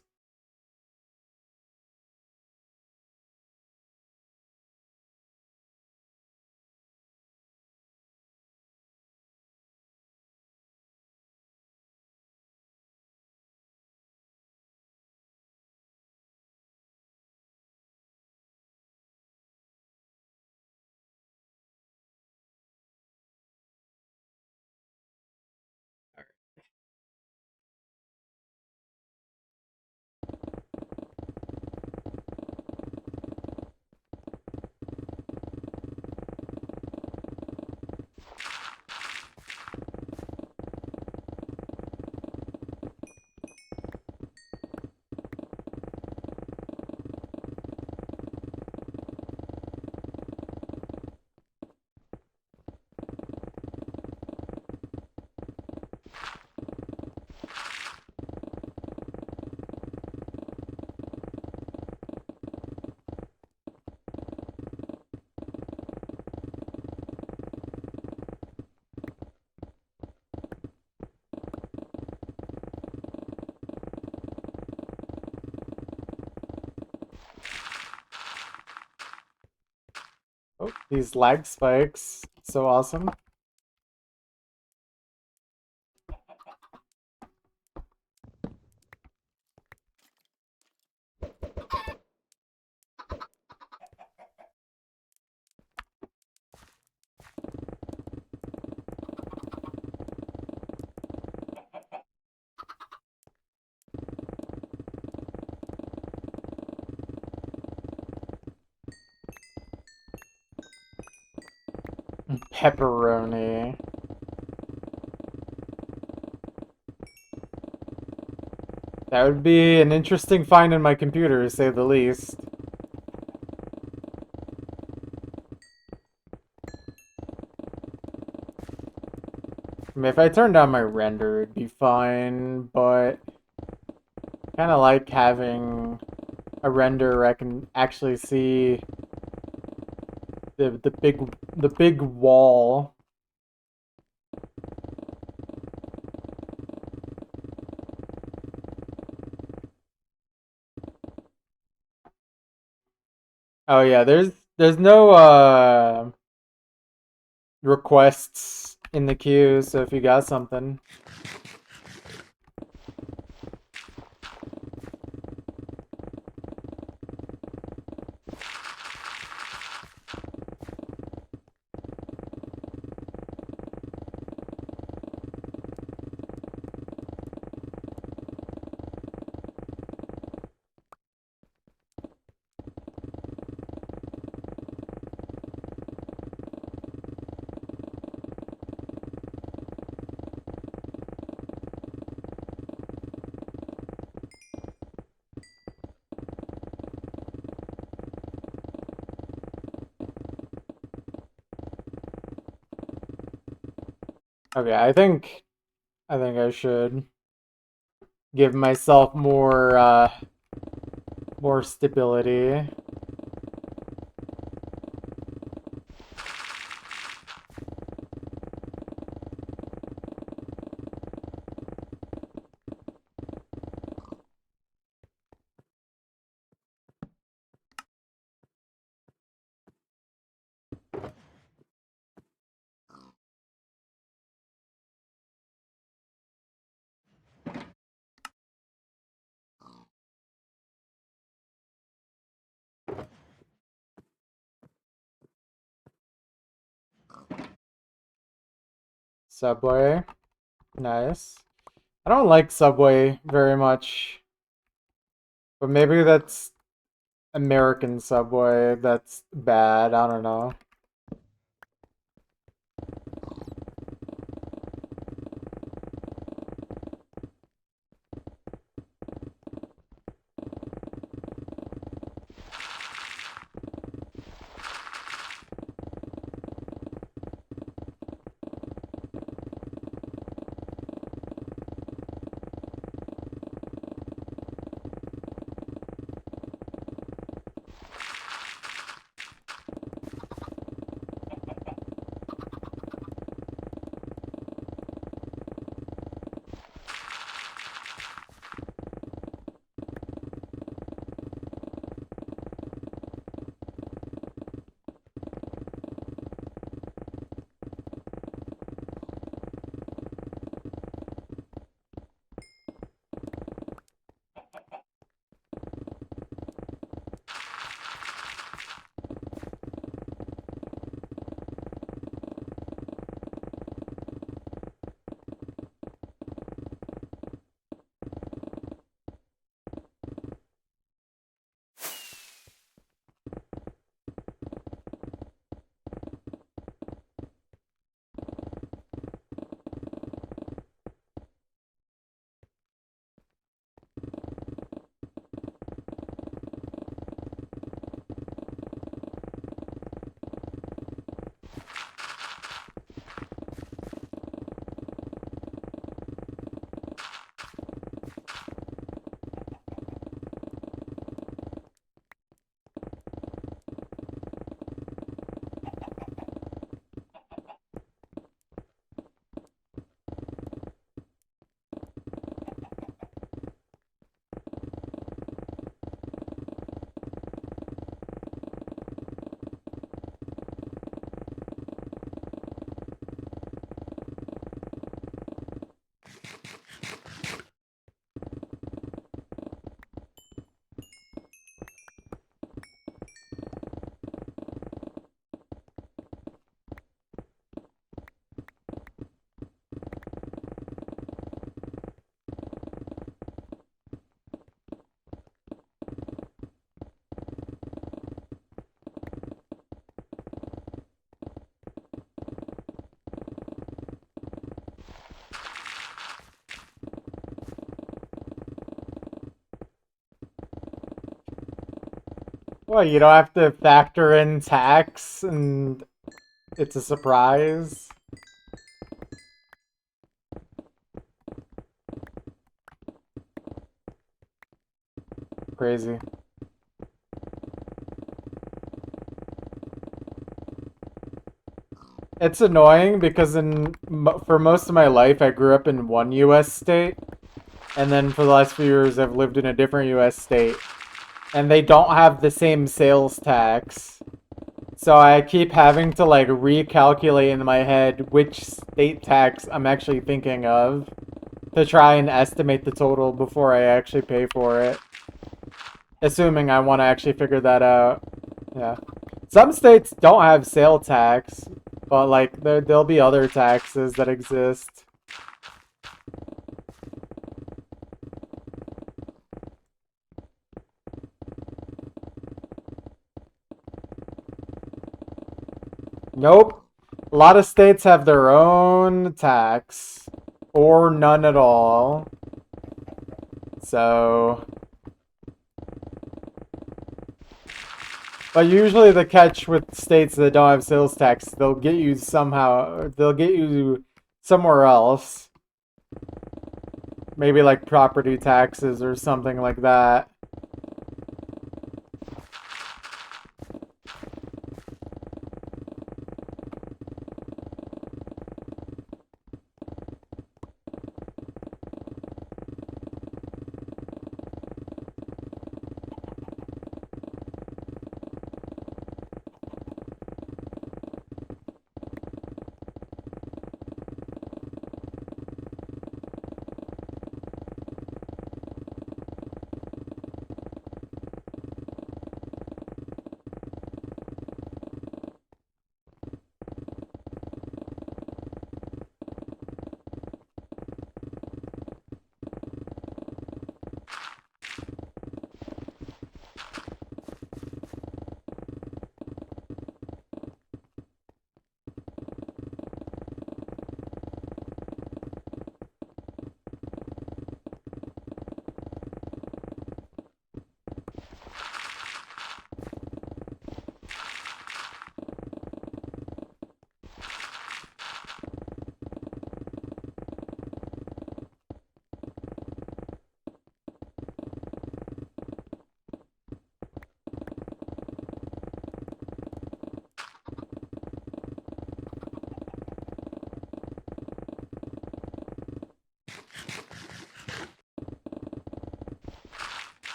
Oh, these lag spikes. So awesome. Pepperoni. That would be an interesting find in my computer, to say the least. I mean, if I turn down my render, it'd be fine, but kind of like having a render where I can actually see the big wall. Oh yeah, there's no requests in the queue, so if you got something. Okay, I think I should give myself more stability. Subway. Nice. I don't like Subway very much, but maybe that's American Subway that's bad. I don't know. Well, you don't have to factor in tax and it's a surprise. Crazy. It's annoying because for most of my life I grew up in one US state, and then for the last few years I've lived in a different US state, and they don't have the same sales tax. So I keep having to like recalculate in my head which state tax I'm actually thinking of to try and estimate the total before I actually pay for it. Assuming I want to actually figure that out. Yeah. Some states don't have sale tax, but like there'll be other taxes that exist. Nope. A lot of states have their own tax or none at all. So, but usually the catch with states that don't have sales tax, they'll get you somehow, they'll get you somewhere else. Maybe like property taxes or something like that.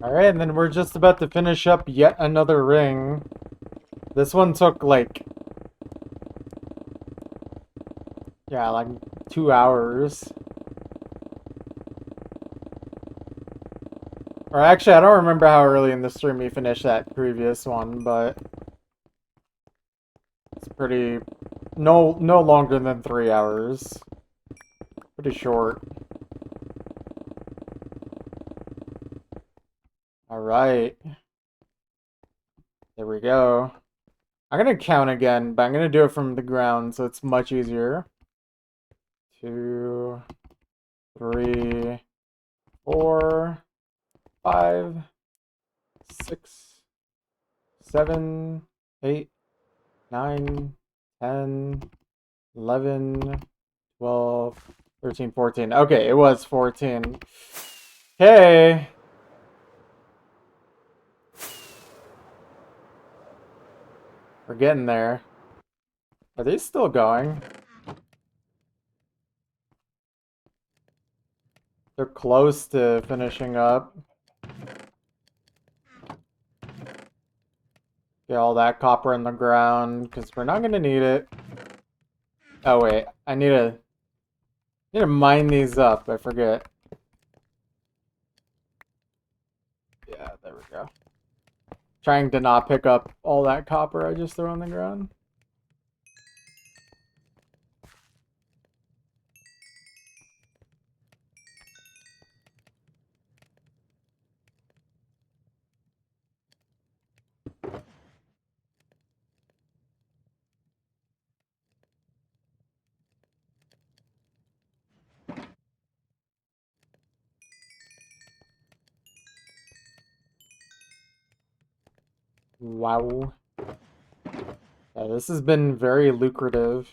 Alright, and then we're just about to finish up yet another ring. This one took like, yeah, like 2 hours. Or actually, I don't remember how early in the stream we finished that previous one, but it's pretty, no longer than 3 hours. Pretty short. Alright. There we go. I'm gonna count again, but I'm gonna do it from the ground so it's much easier. 2, 3, 4, 5, 6, 7, 8, 9, 10, 11, 12, 13, 14. Okay, it was 14. Okay. We're getting there. Are they still going? They're close to finishing up. Get all that copper in the ground, because we're not going to need it. Oh, wait. I need to mine these up. I forget. Yeah, there we go. Trying to not pick up all that copper I just threw on the ground. Wow. Yeah, this has been very lucrative.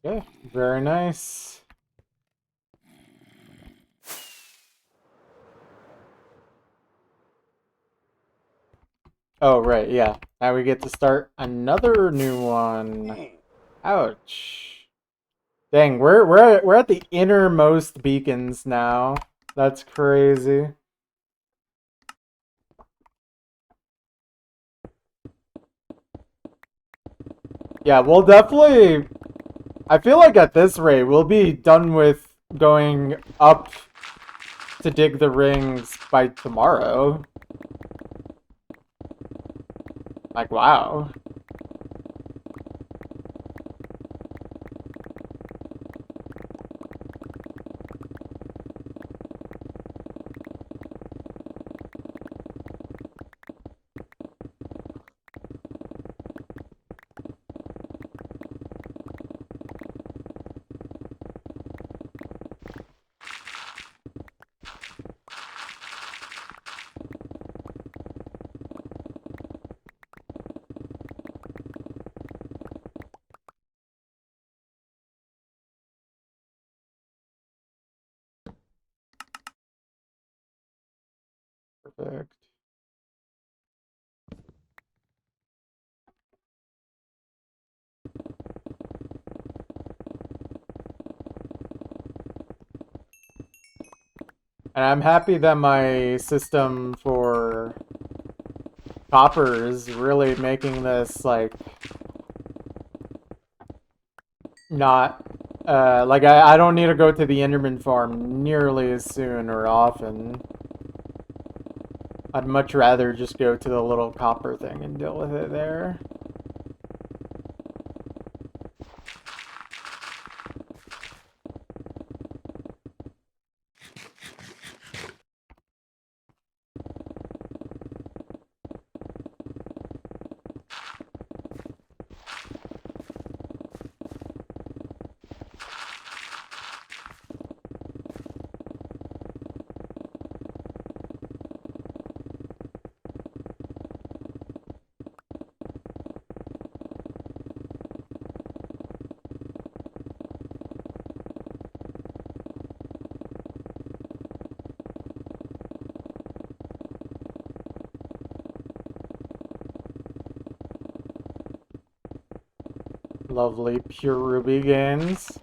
Okay, very nice. Oh, right, yeah. Now we get to start another new one. Ouch. Dang, we're at the innermost beacons now. That's crazy. Yeah, we'll definitely... I feel like at this rate, we'll be done with going up to dig the rings by tomorrow. Like, wow. Perfect. And I'm happy that my system for copper is really making this, like, not, like, I don't need to go to the Enderman farm nearly as soon or often. I'd much rather just go to the little copper thing and deal with it there. Lovely pure ruby gains.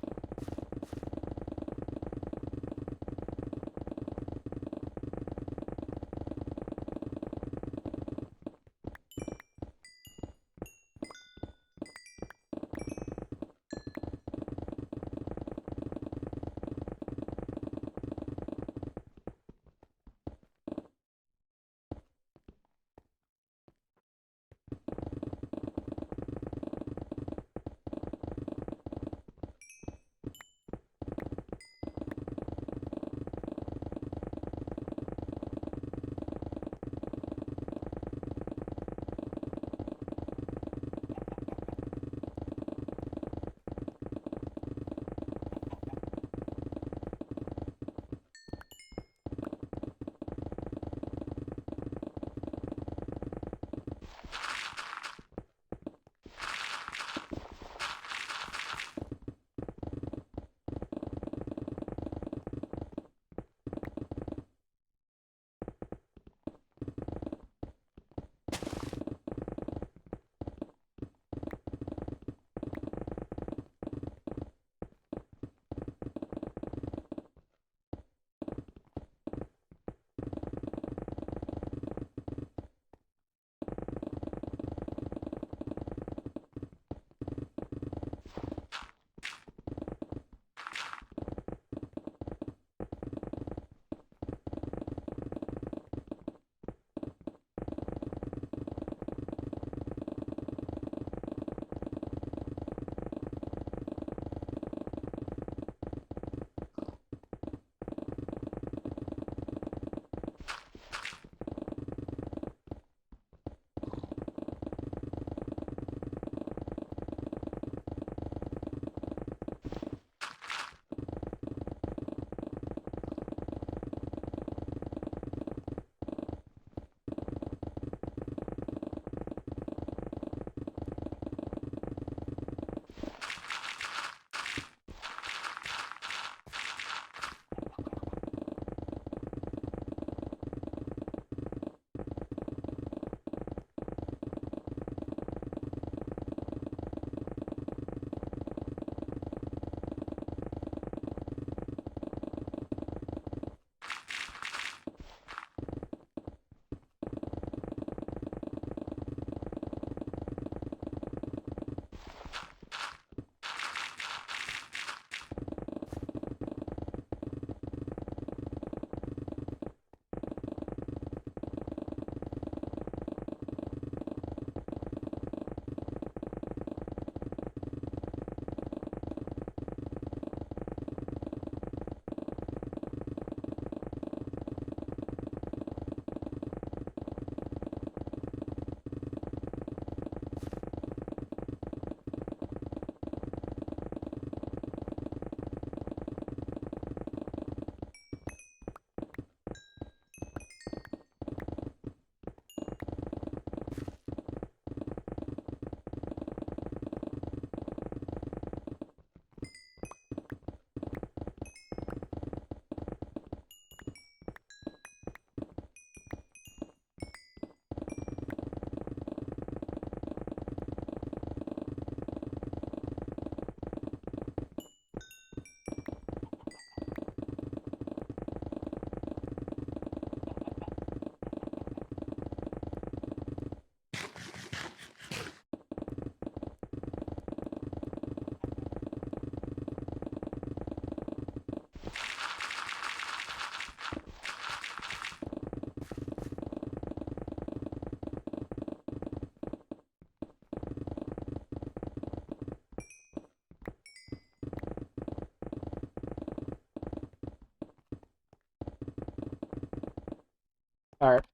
Alright.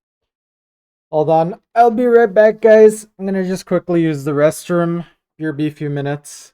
Hold on. I'll be right back, guys. I'm gonna just quickly use the restroom. Be a few minutes.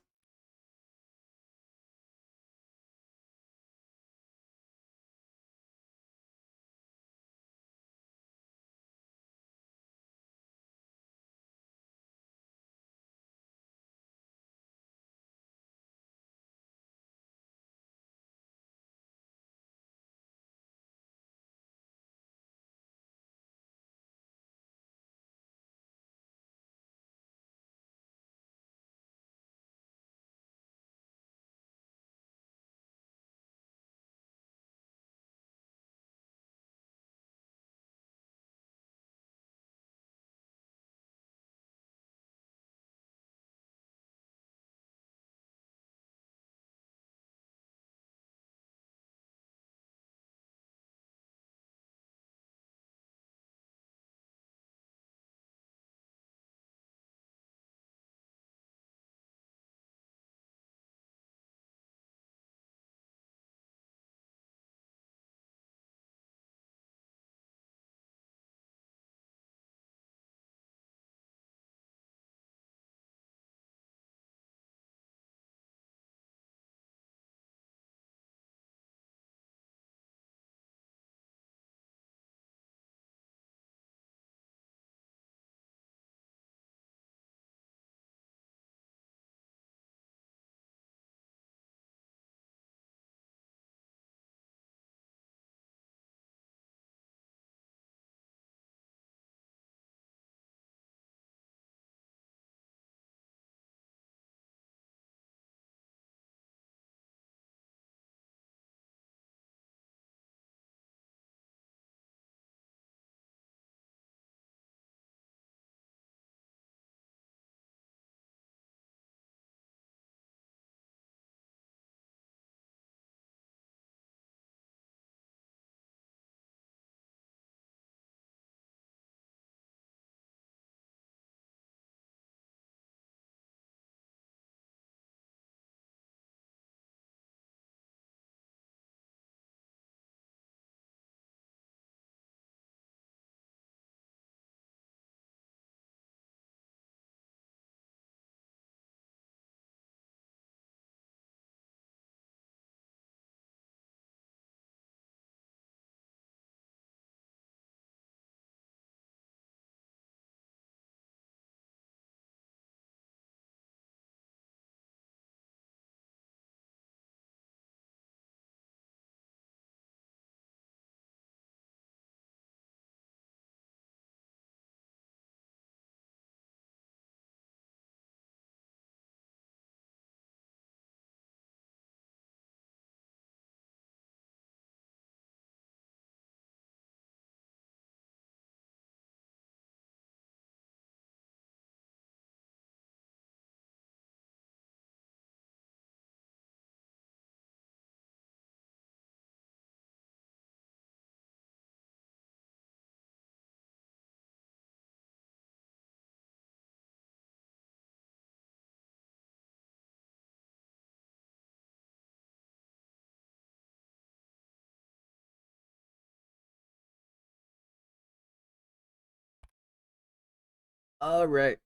All right,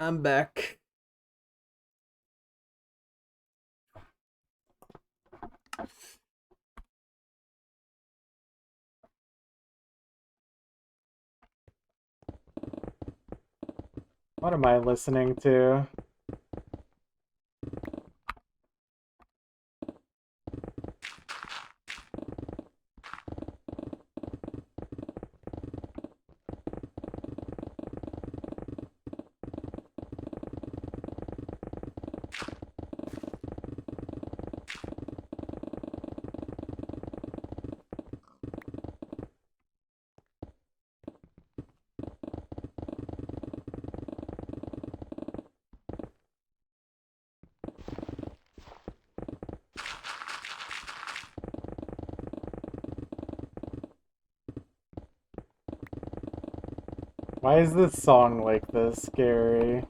I'm back. What am I listening to? Why is this song like this, Gary?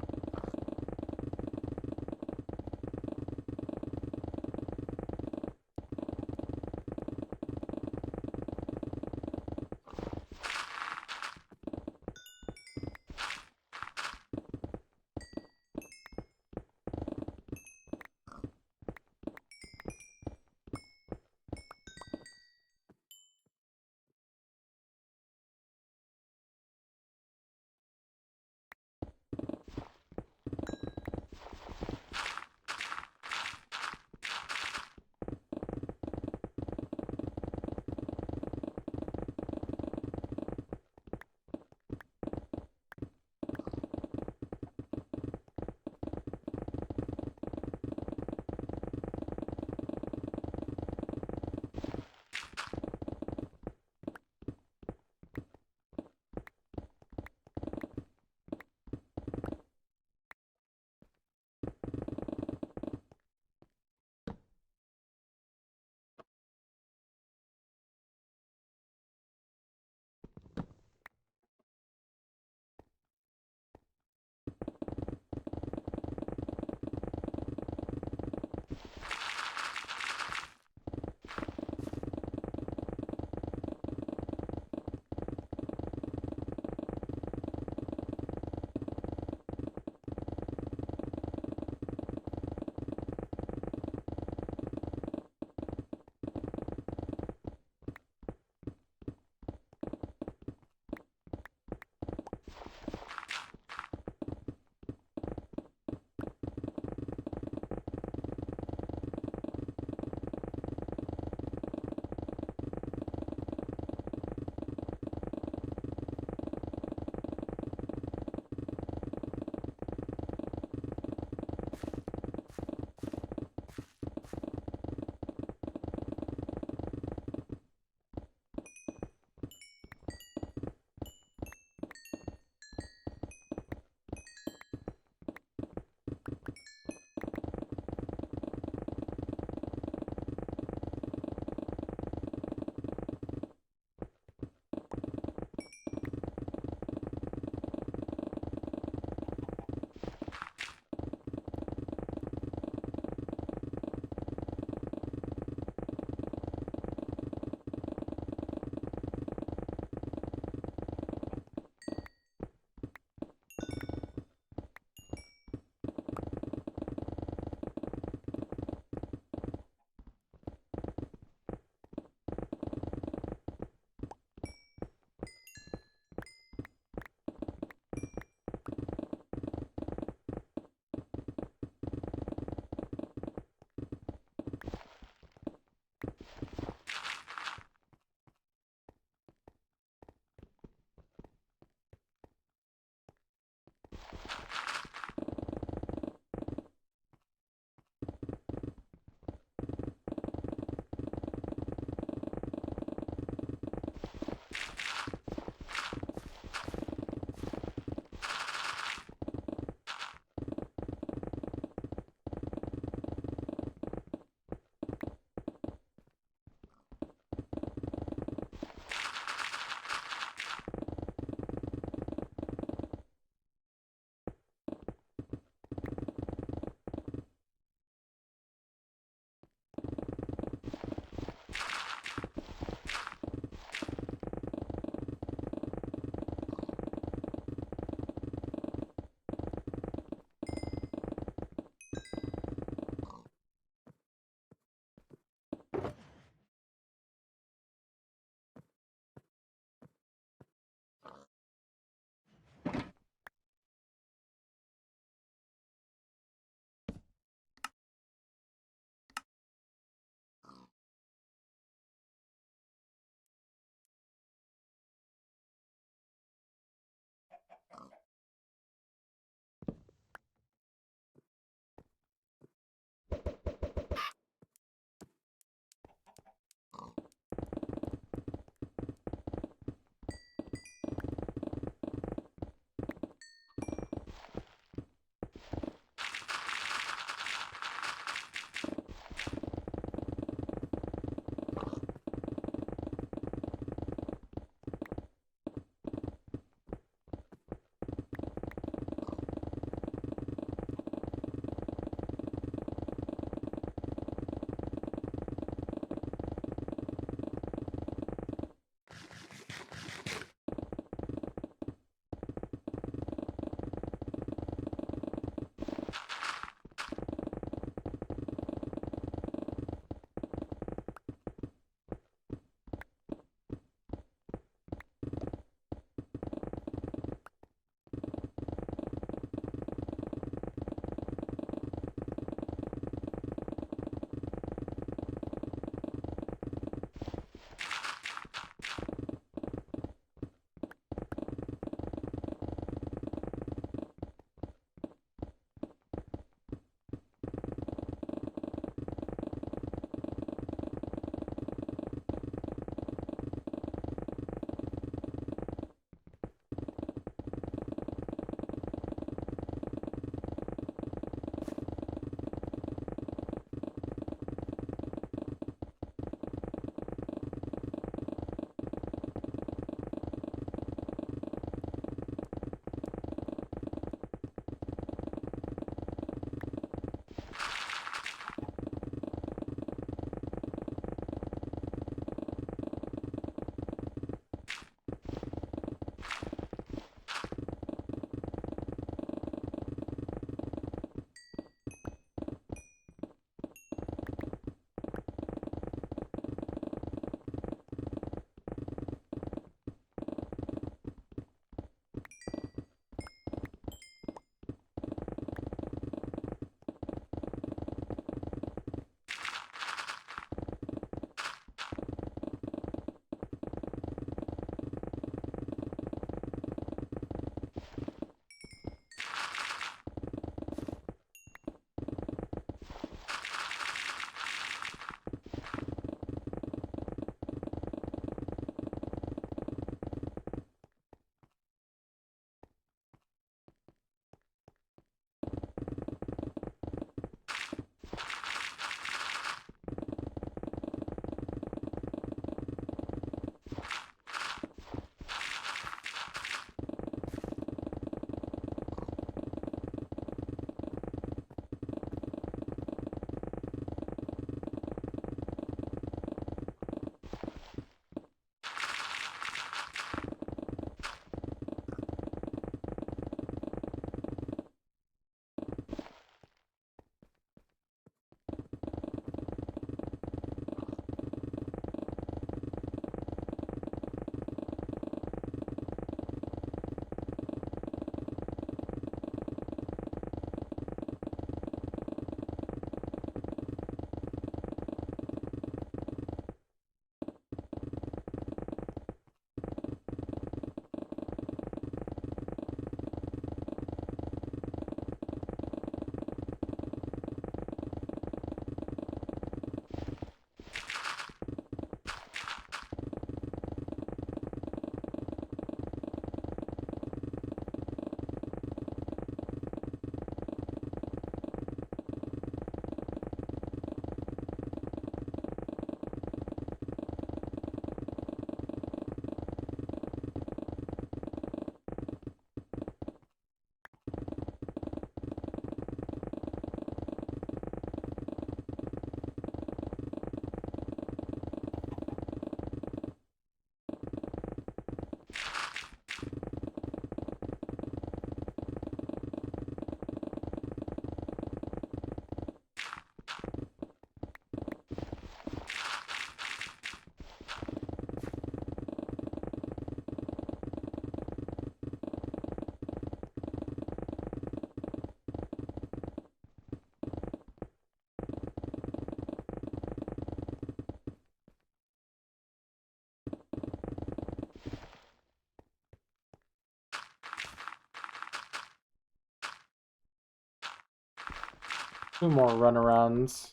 2 more runarounds.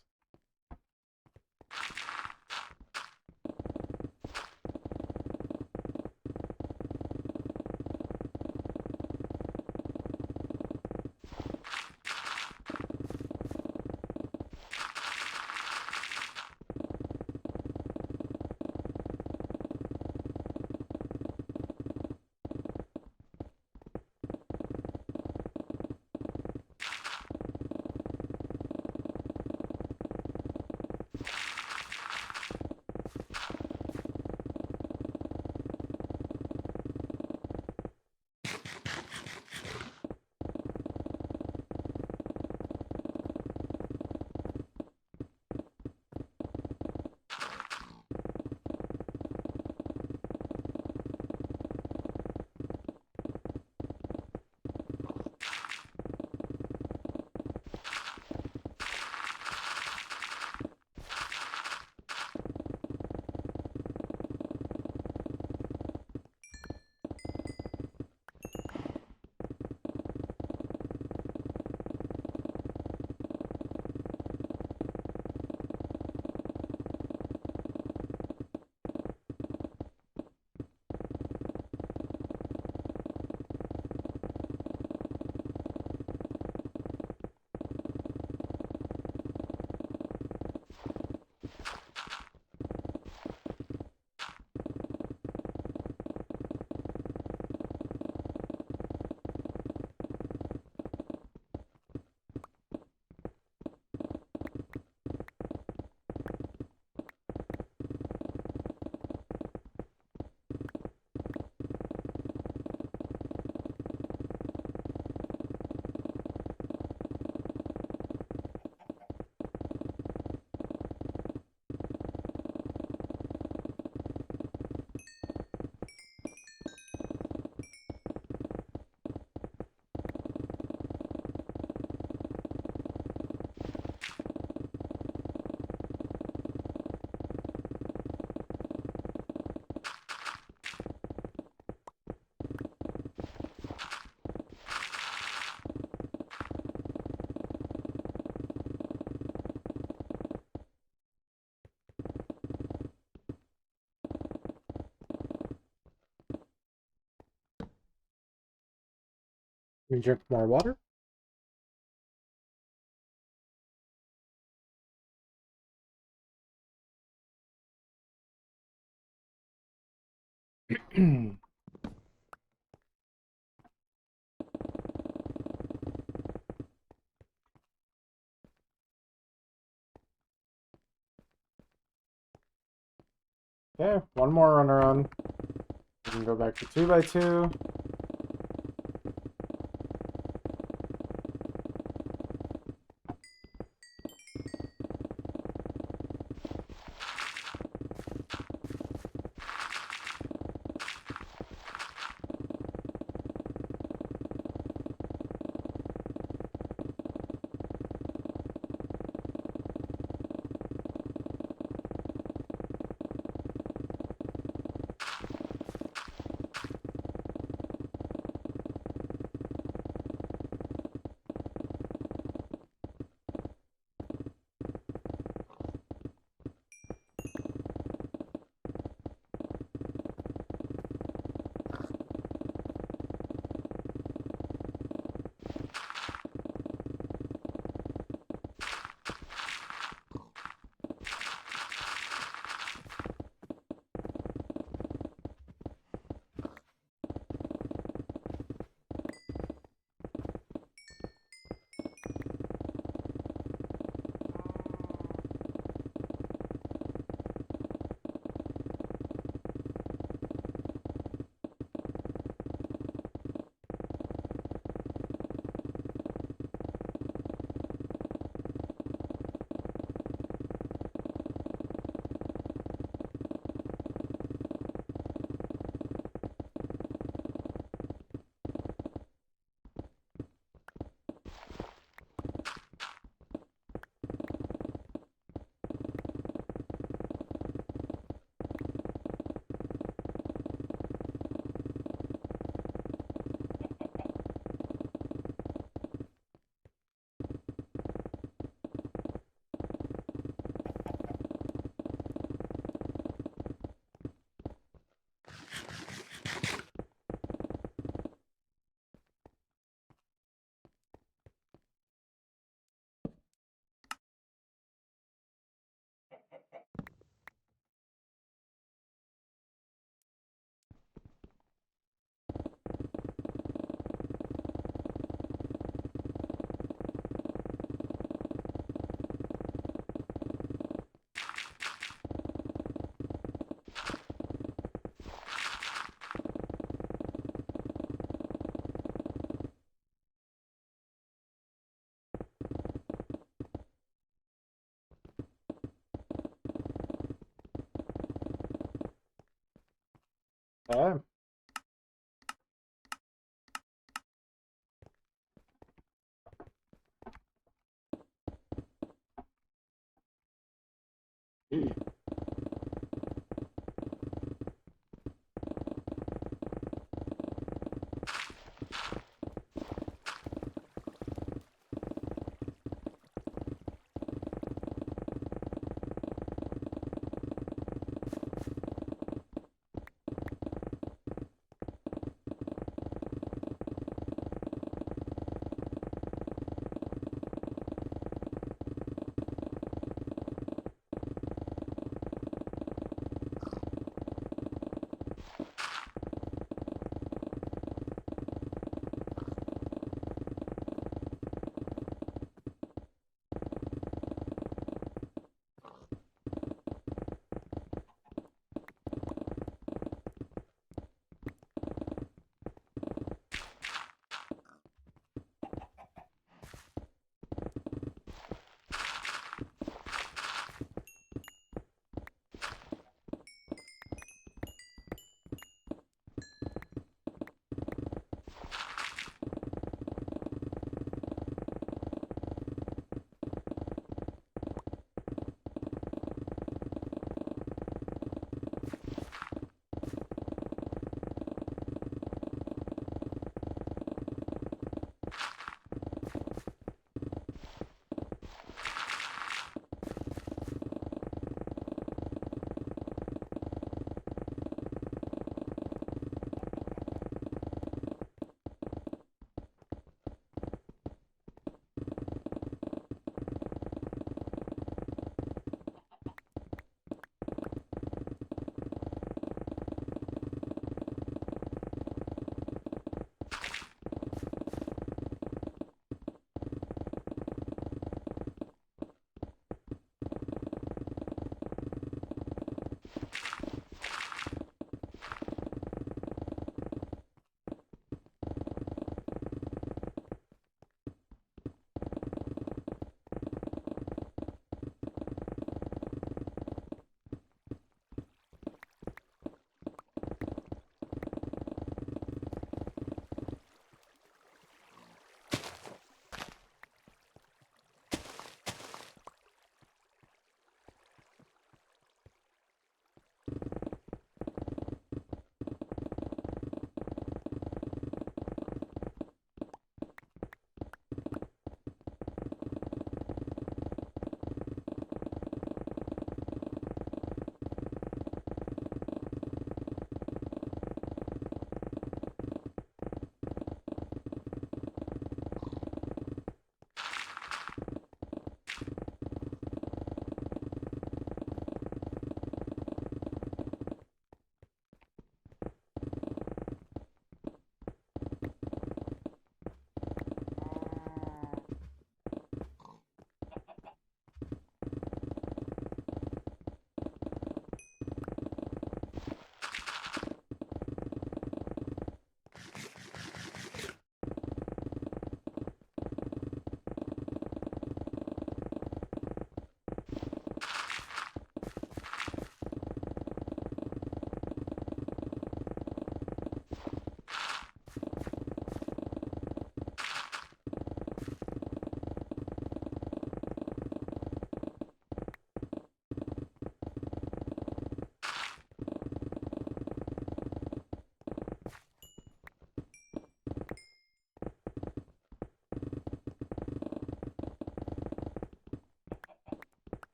You drink more water? Okay, one more run around. We can go back to 2x2. Okay.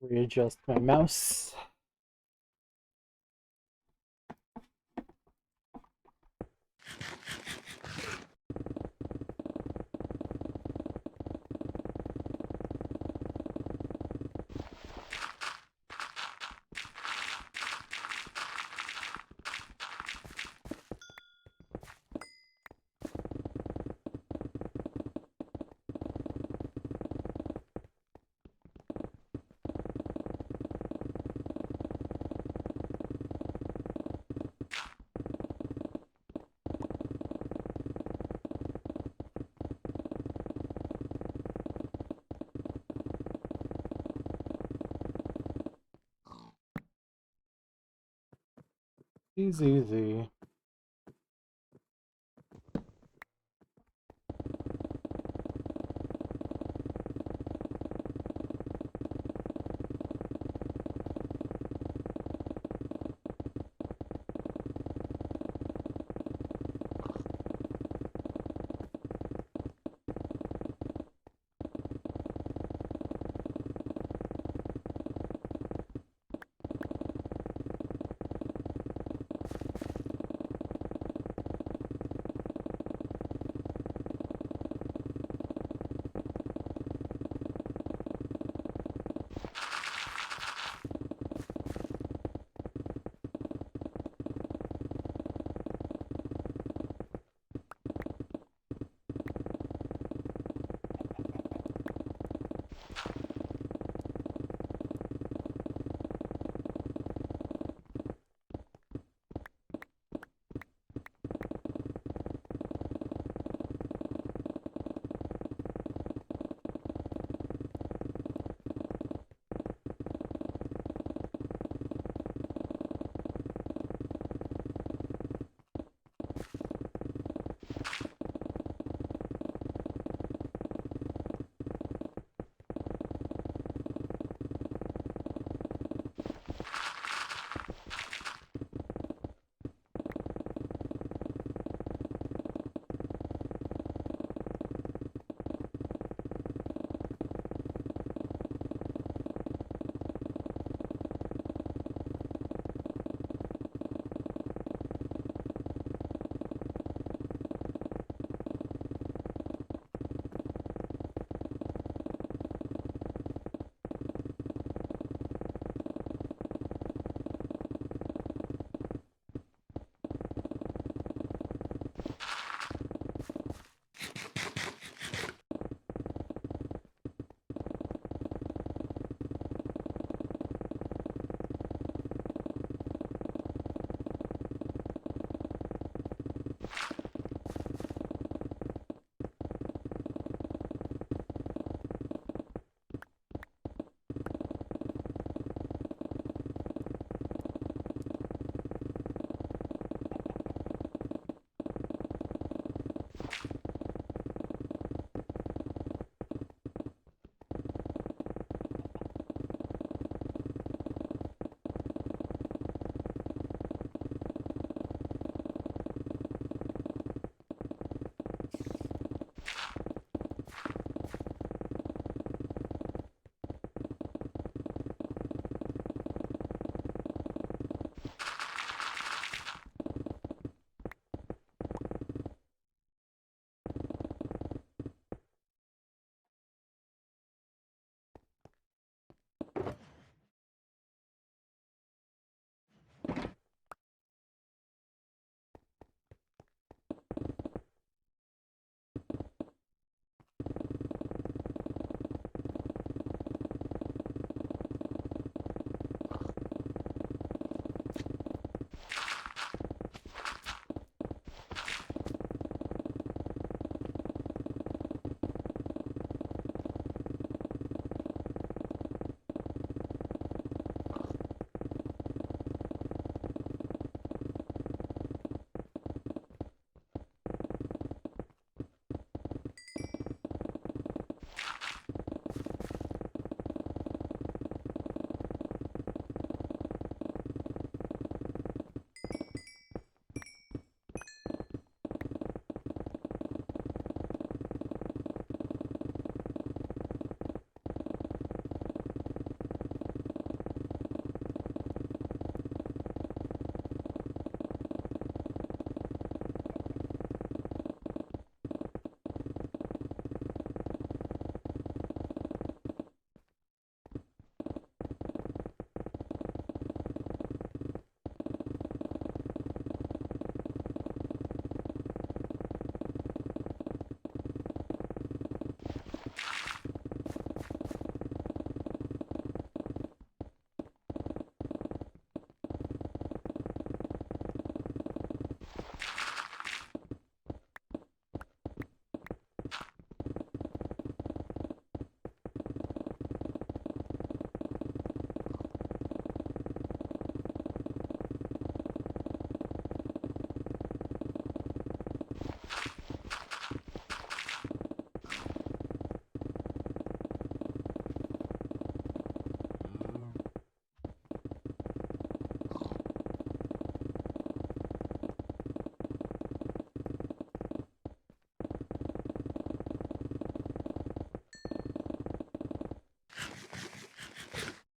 Readjust my mouse. Easy.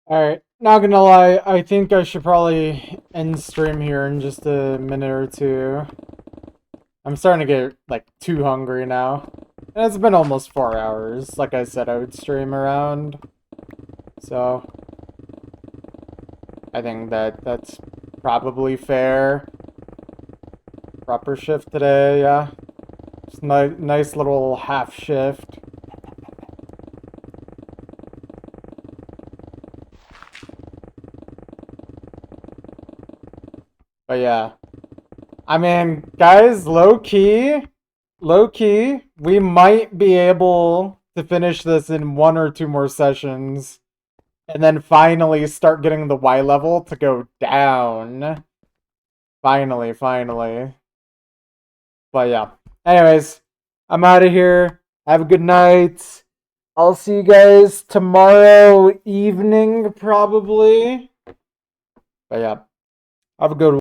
Alright, not gonna lie, I think I should probably end stream here in just a minute or two. I'm starting to get, like, too hungry now. And it's been almost 4 hours. Like I said, I would stream around. So, I think that's probably fair. Proper shift today, yeah. Just nice little half shift. But yeah. I mean, guys, low key, we might be able to finish this in 1 or 2 more sessions. And then finally start getting the Y level to go down. Finally. But yeah. Anyways, I'm out of here. Have a good night. I'll see you guys tomorrow evening, probably. But yeah. Have a good one.